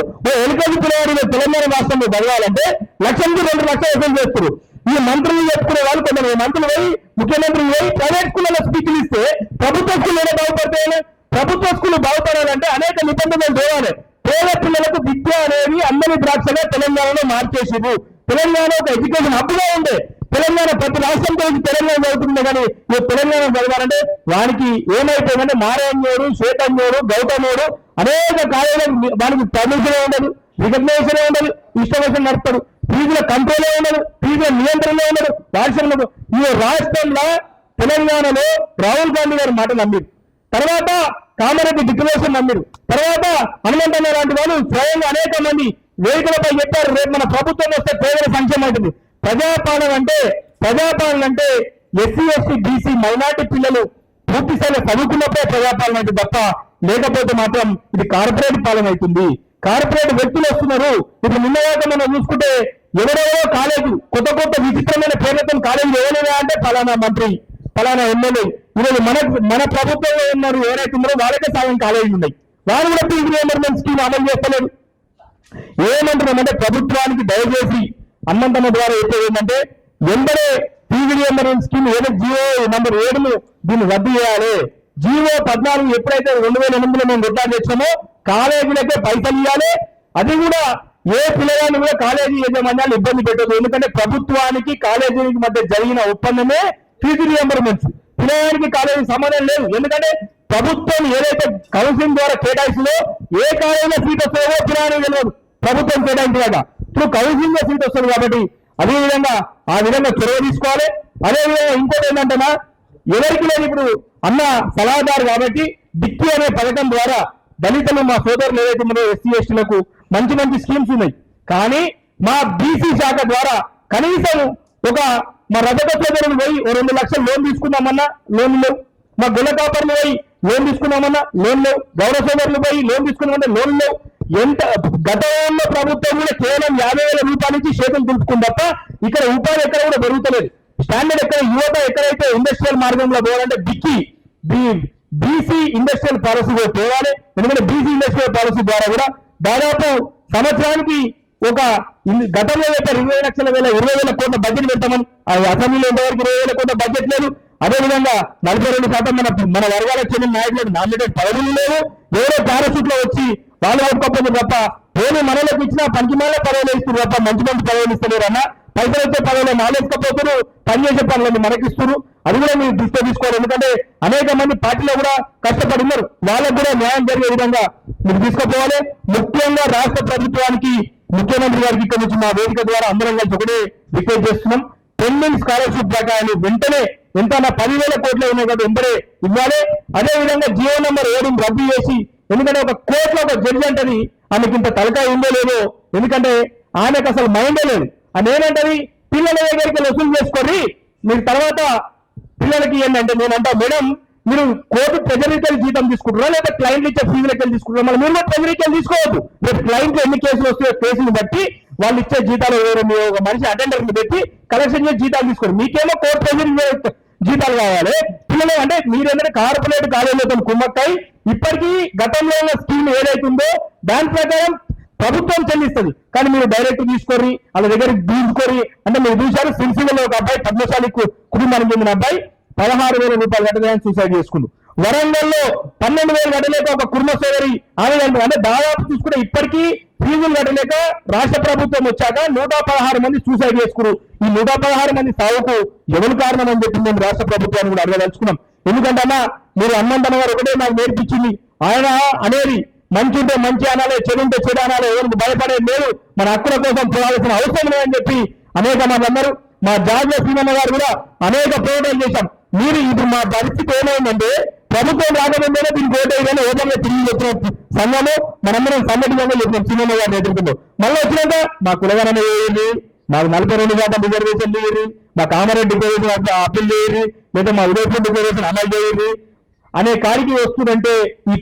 ఎల్కేజీ పిల్లవాడిని తెలంగాణ రాష్ట్రంలో చదవాలంటే 1,00,000 కి 2 లక్షలు వసూలు చేస్తారు. ఈ మంత్రులు చెప్పుకునే వాళ్ళు కొందరు మంత్రులు పోయి ముఖ్యమంత్రులు పోయి ప్రైవేట్ స్కూళ్ళలో స్పీచ్లు ఇస్తే ప్రభుత్వ స్కూల్ ఏదో బాగుపడతాయని ప్రభుత్వ స్కూల్ బాగుపడాలంటే అనేక నిబంధనలు తేవాలి. పేద పిల్లలకు విద్య అనేది అందరి ద్రాక్షగా తెలంగాణలో మార్చేసారు. తెలంగాణ ఒక ఎడ్యుకేషన్ హబ్గా ఉండే తెలంగాణ ప్రతి రాష్ట్రం గురించి తెలంగాణ చదువుతుంది. కానీ ఈ తెలంగాణ చదవాలంటే వానికి ఏమైపోయిందంటే మారేణ్యోడు శ్వేతన్యోడు గౌతమోడు అనేక కాలేజీలకు వానికి పర్మిషన్ ఉండదు రికగ్నైజేషన్ ఉండదు ఇన్స్టాలేషన్ నడుపుతాడు ఫీజుల కంట్రోలే ఉండదు ఫీజుల నియంత్రణ ఉండదు వార్షిక ఈ రాష్ట్రంలో తెలంగాణలో రాహుల్ గాంధీ గారి మాట నమ్మిరు. తర్వాత కామారెడ్డి డిక్లరేషన్ నమ్మిరు. తర్వాత హనుమంతన్న లాంటి వాళ్ళు స్వయంగా అనేక మంది వేదికలపై చెప్పారు రేపు మన ప్రభుత్వం వస్తే పేదల సంక్షేమం అవుతుంది. ప్రజాపాలన అంటే ఎస్సీ ఎస్టీ బీసీ మైనార్టీ పిల్లలు పూర్తి స్థాయిలో చదువుకున్నప్పుడే ప్రజాపాలన అయితే తప్ప లేకపోతే మాత్రం ఇది కార్పొరేట్ పాలన అవుతుంది. కార్పొరేట్ వ్యక్తులు వస్తున్నారు. ఇప్పుడు నిన్నదాకా మనం చూసుకుంటే ఎవరెవరో కాలేజీ కొత్త విచిత్రమైన పేర్లతో కాలేజీలు ఎవరైనా అంటే ఫలానా మంత్రి ఫలానా ఎమ్మెల్యే ఈరోజు మన ప్రభుత్వంలో ఉన్నారు ఎవరైతే ఉన్నారో వాళ్ళకే సాయం కాలేజీలు ఉన్నాయి. వాళ్ళు కూడా ఫీజు రియంబర్మెంట్ స్కీమ్ అమలు చేస్తలేదు. ఏమంటున్నామంటే ప్రభుత్వానికి దయచేసి హనుమంతన్న ద్వారా చెప్పేది ఏంటంటే వెంటనే ఫీజు రియంబర్మెంట్ స్కీమ్ ఏదో జీవో నంబర్ 7 దీన్ని రద్దు చేయాలి. జీవో 14 ఎప్పుడైతే 2008లో మేము కొట్లాడి తెచ్చామో కాలేజీలకే పైసలు ఇవ్వాలి. అది కూడా ఏ పిల్లగాన్ని కూడా కాలేజీ యజమాన్యాలు ఇబ్బంది పెట్టదు. ఎందుకంటే ప్రభుత్వానికి కాలేజీకి మధ్య జరిగిన ఒప్పందమే ఫీజు రియంబర్మెంట్స్. పిల్లగానికి కాలేజీ సంబంధం లేదు. ఎందుకంటే ప్రభుత్వం ఏదైతే కౌన్సిలింగ్ ద్వారా కేటాయిస్తుందో ఏ కాలేజీలో సీట్ వస్తుందో పిల్లగానికి తెలియదు. ప్రభుత్వం కేటాయించలేక ఇప్పుడు కౌన్సిలింగ్ లో సీట్ వస్తుంది కాబట్టి అదేవిధంగా ఆ విధంగా చొరవ తీసుకోవాలి. అదేవిధంగా ఇంకోటి ఏంటంటే ఎవరికి లేదు ఇప్పుడు అన్న సలహాదారు కాబట్టి డిక్కీ అనే పథకం ద్వారా దళితులు మా సోదరులు ఏదైతే ఉన్నారో ఎస్సీ ఎస్టీలకు మంచి స్కీమ్స్ ఉన్నాయి. కానీ మా బీసీ శాఖ ద్వారా కనీసం మా రజక సోదరులు పోయి 2 లక్షలు లోన్ తీసుకున్నామన్నా లోన్ లేవు. మా గొల్ల కాపర్లు పోయి లోన్ తీసుకున్నామన్నా లోన్ లేవు. గౌరవ సోదరులు పోయి లోన్ తీసుకున్నామన్నా లోన్ లేవు. గతంలో ప్రభుత్వం కూడా కేవలం 50,000 రూపాయల నుంచి చేతులు దులుపుకుంది తప్ప ఇక్కడ ఉపాధి ఎక్కడ కూడా పెరుగుతలేదు. స్టాండర్డ్ ఎక్కడ యువత ఎక్కడైతే ఇండస్ట్రియల్ మార్గంలో పోవాలంటే బీసీ ఇండస్ట్రియల్ పాలసీ కూడా పోవాలి. ఎందుకంటే బీసీ ఇండస్ట్రియల్ పాలసీ ద్వారా కూడా దాదాపు సంవత్సరానికి గతంలో అయితే 20,00,000 కోట్ల బడ్జెట్ పెడతామని అసెంబ్లీలో ఇంతవరకు 20,000 కోట్ల బడ్జెట్ లేదు. అదేవిధంగా 42% మన వర్గాలకు చెందిన నాయకులకు నామినేటెడ్ పదవులు లేవు. ఎవరో పారాషూట్ లో వచ్చి వాళ్ళు ఒప్పుకోకపోతే తప్ప ఏమి మనలోకి ఇచ్చినా పంచమాల పదవులు ఇస్తున్నారు తప్ప మంచి పదవులు ఇస్తున్నారు అన్న పైసలు వచ్చే పదవులు నాలేకపోతున్నారు. పనిచేసే పనులన్నీ మనకిస్తున్నారు. అది కూడా మీరు దృష్టిలో తీసుకోవాలి. ఎందుకంటే అనేక మంది పార్టీలో కూడా కష్టపడి ఉన్నారు. వాళ్ళకు కూడా న్యాయం జరిగే విధంగా మీరు తీసుకుపోవాలి. ముఖ్యంగా రాష్ట్ర ప్రభుత్వానికి ముఖ్యమంత్రి గారికి ఇక్కడ నుంచి మా వేదిక ద్వారా అందరం కలిసి ఒకటే రిక్వెస్ట్ చేస్తున్నాం. పెండింగ్ స్కాలర్షిప్ ప్రకారాలు వెంటనే ఎంత 10,000 కోట్లు ఉన్నాయి కదా వెంటనే ఇవ్వాలి. అదేవిధంగా జియో నంబర్ 7 రద్దు చేసి ఎందుకంటే ఒక కోర్టులో ఒక జడ్జి అంటది ఆమెకి ఇంత తలకాయ ఉందో లేదో ఎందుకంటే ఆమెకు అసలు మైండే లేదు. అని ఏంటంటది, పిల్లల దగ్గరికి వసూలు చేసుకొని మీరు తర్వాత పిల్లలకి ఏంటంటే నేనంటా, మేడం మీరు కోర్టు ట్రెజరీకి జీతం తీసుకుంటారా లేదా క్లయింట్లు ఇచ్చే ఫీజులకి తీసుకుంటారా? మళ్ళీ మీరు కూడా ట్రెజరీకి తీసుకోవద్దు. రేపు క్లయింట్లు ఎన్ని కేసులు వస్తాయో కేసులు బట్టి వాళ్ళు ఇచ్చే జీతాలు మీరు ఒక మనిషి అటెండర్ని పెట్టి కలెక్షన్ చేసి జీతాలు తీసుకోండి. మీకేమో కోర్టు ట్రెజరీ జీతాలు కావాలి. పిల్లలు అంటే మీరేంటంటే కార్పొరేట్ కాలేజీలతో కుమ్మక్కై ఇప్పటికీ గతంలో ఉన్న స్కీమ్ ఏదైతుందో దాని ప్రకారం ప్రభుత్వం చెల్లిస్తుంది. కానీ మీరు డైరెక్ట్ తీసుకొని వాళ్ళ దగ్గరికి తీసుకొని అంటే మీరు చూశారు, సిరిసిల్లలో ఒక అబ్బాయి పద్మశాలి కుటుంబానికి చెందిన అబ్బాయి 16,000 రూపాయలు కట్టడానికి సూసైడ్ చేసుకుండు. వరంగల్లో 12,000 కట్టలేక ఒక కుర్మ సోదరి ఆమె అంటే దాదాపు చూసుకుంటే ఇప్పటికీ ఫీజులు కట్టలేక రాష్ట్ర ప్రభుత్వం వచ్చాక 116 మంది సూసైడ్ చేసుకున్నారు. ఈ 116 మంది సావుకు ఎవరు కారణం అని చెప్పి మేము రాష్ట్ర ప్రభుత్వాన్ని కూడా అడగదలుచుకున్నాం. ఎందుకంటే అన్న మీరు హనుమంతన్న గారు ఒకటే నాకు నేర్పించింది, ఆయన అనేది మంచి ఉంటే మంచి అనాలే, చెడు ఉంటే చెడు అనాలే, ఎవరికి భయపడేది లేదు, మన హక్కుల కోసం పోరాల్సిన అవసరం లేదని చెప్పి అనేక మంది అన్నారు. మా జార్జ సీనమ్మ గారు కూడా అనేక పోరాటాలు చేశాం. మీరు ఇప్పుడు మా పరిస్థితి ఏమైందంటే ప్రభుత్వం రాకముందే దీనికి ఓటేయగానే ఓటర్గా తిరిగి వచ్చిన సంఘము మనందరం సంఘటితంగా చెప్పినాం సీనమ్మ గారి నేతృత్వంలో. మళ్ళీ వచ్చినాక మా కులగణన వేయండి, మాకు 42% రిజర్వేషన్ వేయండి, మా కామారెడ్డి డిక్లరేషన్ అప్పీల్ చేయండి, లేదా మా ఉదయపూర్ డిక్లరేషన్ అమలు చేయండి అనే కాడికి వస్తుందంటే ఈ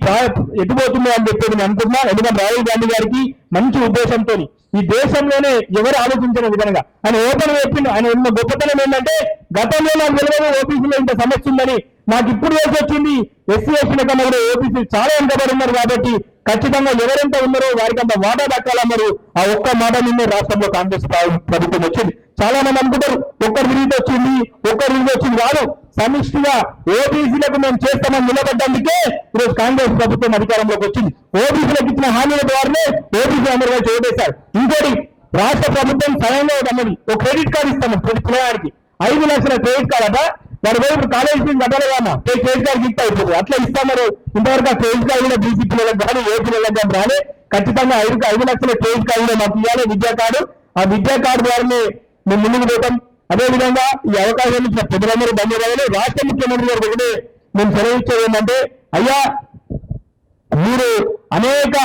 ఎటుపోతుంది అని చెప్పి నేను అనుకుంటున్నా. ఎందుకంటే రాహుల్ గాంధీ గారికి మంచి ఉద్దేశంతో ఈ దేశంలోనే ఎవరు ఆలోచించిన విధంగా ఆయన ఓపెన్ చెప్పిండు. ఆయన ఉన్న గొప్పతనం ఏంటంటే గతంలో నాకు తెలియదు ఓబీసీలో ఇంత సమస్య ఉందని, నాకు ఇప్పుడు వేసి వచ్చింది. ఎస్సీ ఎస్టీల కన్నా కూడా ఓబీసీ చాలా వెనుకబడి ఉన్నారు కాబట్టి ఖచ్చితంగా ఎవరెంత ఉన్నారో వారికి అంత వాటా దక్కాలన్నారు. ఆ ఒక్క మాట నిన్నే రాష్ట్రంలో కాంగ్రెస్ ప్రభుత్వం వచ్చింది. చాలా మంది అనుకుంటారు ఒక్కరు తిరిగి వచ్చింది, ఒక్కరు తిరిగి వచ్చింది కాదు. సమిష్టిగా ఓబీసీలకు మేము చేస్తామని నిలబడ్డందుకే ఈరోజు కాంగ్రెస్ ప్రభుత్వం అధికారంలోకి వచ్చింది. ఓబీసీలకు ఇచ్చిన హామీల ద్వారానే ఓబీసీ అందరూ కలిసి ఓటేశారు. ఇంకోటి రాష్ట్ర ప్రభుత్వం స్వయంగా అన్నది ఒక క్రెడిట్ కార్డు ఇస్తాము ప్రతి పిల్లగాడికి 5 లక్షల క్రెడిట్ కార్డు అట. వారి వైపు కాలేజీ ఫీజు కట్టాలి క్రెడిట్ కార్డు గిఫ్ట్ అయిపోతుంది. అట్లా ఇస్తామన్నారు. ఇంతవరకు ఆ క్రెడిట్ కార్డు కూడా బీసీ పిల్లలకు కానీ ఏ పిల్లలకు కానీ రాలే. ఖచ్చితంగా 5 లక్షల క్రెడిట్ కార్డు కూడా మాకు ఇవ్వాలి విద్యా కార్డు. ఆ విద్యా కార్డు ద్వారానే మేము ముందుకు పోతాం. అదేవిధంగా ఈ అవకాశం ఇచ్చిన ప్రజలందరూ ధన్యవాదాలు. రాష్ట్ర ముఖ్యమంత్రి గారు ఒకటే మేము సెలవిచ్చేది ఏంటంటే, అయ్యా మీరు అనేక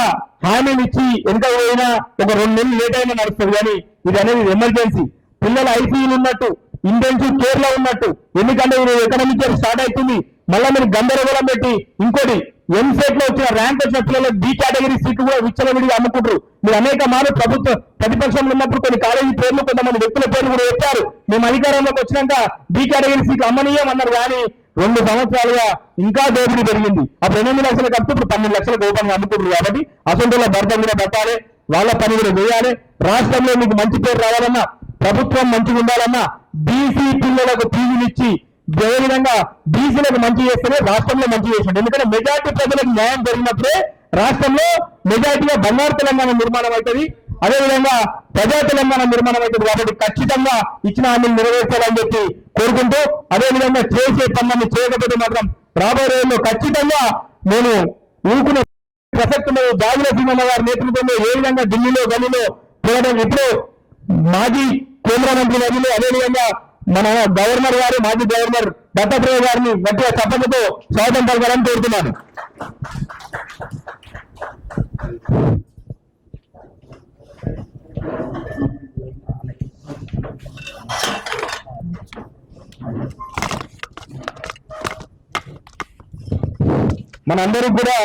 హామీలు ఇచ్చి వెనుక పోయినా ఒక 2 నెలలు లేట్ అయినా నడుస్తుంది, కానీ ఇది అనేది ఎమర్జెన్సీ. పిల్లలు ఐసీయూలు ఉన్నట్టు, ఇంటెన్సివ్ కేర్ లో ఉన్నట్టు. ఎందుకంటే ఎకనామిక్ ఇయర్ స్టార్ట్ అవుతుంది, మళ్ళీ మీరు గందరగోళం పెట్టి ఇంకోటి ఎంసెట్ లో వచ్చిన ర్యాంక్ వచ్చిన పిల్లలకు బి కేటగిరీ సీట్లు కూడా విచ్చలవిడిగా అమ్ముకుంటారు. మీరు అనేక మార్లు ప్రభుత్వ ప్రతిపక్షంలో ఉన్నప్పుడు కొన్ని కాలేజీ పేర్లు కొంతమంది వ్యక్తుల పేర్లు కూడా చెప్పారు. మేము అధికారంలోకి వచ్చినాక బి కేటగిరీ సీట్లు అమ్మనీయం అన్నారు. కానీ 2 సంవత్సరాలుగా ఇంకా దోపిడీ పెరిగింది. అప్పుడు 8 లక్షలు కప్పు ఇప్పుడు 12 లక్షలకు ఓపెన్ అమ్ముకుంటారు. కాబట్టి అసంటుల భర్త కూడా పెట్టాలి, వాళ్ళ పని కూడా చేయాలి. రాష్ట్రంలో మీకు మంచి పేరు రావాలన్నా, ప్రభుత్వం మంచిగా ఉండాలన్నా బీసీ పిల్లలకు ఫీజులు ఇచ్చి అదేవిధంగా బీసీలకు మంచి చేస్తేనే రాష్ట్రంలో మంచి చేసినట్టు. ఎందుకంటే మెజార్టీ ప్రజలకు న్యాయం జరిగినప్పుడే రాష్ట్రంలో మెజార్టీగా బంగారు తెలంగాణ నిర్మాణం అవుతుంది, అదేవిధంగా ప్రజా తెలంగాణ నిర్మాణం అవుతుంది. కాబట్టి ఖచ్చితంగా ఇచ్చిన హామీలు నెరవేర్చాలని చెప్పి కోరుకుంటూ, అదేవిధంగా చేసే పనులను చేయకపోతే మాత్రం రాబోయే రోజుల్లో ఖచ్చితంగా నేను ఊరుకునే ప్రసక్తి లేదు. జాగుల సింహమ్మ గారి నేతృత్వంలో ఏ విధంగా ఢిల్లీలో గల్లీలో పోరాటం ఇప్పుడు మాజీ కేంద్ర మంత్రి వర్యులు అదేవిధంగా మన గవర్నర్ గారు మాజీ గవర్నర్ దత్తాత్రేయ గారిని గట్టిగా చప్పట్లతో స్వాగతం పలకాలని కోరుతున్నాను. మనందరికి కూడా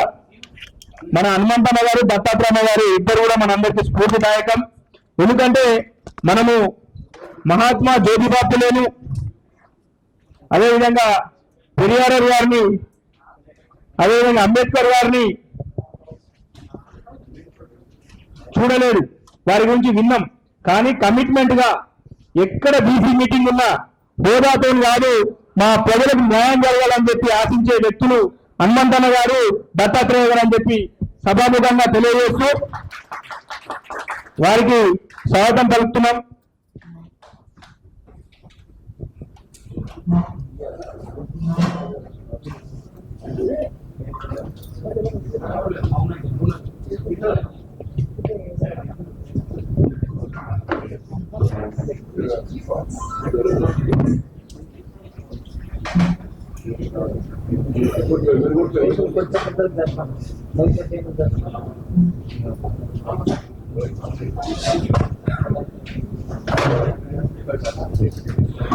మన హనుమంతన్న గారు దత్తాత్రేయ గారు ఇద్దరు కూడా మనందరికీ స్ఫూర్తిదాయకం. ఎందుకంటే మనము మహాత్మా జ్యోతిబా ఫులేను అదేవిధంగా పెరియార్ గారిని అదేవిధంగా అంబేద్కర్ గారిని చూడలేదు, వారి గురించి విన్నాం. కానీ కమిట్మెంట్ గా ఎక్కడ బీసీ మీటింగ్ ఉన్నా హోదాతో కాదు మా ప్రజలకు న్యాయం జరగాలని చెప్పి ఆశించే వ్యక్తులు హనుమంతన్న గారు దత్తాత్రేయ గారు అని చెప్పి సభాముఖంగా తెలియజేస్తూ వారికి స్వాగతం పలుకుతున్నాం.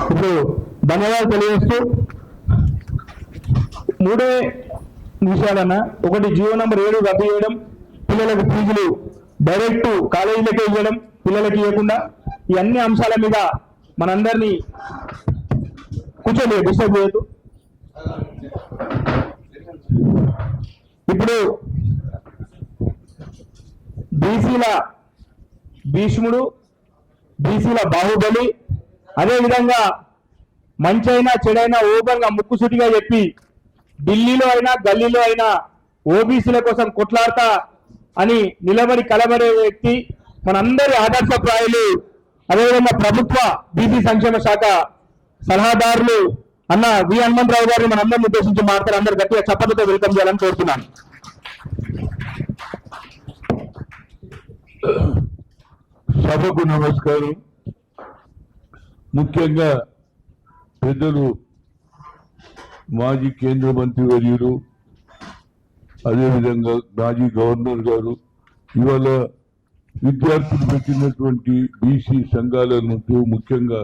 ఇప్పుడు ధన్యవాదాలు తెలియజేస్తూ 3 విషయాలన్నా, ఒకటి జీవో నంబర్ 7 రద్దు చేయడం, పిల్లలకు ఫీజులు డైరెక్ట్ కాలేజీలకే ఇవ్వడం, పిల్లలకి ఇవ్వకుండా, ఈ అన్ని అంశాల మీద మనందరినీ కూర్చోలేదు, డిస్టర్బ్ చేయొద్దు. ఇప్పుడు బీసీల భీష్ముడు, బీసీల బాహుబలి, అదేవిధంగా మంచైనా చెడైనా ఓపెన్గా ముక్కుసూటిగా చెప్పి ఢిల్లీలో అయినా గల్లీలో అయినా ఓబీసీల కోసం కొట్లాడతా అని నిలబడి కలబడే వ్యక్తి, మనందరి ఆదర్శప్రాయులు, అదేవిధంగా ప్రభుత్వ బీసీ సంక్షేమ శాఖ సలహాదారులు అన్న వి హనుమంతరావు గారిని మనందరిని ఉద్దేశించి మాట్లాడారు. అందరు గట్టిగా చప్పట్లతో వెల్కమ్ చేయాలని కోరుతున్నాను. సభకు నమస్కారం. ముఖ్యంగా పెద్దలు మాజీ కేంద్ర మంత్రి వర్యులు, అదేవిధంగా మాజీ గవర్నర్ గారు, ఇవాళ విద్యార్థులు పెట్టినటువంటి బీసీ సంఘాల నుండి ముఖ్యంగా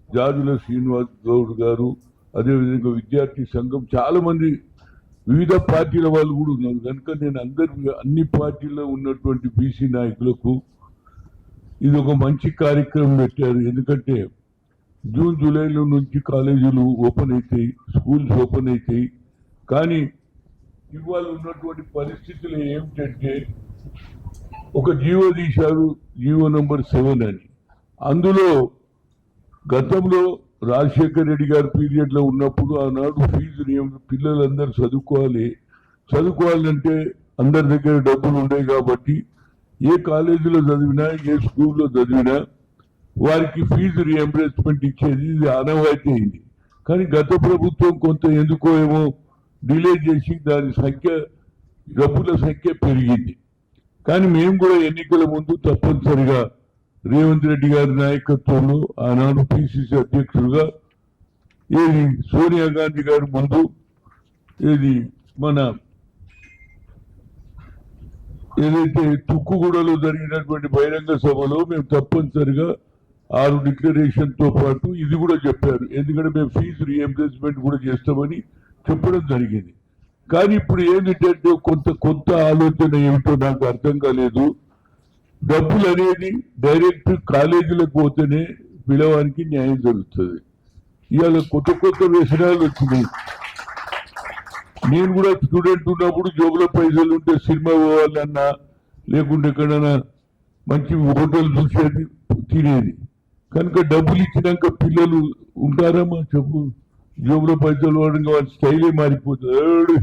జాజుల శ్రీనివాస్ గౌడ్ గారు, అదేవిధంగా విద్యార్థి సంఘం, చాలా మంది వివిధ పార్టీల వాళ్ళు కూడా ఉన్నారు. కనుక నేను అన్ని పార్టీల్లో ఉన్నటువంటి బీసీ నాయకులకు ఇది ఒక మంచి కార్యక్రమం పెట్టారు. ఎందుకంటే జూన్ జూలైలో నుంచి కాలేజీలు ఓపెన్ అవుతాయి, స్కూల్స్ ఓపెన్ అవుతాయి. కానీ ఇవాళ ఉన్నటువంటి పరిస్థితులు ఏమిటంటే ఒక జీవో తీశారు, జీవో నంబర్ 7 అని. అందులో గతంలో రాజశేఖర్ రెడ్డి గారి పీరియడ్లో ఉన్నప్పుడు ఆనాడు ఫీజు పిల్లలందరూ చదువుకోవాలంటే అందరి దగ్గర డబ్బులు ఉండేవి కాబట్టి ఏ కాలేజీలో చదివినా ఏ స్కూల్లో చదివినా వారికి ఫీజు రియంబర్స్మెంట్ ఇచ్చేది ఇది ఆనవాయితీ అయింది. కానీ గత ప్రభుత్వం కొంత ఎందుకో ఏమో డిలే చేసి దాని డబ్బుల సంఖ్య పెరిగింది. కానీ మేము కూడా ఎన్నికల ముందు తప్పనిసరిగా రేవంత్ రెడ్డి గారి నాయకత్వంలో ఆనాడు పిసిసి అధ్యక్షులుగా సోనియా గాంధీ గారి ముందు మన ఏదైతే తుక్కుగూడలో జరిగినటువంటి బహిరంగ సభలో మేము తప్పనిసరిగా 6 డిక్లరేషన్తో పాటు ఇది కూడా చెప్పారు. ఎందుకంటే మేము ఫీజు రియంబర్స్మెంట్ కూడా చేస్తామని చెప్పడం జరిగింది. కానీ ఇప్పుడు ఏంటంటే కొంత ఆలోచన ఏమిటో నాకు అర్థం కాలేదు. డబ్బులు అనేది డైరెక్ట్ కాలేజీలకు పోతేనే పిల్లవానికి న్యాయం జరుగుతుంది. ఇవాళ కొత్త వ్యసనాలు వచ్చినాయి. నేను కూడా స్టూడెంట్ ఉన్నప్పుడు జోబుల పైసలు ఉంటే సినిమా పోవాలన్నా, లేకుంటే ఎక్కడైనా మంచి హోటల్ చూసేది, తినేది. కనుక డబ్బులు ఇచ్చినాక పిల్లలు ఉంటారమ్మా చెప్పు? జోబుల పైసలు వాడంగా వాడి స్టైలే మారిపోతుంది.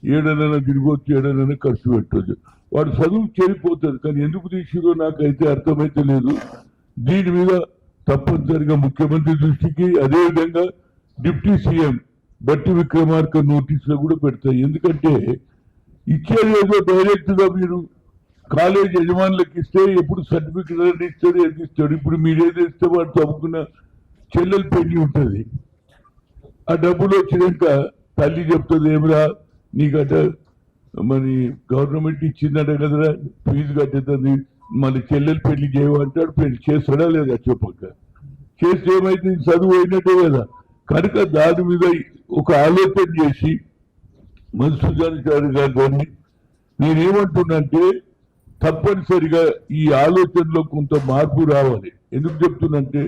ఏడనైనా తిరగొచ్చు, ఏడనైనా ఖర్చు పెట్టవచ్చు. వాడు చదువు చెడిపోతుంది. కానీ ఎందుకు తీసిరో నాకైతే అర్థమైతే లేదు. దీని మీద తప్పనిసరిగా ముఖ్యమంత్రి దృష్టికి, అదేవిధంగా డిప్యూటీ సీఎం బట్టి విక్రమార్క నోటీసులు కూడా పెడతాయి. ఎందుకంటే ఇచ్చేది ఏదో డైరెక్ట్ గా మీరు కాలేజ్ యజమానులకు ఇస్తే ఎప్పుడు సర్టిఫికెట్ అని ఇస్తాడు, ఎంత ఇస్తాడు. ఇప్పుడు మీరు ఏది ఇస్తే వాడు చదువుకున్న చెల్లెలు పెళ్లి ఉంటుంది. ఆ డబ్బులు వచ్చినాక తల్లి చెప్తుంది, ఏమిరా నీకట మరి గవర్నమెంట్ ఇచ్చిందట కదరా ఫీజు కట్టేది, మళ్ళీ చెల్లెలు పెళ్లి చేయమంటాడు. పెళ్లి చేస్తాడా లేదా చెప్పక? చేస్తే ఏమైతే చదువు అయినట్టే కదా. కనుక దాని మీద ఒక ఆలోచన చేసి మధుసూదన్ గారిని నేనేమంటున్నంటే తప్పనిసరిగా ఈ ఆలోచనలో కొంత మార్పు రావాలి. ఎందుకు చెప్తున్నంటే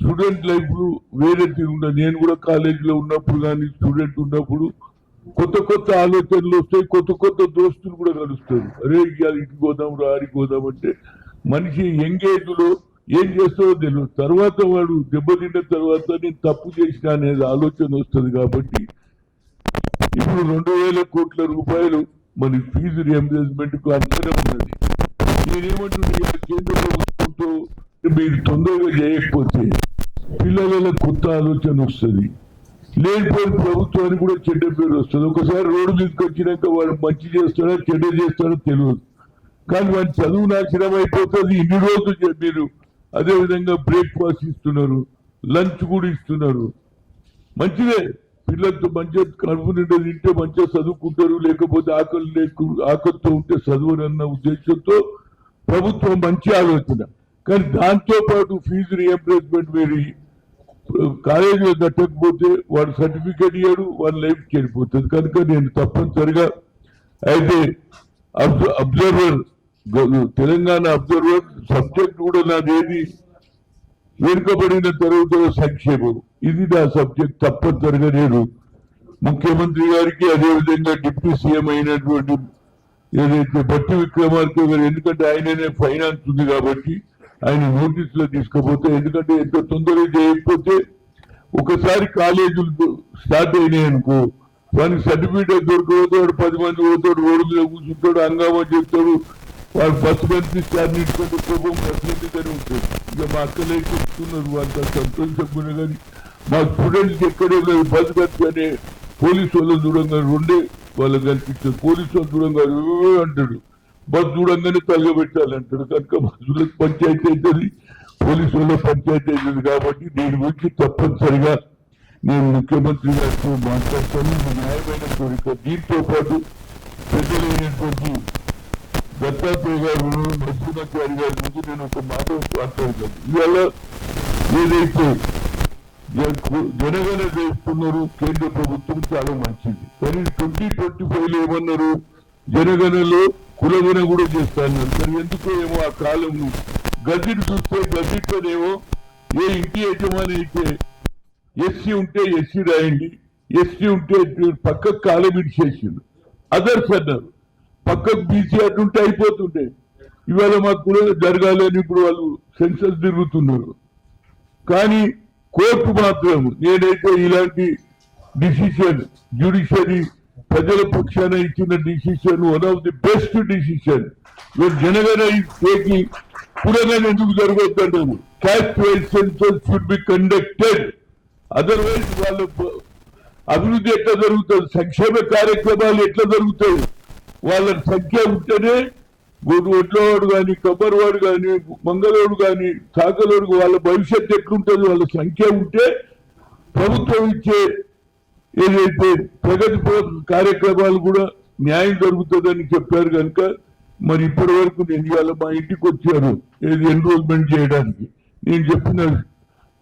స్టూడెంట్ లైఫ్ వేరే తిరుగుండదు. నేను కూడా కాలేజీలో ఉన్నప్పుడు కానీ స్టూడెంట్ ఉన్నప్పుడు కొత్త ఆలోచనలు వస్తాయి, కొత్త దోస్తులు కూడా కలుస్తారు. అరే ఇవాళ ఇటు పోదాం ఆడికి పోదాం అంటే మనిషి ఎంగేజ్ లో ఏం చేస్తాడో తెలియదు. తర్వాత వాడు దెబ్బతిన్న తర్వాత నేను తప్పు చేసిన అనేది ఆలోచన వస్తుంది. కాబట్టి ఇప్పుడు 2,000 కోట్ల రూపాయలు మన ఫీజు రియంబర్స్మెంట్ కు అంచనా ఉన్నది. నేనేమంటున్నా, కేంద్ర ప్రభుత్వంతో మీరు తొందరగా చేయకపోతే పిల్లల కొత్త ఆలోచన వస్తుంది. లేనిపోయిన ప్రభుత్వానికి కూడా చెడ్డ పేరు వస్తుంది. ఒకసారి రోడ్డు మీదకి వచ్చినాక వాడు మంచి చేస్తాడో చెడ్డ చేస్తాడో తెలియదు. కానీ వాడి చదువు నాశనం అయిపోతుంది. ఇన్ని రోజులు మీరు అదేవిధంగా బ్రేక్ఫాస్ట్ ఇస్తున్నారు, లంచ్ కూడా ఇస్తున్నారు. మంచిదే, పిల్లలతో మంచిగా కడుపు నిండా తింటే మంచిగా చదువుకుంటారు. లేకపోతే ఆకలితో ఉంటే చదువునన్న ఉద్దేశంతో ప్రభుత్వం మంచి ఆలోచన. కానీ దాంతోపాటు ఫీజు రియంబర్స్మెంట్ మీరు కాలేజీలో కట్టకపోతే వాడు సర్టిఫికేట్ ఇయ్యాడు, వాడి లైఫ్కి వెళ్ళిపోతుంది. కనుక నేను తప్పనిసరిగా అయితే అబ్జర్వర్ తెలంగాణ అబ్జర్వర్ సబ్జెక్ట్ కూడా నాదేది వెనుకబడిన తరగతుల సంక్షేమం, ఇది నా సబ్జెక్ట్. తప్పనిసరిగా నేను ముఖ్యమంత్రి గారికి అదేవిధంగా డిప్యూటీ సీఎం అయినటువంటి ఏదైతే బట్టి విక్రమార్క గారు, ఎందుకంటే ఆయననే ఫైనాన్స్ ఉంది కాబట్టి ఆయన నోటీసులో తీసుకపోతే, ఎందుకంటే ఎంత తొందరగా చేయకపోతే ఒకసారి కాలేజీలు స్టార్ట్ అయినాయి అనుకో, వానికి సర్టిఫికేట్ దొరకపోతాడు, 10 మంది పోతాడు, రోడ్డు మీద కూర్చుంటాడు, హంగామా చేస్తాడు, వాడు బస్సు కనిపిస్తారు, నీటికంటే కోపం ప్రతినిధిగానే ఉంటుంది. ఇక మా అక్కలే చెప్తున్నారు, వాళ్ళ సంతోషంగా. కానీ మా స్టూడెంట్స్కి ఎక్కడే లేదు బస్సు కనిపి పోలీసు వాళ్ళు దూరంగా రెండే వాళ్ళకి కనిపిస్తుంది. పోలీసు వాళ్ళు దూరంగా అంటాడు, బస్సు దూరంగానే తగ్గబెట్టాలంటాడు. కనుక బస్సులకు పంచాయతీ అవుతుంది, పోలీసు వాళ్ళ పంచాయతీ అవుతుంది. కాబట్టి దీని గురించి తప్పనిసరిగా నేను ముఖ్యమంత్రి గారితో మాట్లాడతాను. న్యాయమైన కోరిక. దీంతో పాటు పెద్దలైనటువంటి దత్తాత్రేయ గారు, నరసింహాచారి గారి నుంచి నేను ఒక మాట మాట్లాడతాను. ఇవాళ ఏదైతే జనగణన చేస్తున్నారు కేంద్ర ప్రభుత్వం, చాలా మంచిది. కానీ 2025లో ఏమన్నారు, జనగణనలో కులగణ కూడా చేస్తాను. కానీ ఎందుకో ఏమో ఆ కాలం గజెట్ చూస్తే గజెట్లోనేమో ఏ ఇంటి యజమాని అయితే ఎస్సీ ఉంటే ఎస్సీ రాయండి, ఎస్టీ ఉంటే పక్కకు కాలం ఇచ్చేసిండు, అదర్స్ అన్నారు. పక్కకు బీసీ అటుంటే అయిపోతుంటే, ఇవాళ మాకు కూడా జరగాలని ఇప్పుడు వాళ్ళు సెన్సస్ తిరుగుతున్నారు. కానీ కోర్టు మాత్రం నేనైతే ఇలాంటి డిసిషన్ జ్యుడిషియరీ ప్రజల పక్షాన ఇచ్చిన decision one of the best decision. జనగణన కులగణ ఎందుకు జరగొద్దంటారు, caste wise census should be conducted. Otherwise వాళ్ళ అభివృద్ధి ఎట్లా జరుగుతుంది, సంక్షేమ కార్యక్రమాలు ఎట్లా జరుగుతాయి, వాళ్ళ సంఖ్య ఉంటేనే ఒడ్లవాడు కానీ, కబ్బర్వాడు కానీ, మంగళవాడు కానీ, సాగలోడు, వాళ్ళ భవిష్యత్తు ఎట్లుంటుంది, వాళ్ళ సంఖ్య ఉంటే ప్రభుత్వం ఇచ్చే ఏదైతే ప్రగతి కార్యక్రమాలు కూడా న్యాయం జరుగుతుందని చెప్పారు. కనుక మరి ఇప్పటి వరకు నేను ఇవాళ మా ఇంటికి వచ్చాను ఏది ఎన్రోల్మెంట్ చేయడానికి. నేను చెప్పిన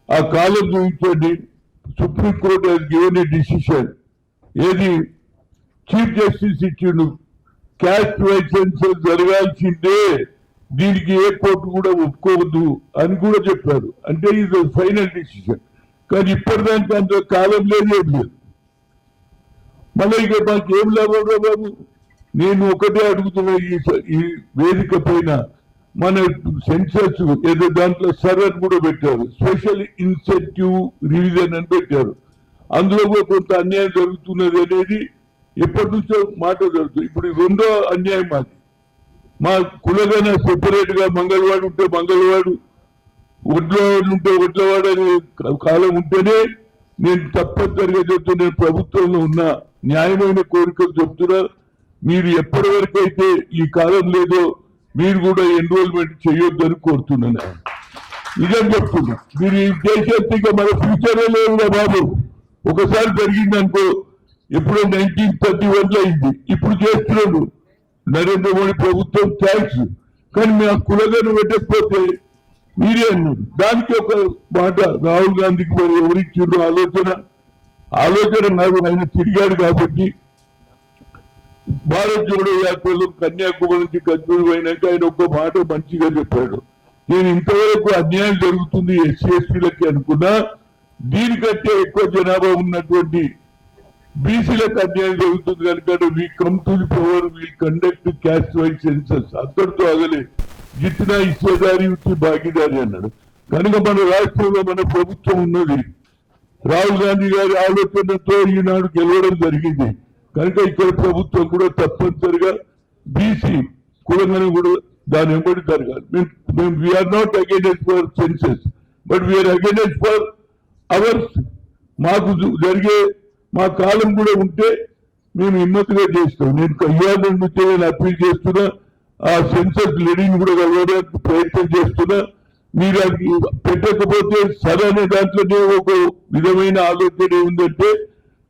ఆ కాలం చూపించండి. Supreme court has given a decision, ఏది చీఫ్ జస్టిస్ ఇచ్చిండు, క్యాస్ట్ వైజ్ సెన్సస్ జరగాల్సిందే, దీనికి ఏ కోర్టు కూడా ఒప్పుకోవద్దు అని కూడా చెప్పారు. అంటే ఇది ఫైనల్ డిసిషన్. కానీ ఇప్పటిదానికి అంత కాలం లేదు, ఏం లేదు. మళ్ళీ ఇక మాకు ఏం లాభం బాబు. నేను ఒకటే అడుగుతున్నా, ఈ వేదిక పైన మన సెన్సస్ ఏదో దాంట్లో సర్వర్ కూడా పెట్టారు, స్పెషల్ ఇన్సెంటివ్ రివిజన్ అని పెట్టారు. అందులో కూడా కొంత అన్యాయం జరుగుతున్నది అనేది ఎప్పటి నుంచో మాట జరుగుతుంది. ఇప్పుడు రెండో అన్యాయం అది. మా కులగన సెపరేట్ గా మంగళవాడు ఉంటే మంగళవాడు, ఒడ్లవాడు ఉంటే ఒడ్లవాడు అనే కాలం ఉంటేనే నేను తప్పనిసరిగా చెప్తున్నా. నేను ప్రభుత్వంలో ఉన్న న్యాయమైన కోరికలు చెప్తున్నా. మీరు ఎప్పటి వరకు అయితే ఈ కాలం లేదో మీరు కూడా ఎన్రోల్మెంట్ చేయొద్దని కోరుతున్నాను. నిజం చెప్తున్నా. మీరు ఈ దేశంగా మన ఫ్యూచరే లేదుగా బాబు. ఒకసారి జరిగిందనుకో, ఎప్పుడో 1931లో అయింది, ఇప్పుడు చేస్తున్నాడు నరేంద్ర మోడీ ప్రభుత్వం, థ్యాంక్స్. కానీ మేము కులగను పెట్టకపోతే మీరే అన్నారు. దానికి ఒక మాట రాహుల్ గాంధీకి మరి ఎవరిచ్చిండ్రు ఆలోచన నాకు ఆయన తిరిగాడు కాబట్టి. భారత్ జోడో యాత్రలో కన్యాకుమారి నుంచి కశ్మీర్ పోయినాక ఆయన ఒక మాట మంచిగా చెప్పాడు. నేను ఇంతవరకు అన్యాయం జరుగుతుంది ఎస్సీ ఎస్టీలకి అనుకున్నా, దీనికంటే ఎక్కువ జనాభా ఉన్నటువంటి బీసీలకు అన్యాయం జరుగుతుంది కనుక we come to the power, will conduct caste wise census. అక్కడితో ఆగలే, జిత్నా హిస్సేదారి వచ్చి భాగీదారి అన్నాడు. కనుక మన రాష్ట్రంలో మన ప్రభుత్వం ఉన్నది, రాహుల్ గాంధీ గారి ఆలోచనతో ఈనాడు గెలవడం జరిగింది. కనుక ఇక్కడ ప్రభుత్వం కూడా తప్పనిసరిగా బీసీ కులంగా కూడా దాని వెంబడి జరగాలి. మేము we're not against for census, but we're against for ours. మాకు జరిగే మా కాలం కూడా ఉంటే మేము హిమ్మతిగా చేస్తాం. నేను ఇవాళ నుంచి నేను అప్పీల్ చేస్తున్నా, ఆ సెన్సస్ లీడింగ్ కూడా కలవడానికి ప్రయత్నం చేస్తున్నా. మీరు అది పెట్టకపోతే సరైన దాంట్లోనే ఒక విధమైన ఆలోచన ఏముందంటే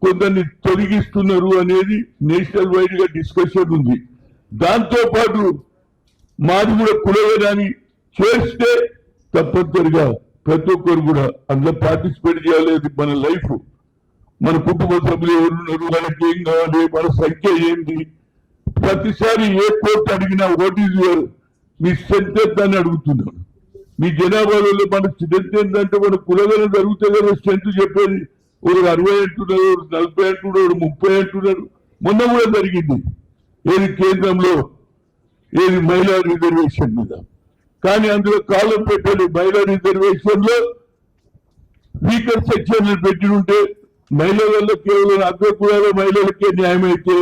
కొందరిని తొలగిస్తున్నారు అనేది నేషనల్ వైడ్ గా డిస్కషన్ ఉంది. దాంతో పాటు మాది కూడా కులగనాన్ని చేస్తే తప్పనిసరిగా ప్రతి ఒక్కరు కూడా అందులో పార్టిసిపేట్ చేయాలి. మన లైఫ్, మన కుటుంబ సభ్యులు ఎవరున్నారు, వాళ్ళకి ఏం కావాలి, మన సంఖ్య ఏంటి, ప్రతిసారి ఏ కోర్టు అడిగినా what is your me strength ఎంత అని అడుగుతున్నాను. మీ జనాభాలో మన స్ట్రెంత్ ఏంటంటే మన కులగన జరుగుతాయి కదా స్ట్రెంత్ చెప్పేది. ఒక 60 అంటున్నారు, 40 అంటున్నారు, 30 అంటున్నారు. మొన్న కూడా జరిగింది ఏది కేంద్రంలో, ఏది మహిళా రిజర్వేషన్ మీద. కానీ అందులో కాలం పెట్టాలి. మహిళా రిజర్వేషన్ లో వీకర్ సెక్షన్ పెట్టి ఉంటే మహిళలలో కేవలం అగ్రకులాల మహిళలకే న్యాయం అయితే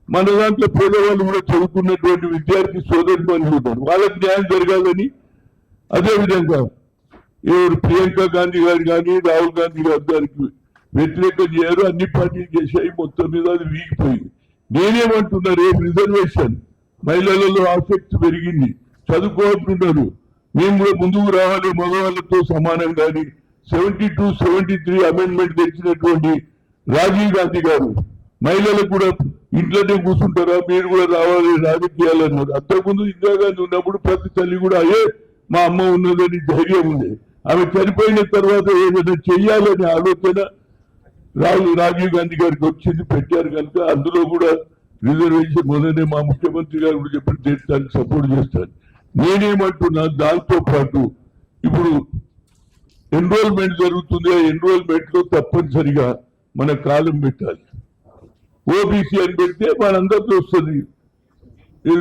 మన దాంట్లో పేదవాళ్ళు కూడా చదువుకున్నటువంటి విద్యార్థి సోదరి మనులు ఉన్నారు, వాళ్ళకి న్యాయం జరగాలని. అదేవిధంగా ఎవరు ప్రియాంక గాంధీ గారు కానీ రాహుల్ గాంధీ గారు దానికి వ్యతిరేకం చేయరు, అన్ని పార్టీలు చేశాయి. మొత్తం మీద అది వీగిపోయింది. నేనేమంటున్నా, రేపు రిజర్వేషన్ మహిళలలో ఆసక్తి పెరిగింది, చదువుకోవాలంటున్నారు. మేము కూడా ముందుకు రావాలి మగవాళ్ళతో సమానంగాని. 72, 73 అమెండ్మెంట్ తెచ్చినటువంటి రాజీవ్ గాంధీ గారు మహిళలకు కూడా ఇంట్లోనే కూర్చుంటారా, మీరు కూడా రావాలి రాజకీయాలు అన్నారు. అంతకుముందు ఇందిరాగాంధీ ఉన్నప్పుడు ప్రతి తల్లి కూడా మా అమ్మ ఉన్నదని ధైర్యం ఉంది. ఆమె చనిపోయిన తర్వాత ఏదైనా చెయ్యాలనే ఆలోచన రాజీవ్ గాంధీ గారికి వచ్చింది, పెట్టారు కనుక అందులో కూడా రిజర్వేషన్ మొదలనే మా ముఖ్యమంత్రి గారు కూడా చెప్పి దానికి సపోర్ట్ చేస్తాను. నేనేమంటున్నా, దాంతో పాటు ఇప్పుడు ఎన్రోల్మెంట్ జరుగుతుంది. ఆ ఎన్రోల్మెంట్ లో తప్పనిసరిగా మన కాలం పెట్టాలి. ఓబీసీ అని పెడితే మనందరితో వస్తుంది.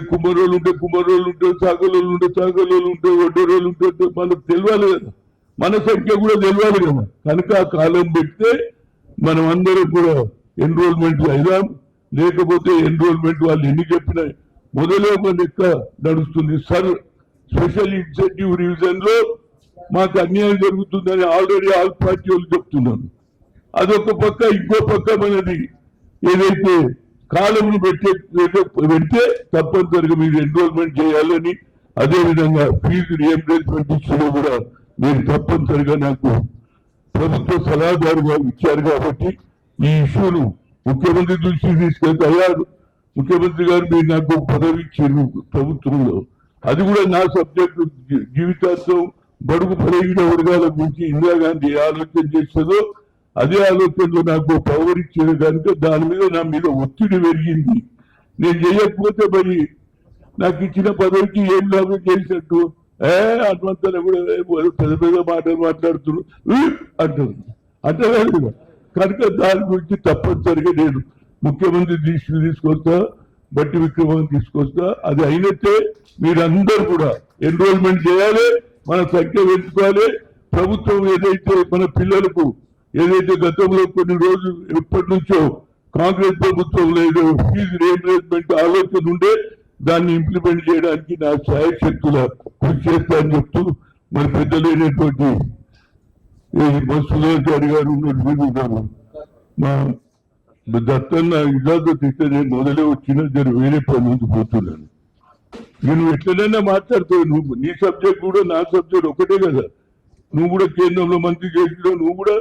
కుమ్మరోళ్ళు ఉంటే కుమ్మరోళ్ళు ఉంటే, చాకలోళ్ళు ఉంటే చాకలోళ్ళు ఉంటే, వడ్డరోళ్ళు ఉంటే మనకు తెలియాలి కదా, మన సంఖ్య కూడా తెలియాలి కదా. కనుక ఆ కాలం పెడితే మనం అందరం కూడా ఎన్రోల్మెంట్ అయిదాం. లేకపోతే ఎన్రోల్మెంట్ వాళ్ళు ఎన్ని చెప్పినా మొదలే ఒక లెక్క నడుస్తుంది. స్పెషల్ ఇన్సెంటివ్ రివిజన్ లో మాకు అన్యాయం జరుగుతుందని ఆల్రెడీ ఆల్ పార్టీ వాళ్ళు చెప్తున్నాను. అదొక పక్క. ఇంకో పక్క మనది ఏదైతే కాలంను పెడితే తప్పనిసరిగా మీరు ఎన్రోల్మెంట్ చేయాలని, అదేవిధంగా ఫీజు రియంబర్స్మెంట్ ఇష్యూలో కూడా మీరు తప్పనిసరిగా నాకు ప్రభుత్వ సలహాదారుగా ఇచ్చారు కాబట్టి ఈ ఇష్యూను ముఖ్యమంత్రి దృష్టికి తీసుకెళ్తే అయ్యారు ముఖ్యమంత్రి గారు మీరు నాకు పదవి ఇచ్చారు ప్రభుత్వంలో. అది కూడా నా సబ్జెక్టు. జీవితాంతం బడుగు బలహీన వర్గాల గురించి ఇందిరాగాంధీ ఏ ఆలోచన చేస్తుందో అదే ఆలోచనలో నాకు పవర్ ఇచ్చేది కనుక దాని మీద నా మీద ఒత్తిడి పెరిగింది. నేను చేయకపోతే మరి నాకు ఇచ్చిన పదవికి ఏం లాభం చేసినట్టు అటువంతా కూడా పెద్ద పెద్ద మాటలు మాట్లాడుతున్నారు అంటారు కదా. కనుక దాని గురించి తప్పనిసరిగా నేను ముఖ్యమంత్రి దృష్టికి తీసుకొస్తా, బట్టి విక్రమాన్ని తీసుకొస్తా. అది అయినట్టే మీరందరూ కూడా ఎన్రోల్మెంట్ చేయాలి, మన సంఖ్య పెంచుకోవాలి. ప్రభుత్వం ఏదైతే మన పిల్లలకు ఏదైతే గతంలో కొన్ని రోజులు ఎప్పటి నుంచో కాంగ్రెస్ ప్రభుత్వంలో ఏదో ఫీజు రియంబర్స్మెంట్ ఆలోచన ఉండే దాన్ని ఇంప్లిమెంట్ చేయడానికి నా శాయశక్తుల కృషి చేస్తా అని చెప్తూ మన పెద్దలైనటువంటి సుధాచారి గారు ఉన్నారు, మా దత్తన్న ఇజాజత్ ఇస్తే నేను మొదలే వచ్చిన వేరే పని ముందు పోతున్నాను. నేను ఎట్లనైనా మాట్లాడుతావు, నువ్వు నీ సబ్జెక్ట్ కూడా నా సబ్జెక్ట్ ఒకటే కదా. నువ్వు కూడా కేంద్రంలో మంత్రి చేసినావు, నువ్వు కూడా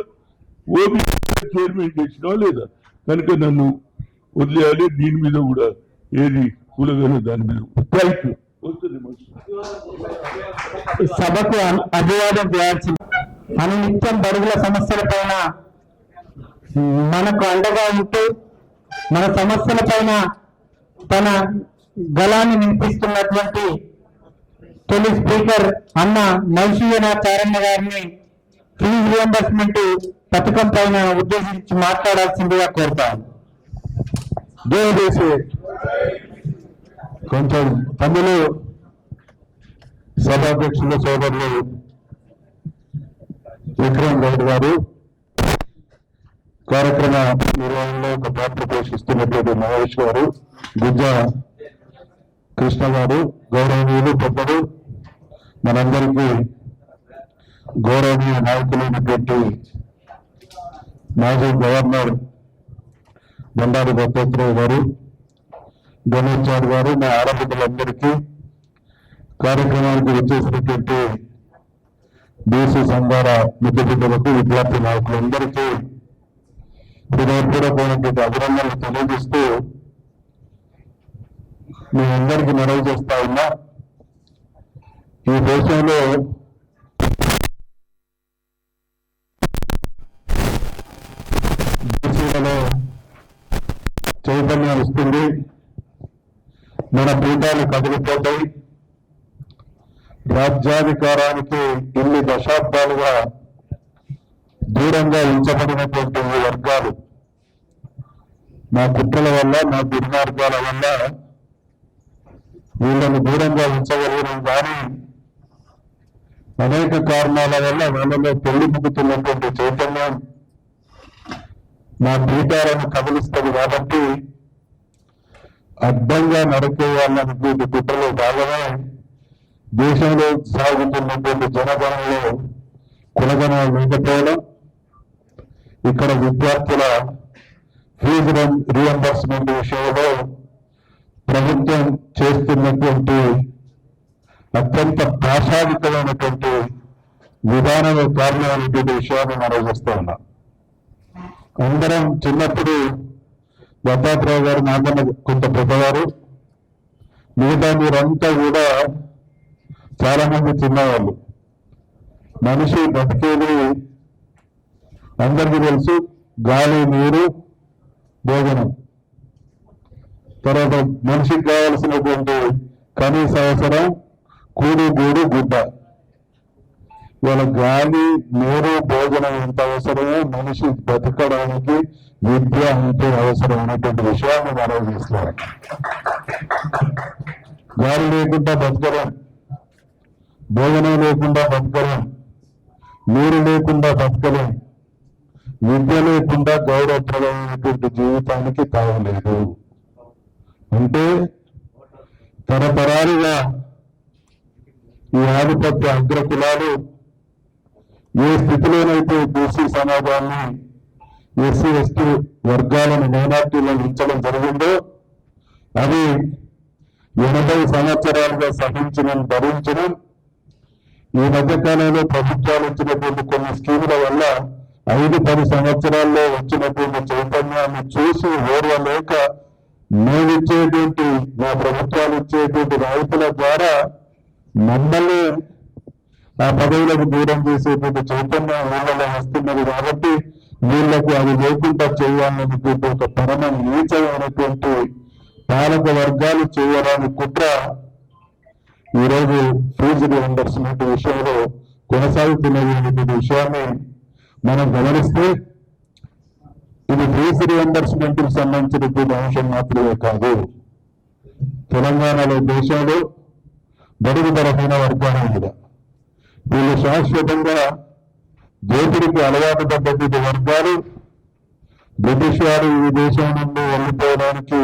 ఓబీసీ చైర్మన్ చేసినావా లేదా? కనుక నన్ను వదిలేయాలి. దీని మీద కూడా ఏది కూలగానే దాని మీద సభకు అభివాదం చేయాల్సింది. మన నిత్యం బడుగుల సమస్యల పైన మనకు అండగా ఉంటూ మన సమస్యల పైన తన గళాన్ని వినిపిస్తున్నటువంటి తొలి స్పీకర్ అన్న నౌషియనాచార్య గారిని ఫీజు రియంబర్స్మెంట్ పథకం పైన ఉద్దేశించి మాట్లాడాల్సిందిగా కోరుతాను. దయచేసి కొంచెం తమిళ సభాధ్యక్షుల సోదరులు విక్రమ్ గౌడ్ గారు కార్యక్రమ నిర్వహణలో ఒక పాత్ర పోషిస్తున్నటువంటి మహేష్ గారు, గుజ్జా కృష్ణ గారు, గౌరవనీయులు పెద్దలు, మనందరికీ గౌరవనీయ నాయకులైనటువంటి మాజీ గవర్నర్ బండారు దత్తాత్రేయ గారు, గణేష్ చార్ గారు, మా ఆడబిడ్డలందరికీ, కార్యక్రమానికి వచ్చేసినటువంటి బీసీ సంఘాల ముద్దుబిడ్డలకు, విద్యార్థి నాయకులందరికీ హృదయపూర్వకమైనటువంటి అభినందనలు తెలియజేస్తూ మీ అందరికీ మనవి చేస్తా ఉన్నా. ఈ దేశంలో బీసీలలో చైతన్యం ఇస్తుంది. మన పీఠాలు కదిలిపోతాయి. రాజ్యాధికారానికి ఇన్ని దశాబ్దాలుగా దూరంగా ఉంచబడినటువంటి ఈ వర్గాలు మా కుట్రల వల్ల, మా దుర్మార్గాల వల్ల వీళ్ళని దూరంగా ఉంచగలిగినాం. కానీ అనేక కారణాల వల్ల వాళ్ళలో పెళ్లిపుకుతున్నటువంటి చైతన్యం మా పీఠాలను కదిలిస్తుంది. కాబట్టి అడ్డంగా నరికేయాలన్నటువంటి కుట్రలో భాగమే దేశంలో సాగుతున్నటువంటి జనగణంలో కులగణం లేకపోవడం, ఇక్కడ విద్యార్థుల ఫీజు రీఎంబర్స్మెంట్ విషయంలో ప్రభుత్వం చేస్తున్నటువంటి అత్యంత భాషాధికమైనటువంటి విధానమే కారణమైనటువంటి విషయాన్ని మనం చూస్తూ ఉన్నాం. అందరం చిన్నప్పుడు దత్తాత్రేయ గారు నాకన్నా కొంత పెద్దవారు, మిగతా మీరంతా కూడా చాలా మంది చిన్నవాళ్ళు. మనిషి బతికేది అందరికీ తెలుసు, గాలి, నీరు, భోజనం. తర్వాత మనిషికి కావలసినటువంటి కనీస అవసరం కూడు, గూడు, గుడ్డ. ఇవాళ గాలి, నీరు, భోజనం ఎంత అవసరమో మనిషి బతకడానికి విద్య అంతే అవసరం అనేటువంటి విషయాన్ని మనం తీసుకోవాలి. గాలి లేకుండా బతకలేం, భోజనం లేకుండా బతకలేం, నీరు లేకుండా బతకలేం, విద్య లేకుండా గౌరవప్రదమైనటువంటి జీవితానికి తావలేదు. అంటే తరతరాలుగా ఈ ఆధిపత్య అగ్రకులాలు ఏ స్థితిలోనైతే బీసీ సమాజాన్ని, ఎస్సీ ఎస్టీ వర్గాలను, మైనార్టీలను ఉంచడం జరిగిందో అది 80 సంవత్సరాలుగా సహించడం, భరించడం. ఈ మధ్యకాలంలో ప్రభుత్వాలు ఇచ్చినటువంటి కొన్ని స్కీముల వల్ల 5-10 సంవత్సరాల్లో వచ్చినటువంటి చైతన్యాన్ని చూసి ఓర్వలేక మేమిచ్చేటువంటి, మా ప్రభుత్వాలు ఇచ్చేటువంటి రాయితీల ద్వారా మమ్మల్ని ఆ పదవులకు దూరం చేసేటువంటి చైతన్యం వీళ్ళలో వస్తున్నది. కాబట్టి వీళ్లకు అది లేకుండా చేయాలనేటువంటి ఒక పరమ నీచమైనటువంటి పాలక వర్గాలు చేయడానికి కుట్ర ఈరోజు ఫీజు రీయింబర్స్మెంట్ విషయంలో కొనసాగుతున్నది అనేటువంటి విషయాన్ని మనం గమనిస్తే, ఇది ఫీజు రీయింబర్స్మెంట్ కు సంబంధించినటువంటి అంశం మాత్రమే కాదు. తెలంగాణలో, దేశంలో బడుగు బలహీన వర్గాల మీద వీళ్ళు శాశ్వతంగా దోపిడికి అలవాటు పడ్డటువంటి వర్గాలు బ్రిటిష్ వారు ఈ దేశం నుండి వెళ్ళిపోవడానికి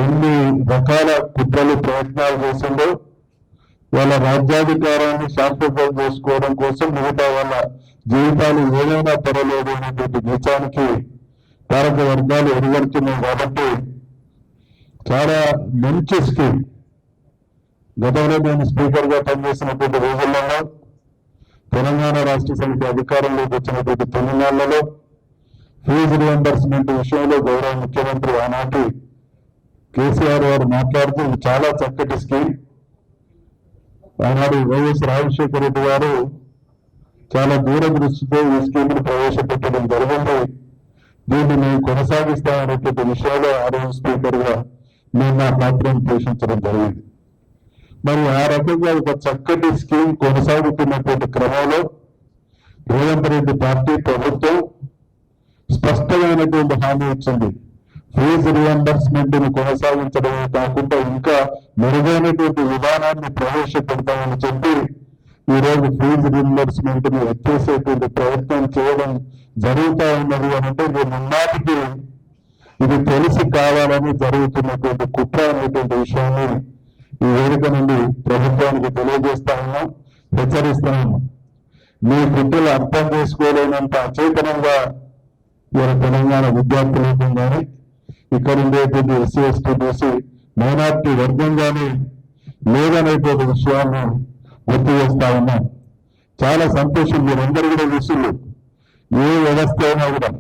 ఎన్ని రకాల కుట్రలు, ప్రయత్నాలు చేసిందో, వాళ్ళ రాజ్యాధికారాన్ని శాశ్వతం చేసుకోవడం కోసం మిగతా వాళ్ళ జీవితాలు ఏదైనా పర్వాలేదు అనేటువంటి నిజానికి పాలక వర్గాలు ఎదుగుతున్నాయి. కాబట్టి చాలా మంచి స్కీమ్. గతంలో నేను స్పీకర్గా పనిచేసినటువంటి రోజులలో, తెలంగాణ రాష్ట్ర సమితి అధికారంలోకి వచ్చినటువంటి తొలినాళ్లలో ఫీజు రీయింబర్స్మెంట్ విషయంలో గౌరవ ముఖ్యమంత్రి ఆనాటి కేసీఆర్ గారు మాట్లాడుతూ ఇది చాలా చక్కటి స్కీమ్. ఆనాడు వైఎస్ రాజశేఖర రెడ్డి గారు చాలా దూరదృష్టితో ఈ స్కీమ్ను ప్రవేశపెట్టడం జరిగింది. దీన్ని మేము కొనసాగిస్తామనేటువంటి విషయంలో ఆ రోజు స్పీకర్గా మేము నా పాత్రను పోషించడం జరిగింది. మరి ఆ రకంగా ఒక చక్కటి స్కీమ్ కొనసాగుతున్నటువంటి క్రమంలో రేవంత్ రెడ్డి పార్టీ ప్రభుత్వం స్పష్టమైనటువంటి హామీ ఇచ్చింది. ఫీజు రీయింబర్స్మెంట్ ను కొనసాగించడమే కాకుండా ఇంకా మెరుగైనటువంటి విధానాన్ని ప్రవేశపెడతామని చెప్పి ఈరోజు ఫీజు రీయింబర్స్మెంట్ ను ఎత్తేసేటువంటి ప్రయత్నం చేయడం జరుగుతూ ఉన్నది అని అంటే, నేను మున్నాటికి ఇది తెలిసి కావాలని జరుగుతున్నటువంటి కుట్ర అనేటువంటి విషయాన్ని ఈ వేదిక నుండి ప్రభుత్వానికి తెలియజేస్తా ఉన్నాం, హెచ్చరిస్తున్నాం. మీ కుట్రలు అర్థం చేసుకోలేనంత అచేతనంగా ఇవాళ తెలంగాణ విద్యార్థులకు కానీ, ఇక్కడ ఉండేటువంటి ఎస్సీ ఎస్టీ బీసీ మైనార్టీ వర్గం కానీ లేదనేటువంటి విషయాన్ని గుర్తు చేస్తా ఉన్నాం. చాలా సంతోషం. మీరందరూ కూడా విషయంలో ఏ వ్యవస్థ అయినా కూడా,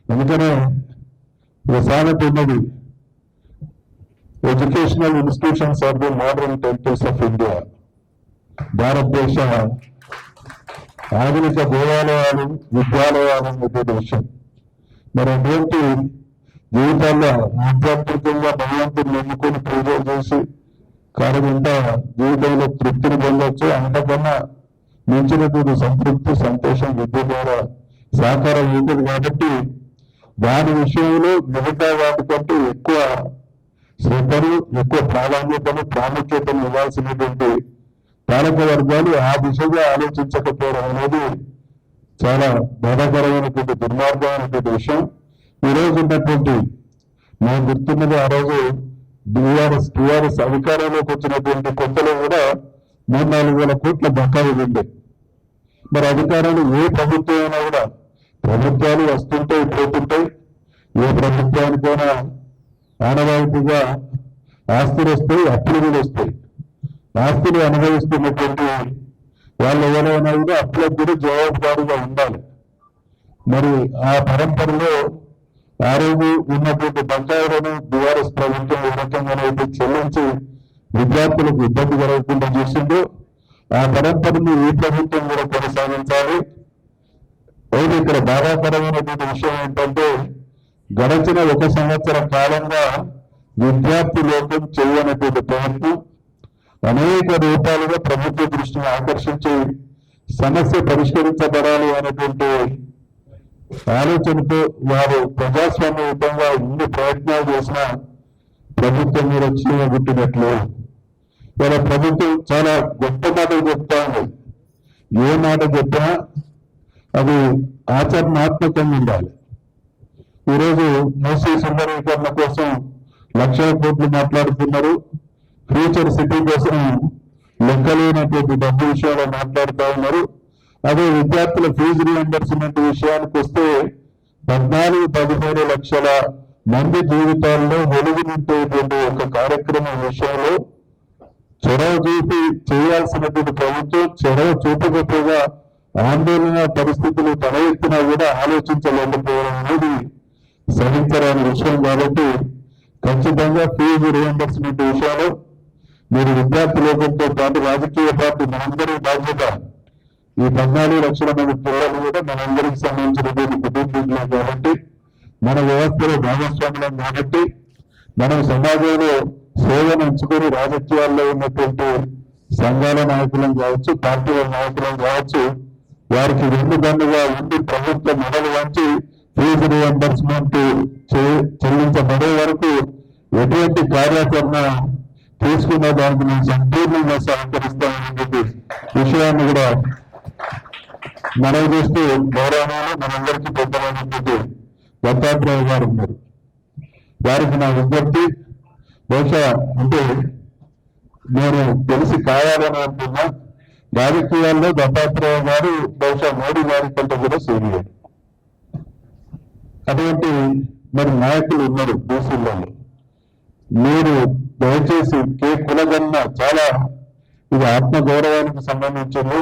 అందుకనే ఒక సామెత ఉన్నది, educational institutions are the modern temples of India. భారతదేశ ఆధునిక దేవాలయాలు విద్యాలయాలు అనేటువంటి విషయం. మరి అటువంటి జీవితాల్లో ఆధ్యాత్మికంగా భగవంతుని నమ్ముకొని పూజలు చేసి కారణంగా జీవితంలో తృప్తిని పొందొచ్చు. అంతకన్నా మించినటువంటి సంతృప్తి సంతోషం విద్య ద్వారా సహకారం ఉంటుంది. కాబట్టి దాని విషయంలో మిగతా వాటికంటే ఎక్కువ శ్రద్ధను, ఎక్కువ ప్రాధాన్యతను, ప్రాముఖ్యతను ఇవ్వాల్సినటువంటి పాలక వర్గాలు ఆ దిశగా ఆలోచించకపోవడం అనేది చాలా బాధాకరమైనటువంటి దుర్మార్గమైనటువంటి విషయం. ఈ రోజు ఉన్నటువంటి నేను గుర్తున్నది, ఆ రోజు టీఆర్ఎస్ అధికారంలోకి వచ్చినటువంటి కొత్తలో కూడా 3-4 వేల కోట్ల బకాయి ఉంది. మరి అధికారులు ఏ ప్రభుత్వం అయినా కూడా ప్రభుత్వాలు వస్తుంటాయి పోతుంటాయి. ఏ ప్రభుత్వానికైనా ఆనవాయితీగా ఆస్తులు వస్తాయి, అప్పులు కూడా వస్తాయి. ఆస్తులు అనుభవిస్తున్నటువంటి వాళ్ళు ఎవరైనా కూడా అప్పులకు కూడా జవాబుదారీగా ఉండాలి. మరి ఆ పరంపరలో ఆ రోజు ఉన్నటువంటి బకాయిలను బీఆర్ఎస్ ప్రభుత్వం ఏ రకంగానైతే చెల్లించి విద్యార్థులకు ఇబ్బంది కలగకుండా చేసిందో ఆ పరంపరను ఈ ప్రభుత్వం కూడా కొనసాగించాలి. అయితే ఇక్కడ బాధాకరమైనటువంటి విషయం ఏంటంటే గడచిన 1 సంవత్సర కాలంగా విద్యార్థి లోకం చేయనటువంటి ప్రయత్నం అనేక రూపాలుగా ప్రభుత్వ దృష్టిని ఆకర్షించి సమస్య పరిష్కరించబడాలి అనేటువంటి ఆలోచనతో వారు ప్రజాస్వామ్యయుతంగా ఎన్ని ప్రయత్నాలు చేసినా ప్రభుత్వం మీద చీమగుట్టినట్లు. వాళ్ళ ప్రభుత్వం చాలా గొప్ప మాటలు చెప్తా ఉంది. ఏ మాట చెప్పినా అది ఆచరణాత్మకంగా ఉండాలి. ఈరోజు మూసీ సుందరీకరణ కోసం 1,00,000 కోట్లు మాట్లాడుతున్నారు. ఫ్యూచర్ సిటీ కోసం లెక్కలేనటువంటి డబ్బు విషయాలు మాట్లాడుతూ ఉన్నారు. అదే విద్యార్థుల ఫీజు రీఎంబర్స్మెంట్ విషయానికి వస్తే 14-15 లక్షల మంది జీవితాల్లో వెలుగు నింపేటువంటి ఒక కార్యక్రమం విషయంలో చొరవ చూపి చేయాల్సినటువంటి ప్రభుత్వం చొరవ చూపకపోగా ఆందోళన పరిస్థితులు తల ఎత్తినా కూడా ఆలోచించలేకపోవడం అనేది సహించరాని విషయం. కాబట్టి ఖచ్చితంగా ఫీజు రీఎంబర్స్మెంట్ విషయాలు మీరు విద్యార్థి లోకంతో పాటు రాజకీయ పార్టీ మనందరి బాధ్యత. ఈ 14 లక్షల మంది పిల్లలు కూడా మనందరికి సంబంధించినటువంటి కుటుంబీకులు కాబట్టి మన వ్యవస్థలో భాగస్వాములం కాబట్టి మనం సమాజంలో సేవను ఎంచుకొని రాజకీయాల్లో ఉన్నటువంటి సంఘాల నాయకులను కావచ్చు, పార్టీల నాయకులను కావచ్చు, వారికి వెన్నుదన్నుగా ఉండి ప్రభుత్వ మెడలు వంచి ఫీజు రీఎంబర్స్మెంట్ చెల్లించబడే వరకు ఎటువంటి కార్యాచరణ తీసుకున్న దానికి మేము సంపూర్ణంగా సహకరిస్తామనేటువంటి విషయాన్ని కూడా మనవి చేస్తూ గౌరవమైన మనందరికీ పెద్దలైనటువంటి దత్తాత్రేయ గారు ఉన్నారు. వారికి నా విజ్ఞప్తి, బహుశా అంటే నేను తెలిసి కావాలని అంటున్నా, రాజకీయాల్లో దత్తాత్రేయ గారు బహుశా మోడీ గారి కంటే కూడా సీనియర్. అటువంటి మరి నాయకులు ఉన్నారు బీసీలలో. మీరు దయచేసి కులగన్న చాలా ఇది ఆత్మగౌరవానికి సంబంధించింది.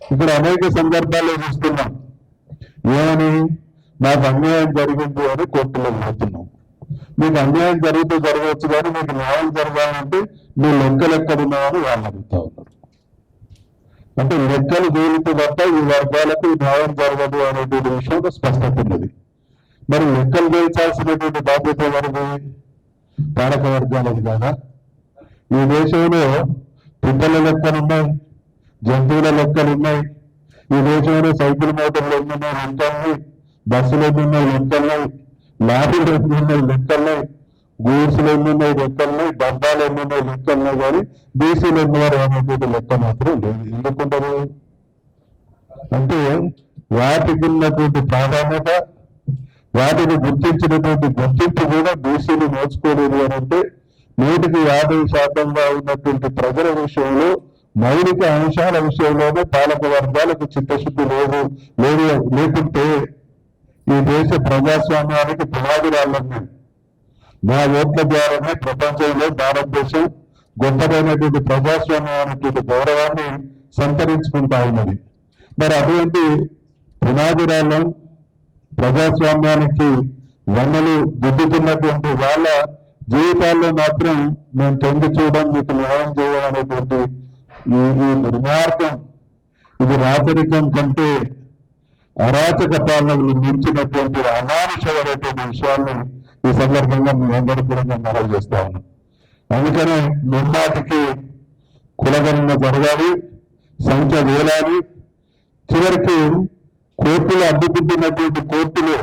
ఇక్కడ అనేక సందర్భాల్లో చూస్తున్నాం ఏమని నాకు అన్యాయం జరిగింది అని కోర్టులో పోతున్నాం. మీకు అన్యాయం జరిగితే జరగవచ్చు కానీ మీకు న్యాయం జరగాలంటే మీ లెక్కలు ఎక్కడున్నాయని వాళ్ళు అడుగుతా ఉన్నారు. అంటే లెక్కలు తేలితే తప్ప ఈ వర్గాలకు న్యాయం జరగదు అనేటువంటి విషయంలో స్పష్టత ఉన్నది. మరి లెక్కలు తేల్చాల్సినటువంటి బాధ్యత ఎవరిది? పాలక వర్గాలది కాదా? ఈ దేశంలో పిల్లల లెక్కలున్నాయి, జంతువుల లెక్కలున్నాయి. ఈ దేశంలో సైకిల్ మోటార్లు ఎన్నున్నాయి లెక్కలున్నాయి, బస్సులు ఎన్నున్నాయి లెక్కలున్నాయి, లారీలు ఎన్నున్నాయి లెక్కలున్నాయి, గూడ్స్లు ఎన్నున్నాయి లెక్కలున్నాయి, డబ్బాలు ఎన్నున్నాయి లెక్కలున్నాయి. కానీ బీసీలు ఎన్నువారు అనేటువంటి లెక్క మాత్రం లేదు. ఎందుకుంటారు అంటే వాటికి ఉన్నటువంటి ప్రాధాన్యత, వాటిని గుర్తించినటువంటి గుర్తింపు కూడా బీసీలు నేర్చుకోలేదు అని అంటే 100% ఉన్నటువంటి ప్రజల విషయంలో మౌలిక అంశాల విషయంలోనే పాలక వర్గాలకు చిత్తశుద్ధి లేకుంటే ఈ దేశ ప్రజాస్వామ్యానికి పునాదిరాళ్ళని మా ఓట్ల ద్వారానే ప్రపంచంలో భారతదేశం గొప్పదైనటువంటి ప్రజాస్వామ్యానికి గౌరవాన్ని సంతరించుకుంటా ఉన్నది. మరి అటువంటి పునాదిరాళ్ళం ప్రజాస్వామ్యానికి వన్నలు దిద్దుతున్నటువంటి వాళ్ళ జీవితాల్లో మాత్రం మేము తొంగి చూడడం, మీకు న్యాయం చేయడం అనేటువంటి ఈ దుర్మార్గం, ఇది రాచరికం కంటే అరాచక పాలనలు మించినటువంటి అమానుషమైనటువంటి విషయాన్ని ఈ సందర్భంగా మీ అందరూ కూడా నేను మనవి చేస్తా ఉన్నాను. అందుకనే ముమ్మాటికి కులగణన జరగాలి, సంఖ్య వేలాలి. చివరికి కోర్టులు అడ్డుకుంటున్నటువంటి కోర్టులే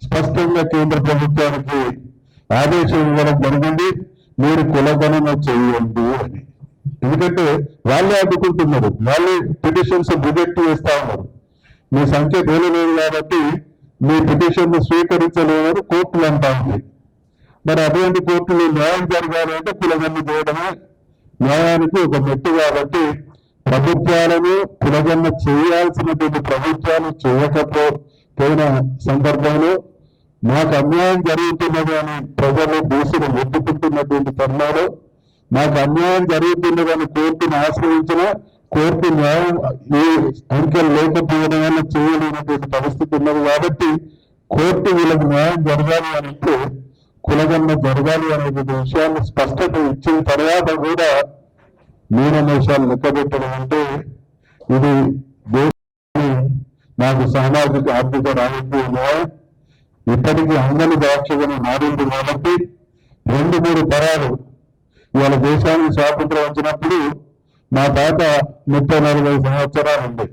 స్పష్టంగా కేంద్ర ప్రభుత్వానికి ఆదేశం ఇవ్వడం జరిగింది, మీరు కులగణన చేయండి అని. ఎందుకంటే వాళ్ళే అడ్డుకుంటున్నారు, వాళ్ళే పిటిషన్స్ రిజెక్ట్ చేస్తా ఉన్నారు. మీ సంఖ్య తేలలేదు కాబట్టి మీ పిటిషన్ స్వీకరించలేదని కోర్టులు అంటా ఉంది. మరి అటువంటి కోర్టులు న్యాయం జరగాలి అంటే కులగణన చేయడమే న్యాయానికి ఒక మెట్టు. కాబట్టి ప్రభుత్వాలను కులగణన చేయాల్సినటువంటి ప్రభుత్వాలు చేయకపోయిన సందర్భంలో మాకు అన్యాయం జరుగుతున్నది అని ప్రజలు దూసులు ఎత్తుకుంటున్నటువంటి తరుణంలో, మాకు అన్యాయం జరుగుతున్నదని కోర్టును ఆశ్రయించిన కోర్టు న్యాయం ఏ అంకెలు లేకపోవడం వల్ల చేయలేనటువంటి పరిస్థితి ఉన్నది. కాబట్టి కోర్టు వీళ్ళకి న్యాయం జరగాలి అంటే కులగణన జరగాలి అనేటువంటి విషయాన్ని స్పష్టత ఇచ్చిన తర్వాత కూడా మీనమేషాలు లెక్కబెట్టడం అంటే ఇది దేశాన్ని నాకు సామాజిక ఆర్థిక రాజకీయ న్యాయం ఇప్పటికీ అంగని దాక్షగా మారింది. కాబట్టి 2-3 తరాలు ఇవాళ దేశానికి స్వాతంత్రం వచ్చినప్పుడు మా తాత 30-40 సంవత్సరాలు ఉంది,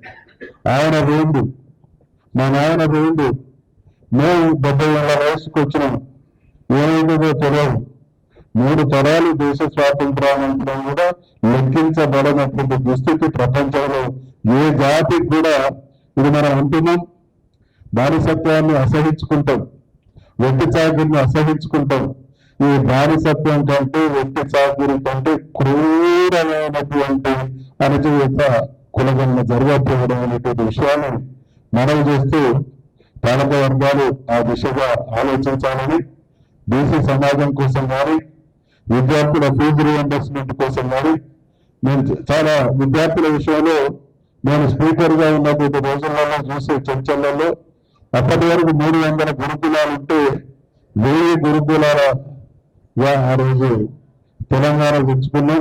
ఆయన 2, మా నాయన 2, మేము 70 ఏళ్ళ వయసుకు వచ్చినాము. ఏమైందో తెలియదు. 3 తరాలు దేశ స్వాతంత్రానంతరం కూడా లెక్కించబడినటువంటి దుస్థితి ప్రపంచంలో ఏ జాతికి కూడా. ఇది మనం అంటున్నాం, బానిసత్వాన్ని అసహించుకుంటాం, వెట్టి చాకిరిని అసహించుకుంటాం. ఈ బానిసత్వం కంటే వెట్టి చాకిరి కంటే క్రూరమైనటువంటి అణచివేత కులగణన జరగకపోవడం అనేటువంటి విషయాన్ని మనవి చేస్తూ పాలక వర్గాలు ఆ దిశగా ఆలోచించాలని, బీసీ సమాజం కోసం కానీ విద్యార్థుల ఫీజు రీఎంబర్స్మెంట్ కోసం కానీ నేను చాలా విద్యార్థుల విషయంలో నేను స్పీకర్గా ఉన్నటువంటి రోజులలో చూసే చర్చలలో అప్పటి వరకు 300 గురుకులాలు ఉంటే 1000 గురుకులాలుగా ఆ రోజు తెలంగాణ తెచ్చుకున్నాం.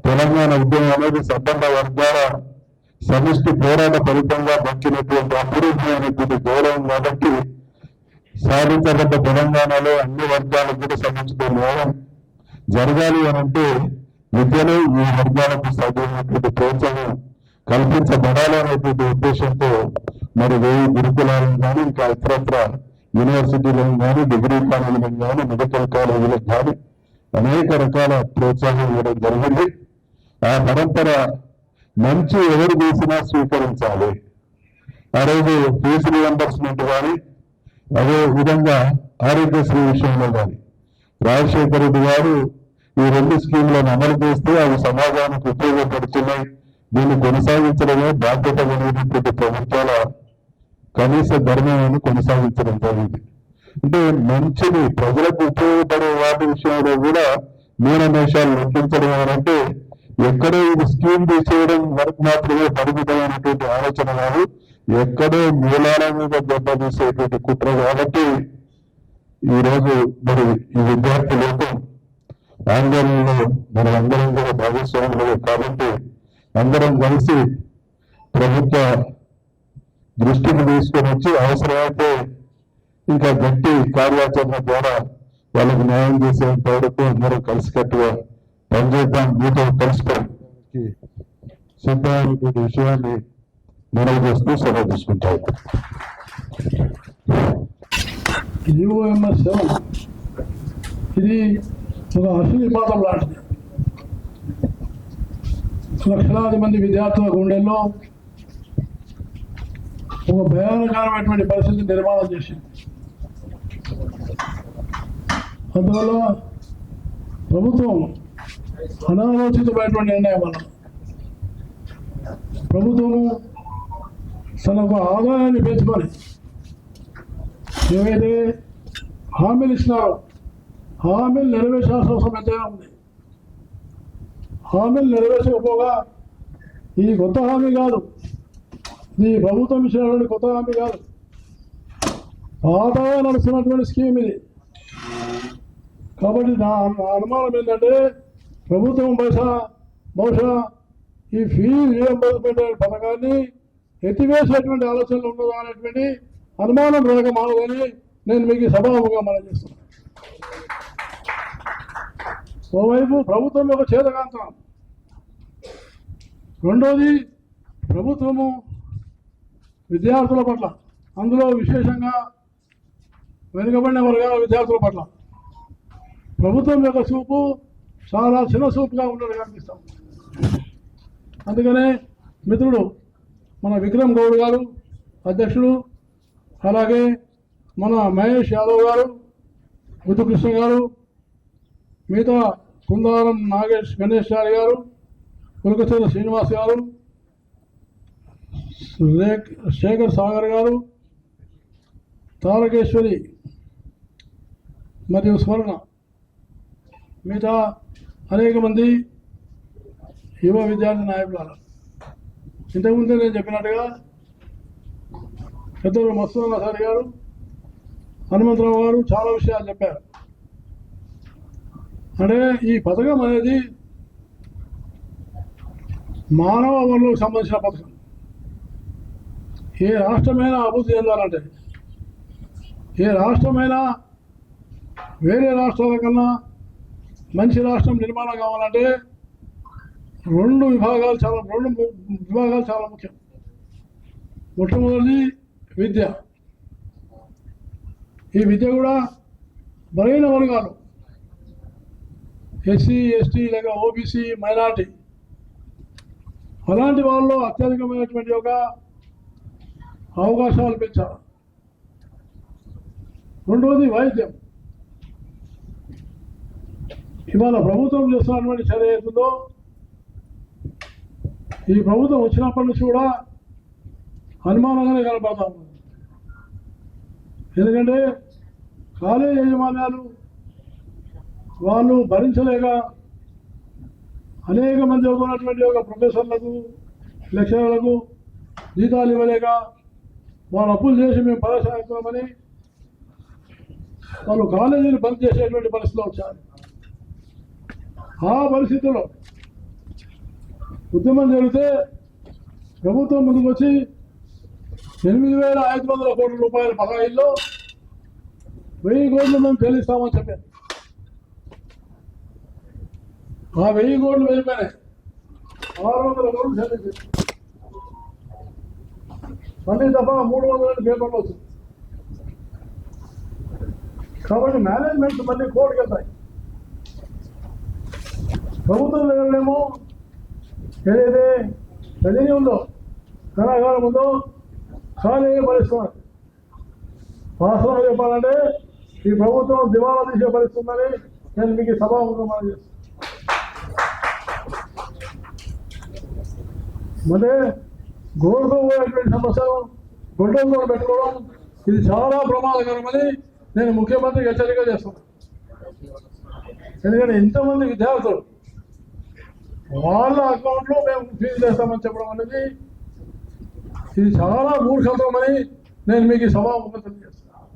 తెలంగాణ ఉద్యమం అనేది సంబంధ వర్గాల సమిష్టి పోరాట ఫలితంగా దక్కినటువంటి అభివృద్ధి అనేటువంటి గౌరవం. కాబట్టి సాధించబడ్డ తెలంగాణలో అన్ని వర్గాలకు కూడా సమిష్టి న్యాయం జరగాలి అని అంటే విద్యలో ఈ వర్గాలకు సరైనటువంటి ప్రోత్సాహం కల్పించబడాలి అనేటువంటి ఉద్దేశంతో మరి 1000 గురుకులాలను కానీ ఇంకా ఇతరత్ర యూనివర్సిటీలను కానీ డిగ్రీ కాలేజీలను కానీ మెడికల్ కాలేజీలకు కానీ అనేక రకాల ప్రోత్సాహం ఇవ్వడం జరిగింది. ఆ పరంపర మంచి ఎవరు చేసినా స్వీకరించాలి. ఆ రోజు ఫీజు రీఎంబర్స్మెంట్ కానీ అదే విధంగా ఆరోగ్యశ్రీ విషయంలో కానీ రాజశేఖర రెడ్డి గారు ఈ 2 స్కీములను అమలు చేస్తే అవి సమాజానికి ఉపయోగపడుతున్నాయి. దీన్ని కొనసాగించడమే బాధ్యత కలిగినటువంటి ప్రభుత్వాల కనీస ధర్మాన్ని కొనసాగించడం జరిగింది. అంటే మంచిది ప్రజలకు ఉపయోగపడే వాటి విషయంలో కూడా మీనమేషాలు లెక్కించడం అంటే ఎక్కడో ఇది స్కీమ్ తీసేయడం వరకు మాత్రమే పరిమితమైనటువంటి ఆలోచన కాదు, ఎక్కడో మూలాల మీద దెబ్బతీసేటువంటి కుట్ర. కాబట్టి ఈరోజు మరి ఈ విద్యార్థి లోకం ఆందోళనలో మనం అందరం కూడా భాగస్వాములు. కాబట్టి అందరం కలిసి ప్రభుత్వ దృష్టికి తీసుకొని వచ్చి అవసరమైతే ఇంకా గట్టి కార్యాచరణ ద్వారా వాళ్ళకి న్యాయం చేసేంత వరకు అందరం కలిసికట్టుగా పనిచేద్దాం. మీతో కలిసిపోయి సిద్ధమైనటువంటి విషయాన్ని మనవి చేస్తూ సెలవు తీసుకుంటాం. ఇది ఒక అశ్విపాతం లాంటిది. లక్షలాది మంది విద్యార్థుల గుండెల్లో ఒక భయానకరమైనటువంటి పరిస్థితి నిర్మాణం చేసింది. అందువల్ల ప్రభుత్వం అనాలోచితమైనటువంటి నిర్ణయం వల్ల ప్రభుత్వము తనకు ఆదాయాన్ని పెంచుకొని ఏవైతే హామీలు ఇచ్చినారో హామీలు నెరవేర్చాల్సిన అవసరం ఎంతైనా ఉంది. హామీలు నెరవేర్చకపోగా ఇది కొత్త హామీ కాదు, ఇది ప్రభుత్వం ఇచ్చినటువంటి కొత్త హామీ కాదు, పాతగా నడుస్తున్నటువంటి స్కీమ్ ఇది. కాబట్టి నా అనుమానం ఏంటంటే ప్రభుత్వం బహుశా ఈ ఫీజు రీయింబర్స్మెంట్ అనే పథకాన్ని ఎత్తివేసేటువంటి ఆలోచనలు ఉన్నదా అనేటువంటి అనుమానం రాక మానదని నేను మీకు సభాముగా మనం చేస్తున్నాను. ఓవైపు ప్రభుత్వం యొక్క చేతకాంతం, రెండోది ప్రభుత్వము విద్యార్థుల పట్ల, అందులో విశేషంగా వెనుకబడిన వర్గాల విద్యార్థుల పట్ల ప్రభుత్వం యొక్క చూపు చాలా చిన్న చూపుగా ఉన్నది కనిపిస్తాం. అందుకనే మిత్రుడు మన విక్రమ్ గౌడ్ గారు అధ్యక్షుడు, అలాగే మన మహేష్ యాదవ్ గారు, ముద్దుకృష్ణ గారు, మిగతా కుందారం నాగేష్ గణేశారి గారు, కులకచూర శ్రీనివాస్ గారు, శేఖర్ సాగర్ గారు, తారకేశ్వరి మరియు స్వర్ణ, మిగతా అనేక మంది యువ విద్యార్థి నాయకులు. ఇంతకుముందే నేను చెప్పినట్టుగా పెద్దలు మస్తున్న సార్ గారు, హనుమంతరావు గారు చాలా విషయాలు చెప్పారు. అంటే ఈ పథకం అనేది మానవ వనరులకు సంబంధించిన పథకం. ఏ రాష్ట్రమైనా అభివృద్ధి చెందాలంటే, ఏ రాష్ట్రమైనా వేరే రాష్ట్రాల కన్నా మంచి రాష్ట్రం నిర్మాణం కావాలంటే రెండు విభాగాలు చాలా ముఖ్యం. మొట్టమొదటిది విద్య. ఈ విద్య కూడా బలహీన వర్గాలు, ఎస్సీ ఎస్టీ లేక ఓబీసీ మైనార్టీ, అలాంటి వాళ్ళలో అత్యధికమైనటువంటి ఒక అవకాశాలు పెంచాలి. రెండవది వైద్యం. ఇవాళ ప్రభుత్వం చేస్తున్నటువంటి చర్య ఏతుందో, ఈ ప్రభుత్వం వచ్చినప్పటి నుంచి కూడా అనుమానంగానే కనపడతా ఉంది. ఎందుకంటే కాలేజ్ యాజమాన్యాలు వాళ్ళు భరించలేక అనేక మంది ఉన్నటువంటి ఒక ప్రొఫెసర్లకు, లెక్చరర్లకు జీతాలు ఇవ్వలేక వాళ్ళు అప్పులు చేసి మేము పరేషాన్ వాళ్ళు కాలేజీని బంద్ చేసేటువంటి పరిస్థితిలో వచ్చారు. ఆ పరిస్థితుల్లో ఉద్యమం జరిగితే ప్రభుత్వం ముందుకు వచ్చి 8,500 కోట్ల రూపాయల బకాయిల్లో 1000 కోట్లు మేము చెల్లిస్తామని చెప్పారు. ఆ 1000 కోట్లు వెళ్ళిపోయినాయి. 600 కోట్లు చెల్లించారు. మళ్ళీ తప్ప 300 పేపర్లు వస్తుంది. కాబట్టి మేనేజ్మెంట్ మళ్ళీ కోర్టుకు వెళ్తాయి. ప్రభుత్వం దగ్గరేమో ఏదైతే రజనీ ఉందో, కళాకారం ఉందో ఖాళీ పరిస్థితున్నారు. వాస్తవంగా చెప్పాలంటే ఈ ప్రభుత్వం దివాలా తీసే పరిస్థితి ఉందని నేను మీకు సభాముఖంగా మనం చేస్తాను. అంటే గోడుతో పోయేటువంటి సమస్యలు గుంటల్లో పెట్టుకోవడం ఇది చాలా ప్రమాదకరమని నేను ముఖ్యమంత్రికి హెచ్చరిక చేస్తున్నాను. ఎందుకంటే ఇంతమంది విద్యార్థులు వాళ్ళ అకౌంట్లో మేము ఫీజు చేస్తామని చెప్పడం అనేది ఇది చాలా మూర్ఖత్వమని నేను మీకు ఈ సభాముఖంగా తెలియజేస్తున్నాను.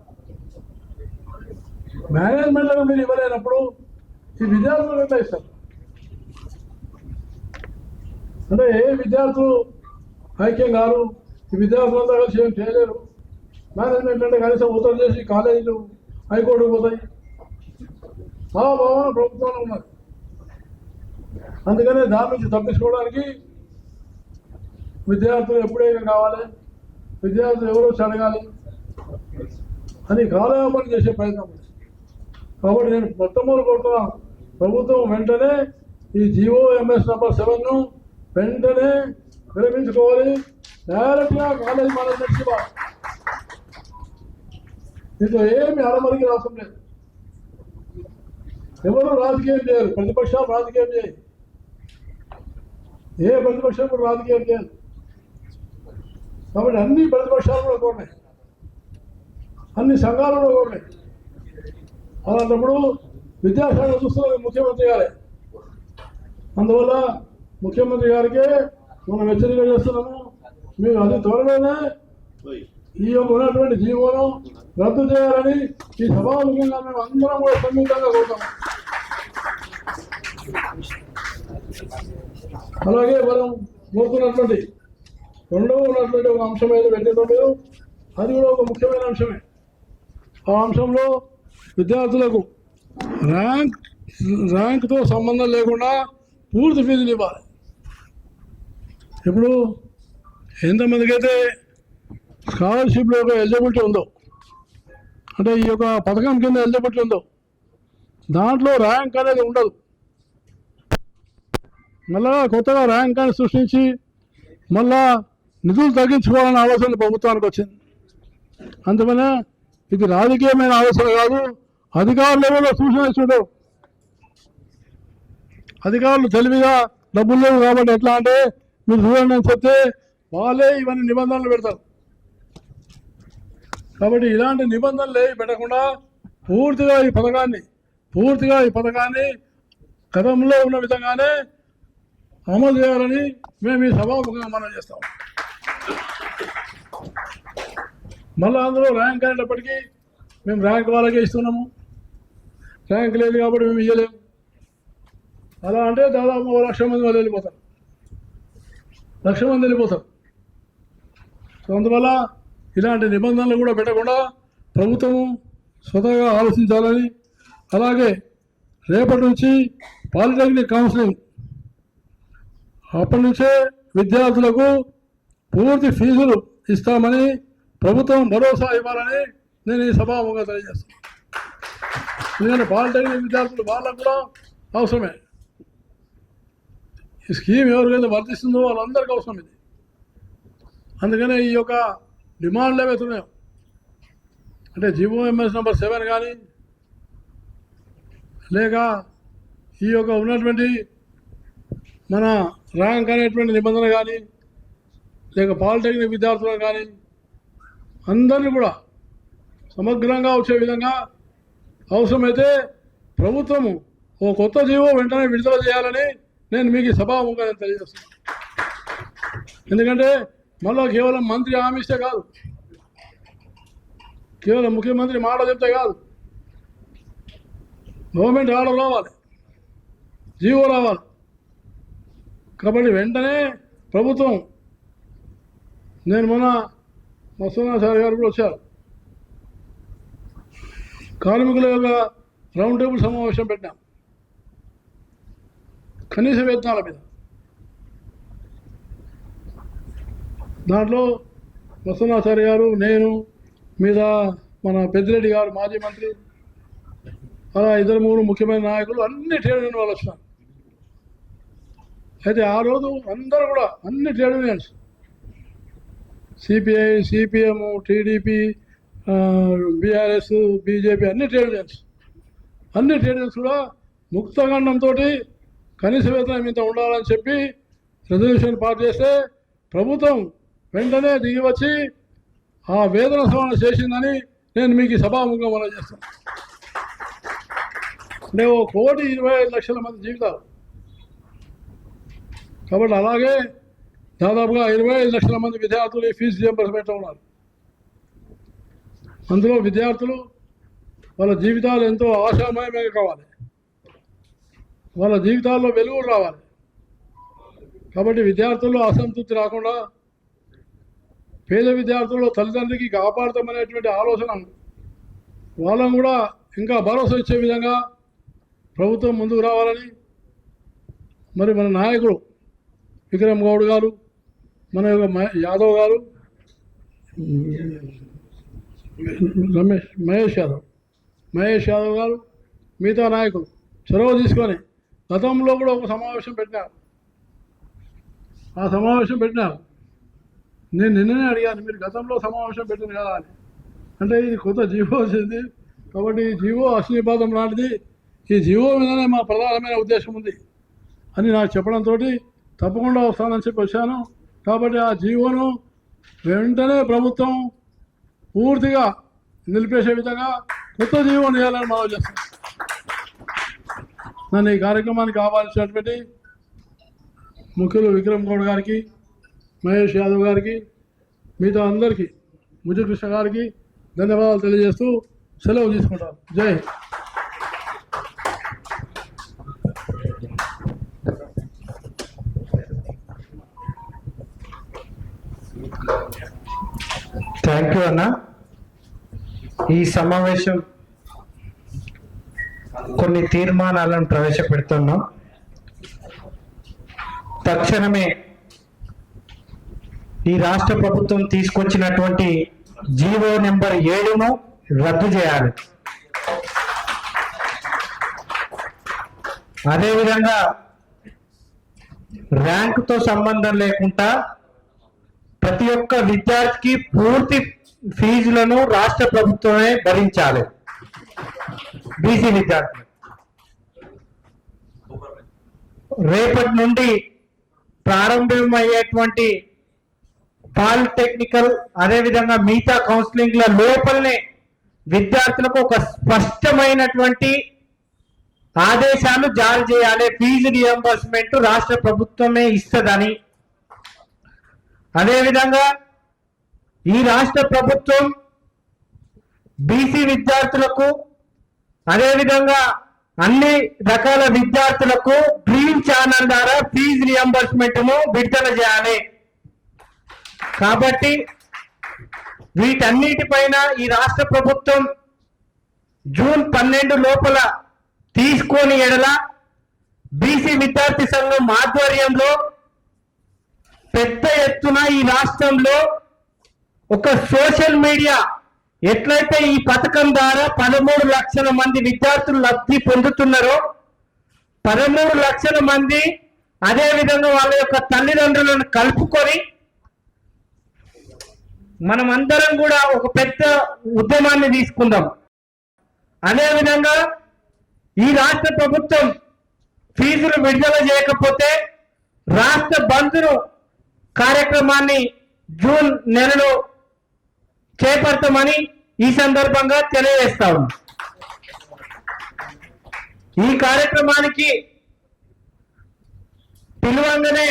మేనేజ్మెంట్లను మీరు ఇవ్వలేనప్పుడు ఈ విద్యార్థులు ఎంత ఇస్తారు? అంటే ఏ విద్యార్థులు ఐక్యం కాదు, ఈ విద్యార్థులంతా కలిసి ఏం చేయలేరు. మేనేజ్మెంట్ అంటే కనీసం ఉత్తరం చేసి కాలేజీలు హైకోర్టుకు పోతాయి. ఆ భావన ప్రభుత్వంలో ఉన్నది. అందుకనే దాని నుంచి తప్పించుకోవడానికి విద్యార్థులు ఎప్పుడైనా కావాలి, విద్యార్థులు ఎవరో అడగాలి అని కాలయాపన చేసే ప్రయత్నం. కాబట్టి నేను మొట్టమొదటి కోరుతున్నాను, ప్రభుత్వం వెంటనే ఈ GOMS నంబర్ 7ను వెంటనే విరమించుకోవాలి. డైరెక్ట్గా కాలేజ్ మేనేజ్మెంట్కి ఇవ్వాలి. దీంట్లో ఏమి అరమరికి అవసరం లేదు. ఎవరు రాజకీయం చేయరు, ప్రతిపక్షాలు రాజకీయం చేయరు. ఏ ప్రతిపక్షం కూడా రాజకీయం చేయరు. కాబట్టి అన్ని ప్రతిపక్షాలు కూడా కోరినాయి, అన్ని సంఘాలు కూడా కోరినాయి. అలాంటప్పుడు విద్యాశాఖ చూస్తున్న ముఖ్యమంత్రి గారే. అందువల్ల ముఖ్యమంత్రి గారికే మనం హెచ్చరిక చేస్తున్నాము. మీరు అతి త్వరలోనే ఈ యొక్క ఉన్నటువంటి జీవోను రద్దు చేయాలని ఈ సభాముఖంగా మేము అందరం కూడా సంయుక్తంగా కోరుతాం. అలాగే మనం కోరుకున్నటువంటి రెండవ ఉన్నటువంటి ఒక అంశం ఏదో పెట్టేటప్పుడు అది కూడా ఒక ముఖ్యమైన అంశమే. ఆ అంశంలో విద్యార్థులకు ర్యాంక్తో సంబంధం లేకుండా పూర్తి ఫీజులు ఇవ్వాలి. ఇప్పుడు ఎంతమందికి అయితే స్కాలర్షిప్లో ఒక ఎలిజిబిలిటీ ఉందో, అంటే ఈ యొక్క పథకం కింద ఎలిజిబిలిటీ ఉందో, దాంట్లో ర్యాంక్ అనేది ఉండదు. మళ్ళా కొత్తగా ర్యాంక్ అని సృష్టించి మళ్ళా నిధులు తగ్గించుకోవాలనే ఆలోచన ప్రభుత్వానికి వచ్చింది. అందువల్ల ఇది రాజకీయమైన ఆలోచన కాదు, అధికారుల లెవెల్లో సూచన ఇచ్చుడు. అధికారులు తెలివిగా డబ్బులు లేవు కాబట్టి ఎట్లా అంటే మీరు చూడండి అని చెప్తే వాళ్ళే ఇవన్నీ నిబంధనలు పెడతారు. కాబట్టి ఇలాంటి నిబంధనలు ఏవి పెట్టకుండా పూర్తిగా ఈ పథకాన్ని గతంలో ఉన్న విధంగానే అమలు చేయాలని మేము ఈ సభాముఖంగా మనం చేస్తాం. మళ్ళీ అందులో ర్యాంక్ అనేటప్పటికీ మేము ర్యాంక్ వాళ్ళకే ఇస్తున్నాము, ర్యాంక్ లేదు కాబట్టి మేము ఇవ్వలేము. అలా అంటే దాదాపు 1,00,000 మంది వాళ్ళు వెళ్ళిపోతారు, 1,00,000 మంది వెళ్ళిపోతారు. సో అందువల్ల ఇలాంటి నిబంధనలు కూడా పెట్టకుండా ప్రభుత్వము స్వతహాగా ఆలోచించాలని, అలాగే రేపటి నుంచి పాలిటెక్నిక్ కౌన్సిలింగ్ అప్పటి నుంచే విద్యార్థులకు పూర్తి ఫీజులు ఇస్తామని ప్రభుత్వం భరోసా ఇవ్వాలని నేను ఈ సభాముఖంగా తెలియజేస్తాను. ఎందుకంటే పాలిటెక్నిక్ విద్యార్థులు వాళ్ళకు కూడా అవసరమే. ఈ స్కీమ్ ఎవరికైతే వర్తిస్తుందో వాళ్ళందరికీ అవసరం ఇది. అందుకనే ఈ యొక్క డిమాండ్లు ఏవైతున్నాయో, అంటే జీవోఎంఎస్ నెంబర్ 7 కానీ లేక ఈ యొక్క ఉన్నటువంటి మన ర్యాంక్ అనేటువంటి నిబంధన కానీ లేక పాలిటెక్నిక్ విద్యార్థులను కానీ అందరినీ కూడా సమగ్రంగా వచ్చే విధంగా అవసరమైతే ప్రభుత్వము ఓ కొత్త జీవో వెంటనే విడుదల చేయాలని నేను మీకు ఈ సభాముఖంగా తెలియజేస్తున్నాను. ఎందుకంటే మళ్ళీ కేవలం మంత్రి హామీ ఇస్తే కాదు, కేవలం ముఖ్యమంత్రి మాట చెప్తే కాదు, గవర్నమెంట్ ఆర్డర్ రావాలి, జీవో రావాలి. కాబట్టి వెంటనే ప్రభుత్వం, నేను మొన్న మత్స్యనాథ్ గారు కూడా వచ్చారు, కార్మికుల యొక్క రౌండ్ టేబుల్ సమావేశం పెట్టాం కనీస వేతనాల మీద. దాంట్లో మత్స్యనాథారి గారు, నేను, మీద మన పెద్దిరెడ్డి గారు మాజీ మంత్రి, అలా 2-3 ముఖ్యమైన నాయకులు, అన్ని ట్రేడ్ యూనియన్ వాళ్ళు వచ్చినారు. అయితే ఆ రోజు అందరూ కూడా అన్ని trade unions, CPI, CPM, TDP, BRS, BJP, అన్ని ట్రేడ్ యూనియన్స్ కూడా ముక్తగండంతో కనీస వేతనం ఇంత ఉండాలని చెప్పి రెజల్యూషన్ పాస్ చేస్తే ప్రభుత్వం వెంటనే దిగి వచ్చి ఆ వేతన సవరణ చేసిందని నేను మీకు సభాముఖంగా మనం చేస్తాను. అంటే 1,25,00,000 మంది జీవితాలు. కాబట్టి అలాగే దాదాపుగా 25,00,000 మంది విద్యార్థులు ఈ ఫీజు రియంబర్స్మెంట్లో ఉన్నారు. అందులో విద్యార్థులు వాళ్ళ జీవితాలు ఎంతో ఆశామయమే కావాలి, వాళ్ళ జీవితాల్లో వెలుగులు రావాలి. కాబట్టి విద్యార్థుల్లో అసంతృప్తి రాకుండా పేద విద్యార్థుల్లో తల్లిదండ్రులకి కాపాడుతామనేటువంటి ఆలోచన వాళ్ళని కూడా ఇంకా భరోసా ఇచ్చే విధంగా ప్రభుత్వం ముందుకు రావాలని, మరి మన నాయకుడు విక్రమ్ గౌడ్ గారు, మన యొక్క యాదవ్ గారు, మహేష్ యాదవ్ గారు, మిగతా నాయకులు చొరవ తీసుకొని గతంలో కూడా ఒక సమావేశం పెట్టినారు. ఆ సమావేశం పెట్టినారు. నేను నిన్ననే అడిగాను, మీరు గతంలో సమావేశం పెట్టింది కదా అని. అంటే ఇది కొత్త జీవో వచ్చింది కాబట్టి ఈ జీవో అశ్లీపాదం లాంటిది, ఈ జీవో మీదనే మా ప్రధానమైన ఉద్దేశం ఉంది అని నాకు చెప్పడంతో తప్పకుండా వస్తానని చెప్పి వచ్చాను. కాబట్టి ఆ జీవోను వెంటనే ప్రభుత్వం పూర్తిగా నిలిపేసే విధంగా కొత్త జీవోను చేయాలని మనం చేస్తాం. నన్ను ఈ కార్యక్రమానికి కావాల్సినటువంటి ముఖ్యులు విక్రమ్ గౌడ్ గారికి, మహేష్ యాదవ్ గారికి, మిగతా అందరికీ, ముజకృష్ణ గారికి ధన్యవాదాలు తెలియజేస్తూ సెలవు తీసుకుంటాను. జై హింద్. మిత్రులన్న, ఈ సమావేశం కొన్ని తీర్మానాలను ప్రవేశపెడుతున్నాం. తక్షణమే ఈ రాష్ట్ర ప్రభుత్వం తీసుకొచ్చినటువంటి జీవో నెంబర్ 7ను రద్దు చేయాలి. అదేవిధంగా ర్యాంకుతో సంబంధం లేకుండా ప్రతి ఒక్క విద్యార్థికి పూర్తి ఫీజులను రాష్ట్ర ప్రభుత్వమే భరించాలి. బీసీ విద్యార్థులు రేపటి నుండి ప్రారంభమయ్యేటువంటి పాలిటెక్నికల్ అదేవిధంగా మిగతా కౌన్సిలింగ్ల లోపలనే విద్యార్థులకు ఒక స్పష్టమైనటువంటి ఆదేశాలు జారీ చేయాలి. ఫీజు రియంబర్స్మెంట్ రాష్ట్ర ప్రభుత్వమే ఇస్తుందని. అదేవిధంగా ఈ రాష్ట్ర ప్రభుత్వం బీసీ విద్యార్థులకు అదేవిధంగా అన్ని రకాల విద్యార్థులకు డ్రీమ్ ఛానల్ ద్వారా ఫీజు రియంబర్స్మెంట్ను విడుదల చేయాలి. కాబట్టి వీటన్నిటిపైన ఈ రాష్ట్ర ప్రభుత్వం జూన్ 12 లోపల తీసుకొని ఎడల బీసీ విద్యార్థి సంఘం ఆధ్వర్యంలో పెద్ద ఎత్తున ఈ రాష్ట్రంలో ఒక సోషల్ మీడియా ఎట్లయితే ఈ పథకం ద్వారా 13 లక్షల మంది విద్యార్థులు లబ్ధి పొందుతున్నారో 13 లక్షల మంది అదేవిధంగా వాళ్ళ యొక్క తల్లిదండ్రులను కలుపుకొని మనమందరం కూడా ఒక పెద్ద ఉద్యమాన్ని తీసుకుందాం. అదేవిధంగా ఈ రాష్ట్ర ప్రభుత్వం ఫీజులు విడుదల చేయకపోతే రాష్ట్ర బంద్ను కార్యక్రమాన్ని జూన్ నెలలో చేపడతామని ఈ సందర్భంగా తెలియజేస్తా ఉన్నాం. ఈ కార్యక్రమానికి పిలువంగానే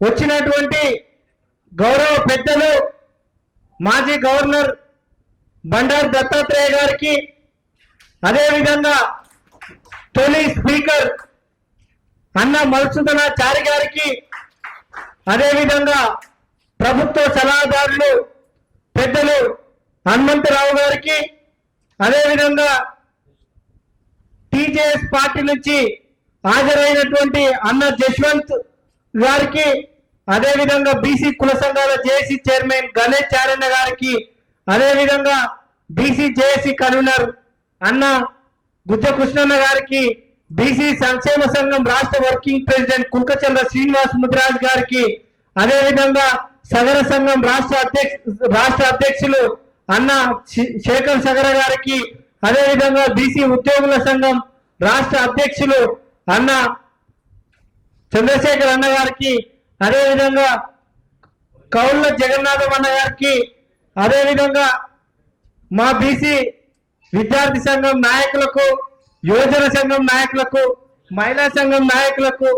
వచ్చినటువంటి గౌరవ పెద్దలు మాజీ గవర్నర్ బండారు దత్తాత్రేయ గారికి అదేవిధంగా తొలి స్పీకర్ అన్న మధుసూదనాచారి గారికి అదేవిధంగా ప్రభుత్వ సలహాదారులు పెద్దలు హనుమంతరావు గారికి అదేవిధంగా టీజేఎస్ పార్టీ నుంచి హాజరైనటువంటి అన్న జశ్వంత్ గారికి అదేవిధంగా బీసీ కుల సంఘాల జేఏసీ చైర్మన్ గణేష్ చారన్న గారికి అదేవిధంగా బీసీ జేఏసీ కన్వీనర్ అన్న గుజ్జ కృష్ణన్న గారికి బీసీ సంక్షేమ సంఘం రాష్ట్ర వర్కింగ్ ప్రెసిడెంట్ కుల్కచంద్ర శ్రీనివాస్ ముద్రాజ్ గారికి అదేవిధంగా సగర సంఘం రాష్ట్ర అధ్యక్షులు అన్న శేఖర్ సగర గారికి అదేవిధంగా బీసీ ఉద్యోగుల సంఘం రాష్ట్ర అధ్యక్షులు అన్న చంద్రశేఖర్ అన్న గారికి అదేవిధంగా కౌళ్ళ జగన్నాథం అన్న గారికి అదేవిధంగా మా బీసీ విద్యార్థి సంఘం నాయకులకు యువజన సంఘం నాయకులకు మహిళా సంఘం నాయకులకు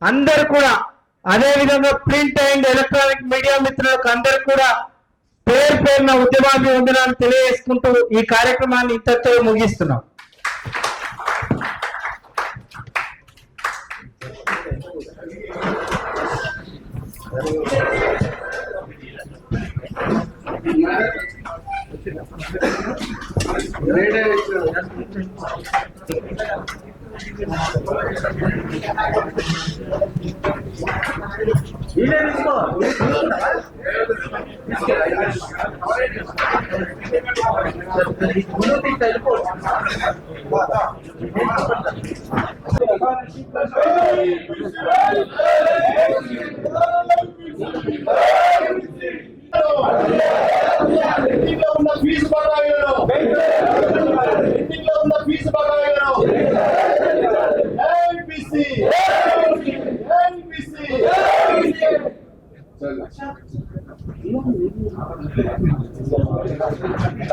అందరు కూడా అదేవిధంగా ప్రింట్ అండ్ ఎలక్ట్రానిక్ మీడియా మిత్రులకు అందరు కూడా పేరు పేరున ఉద్యమాభివందనాలు తెలియజేసుకుంటూ ఈ కార్యక్రమాన్ని ఇంతతో ముగిస్తున్నాం. ఫీజు బకాయిలను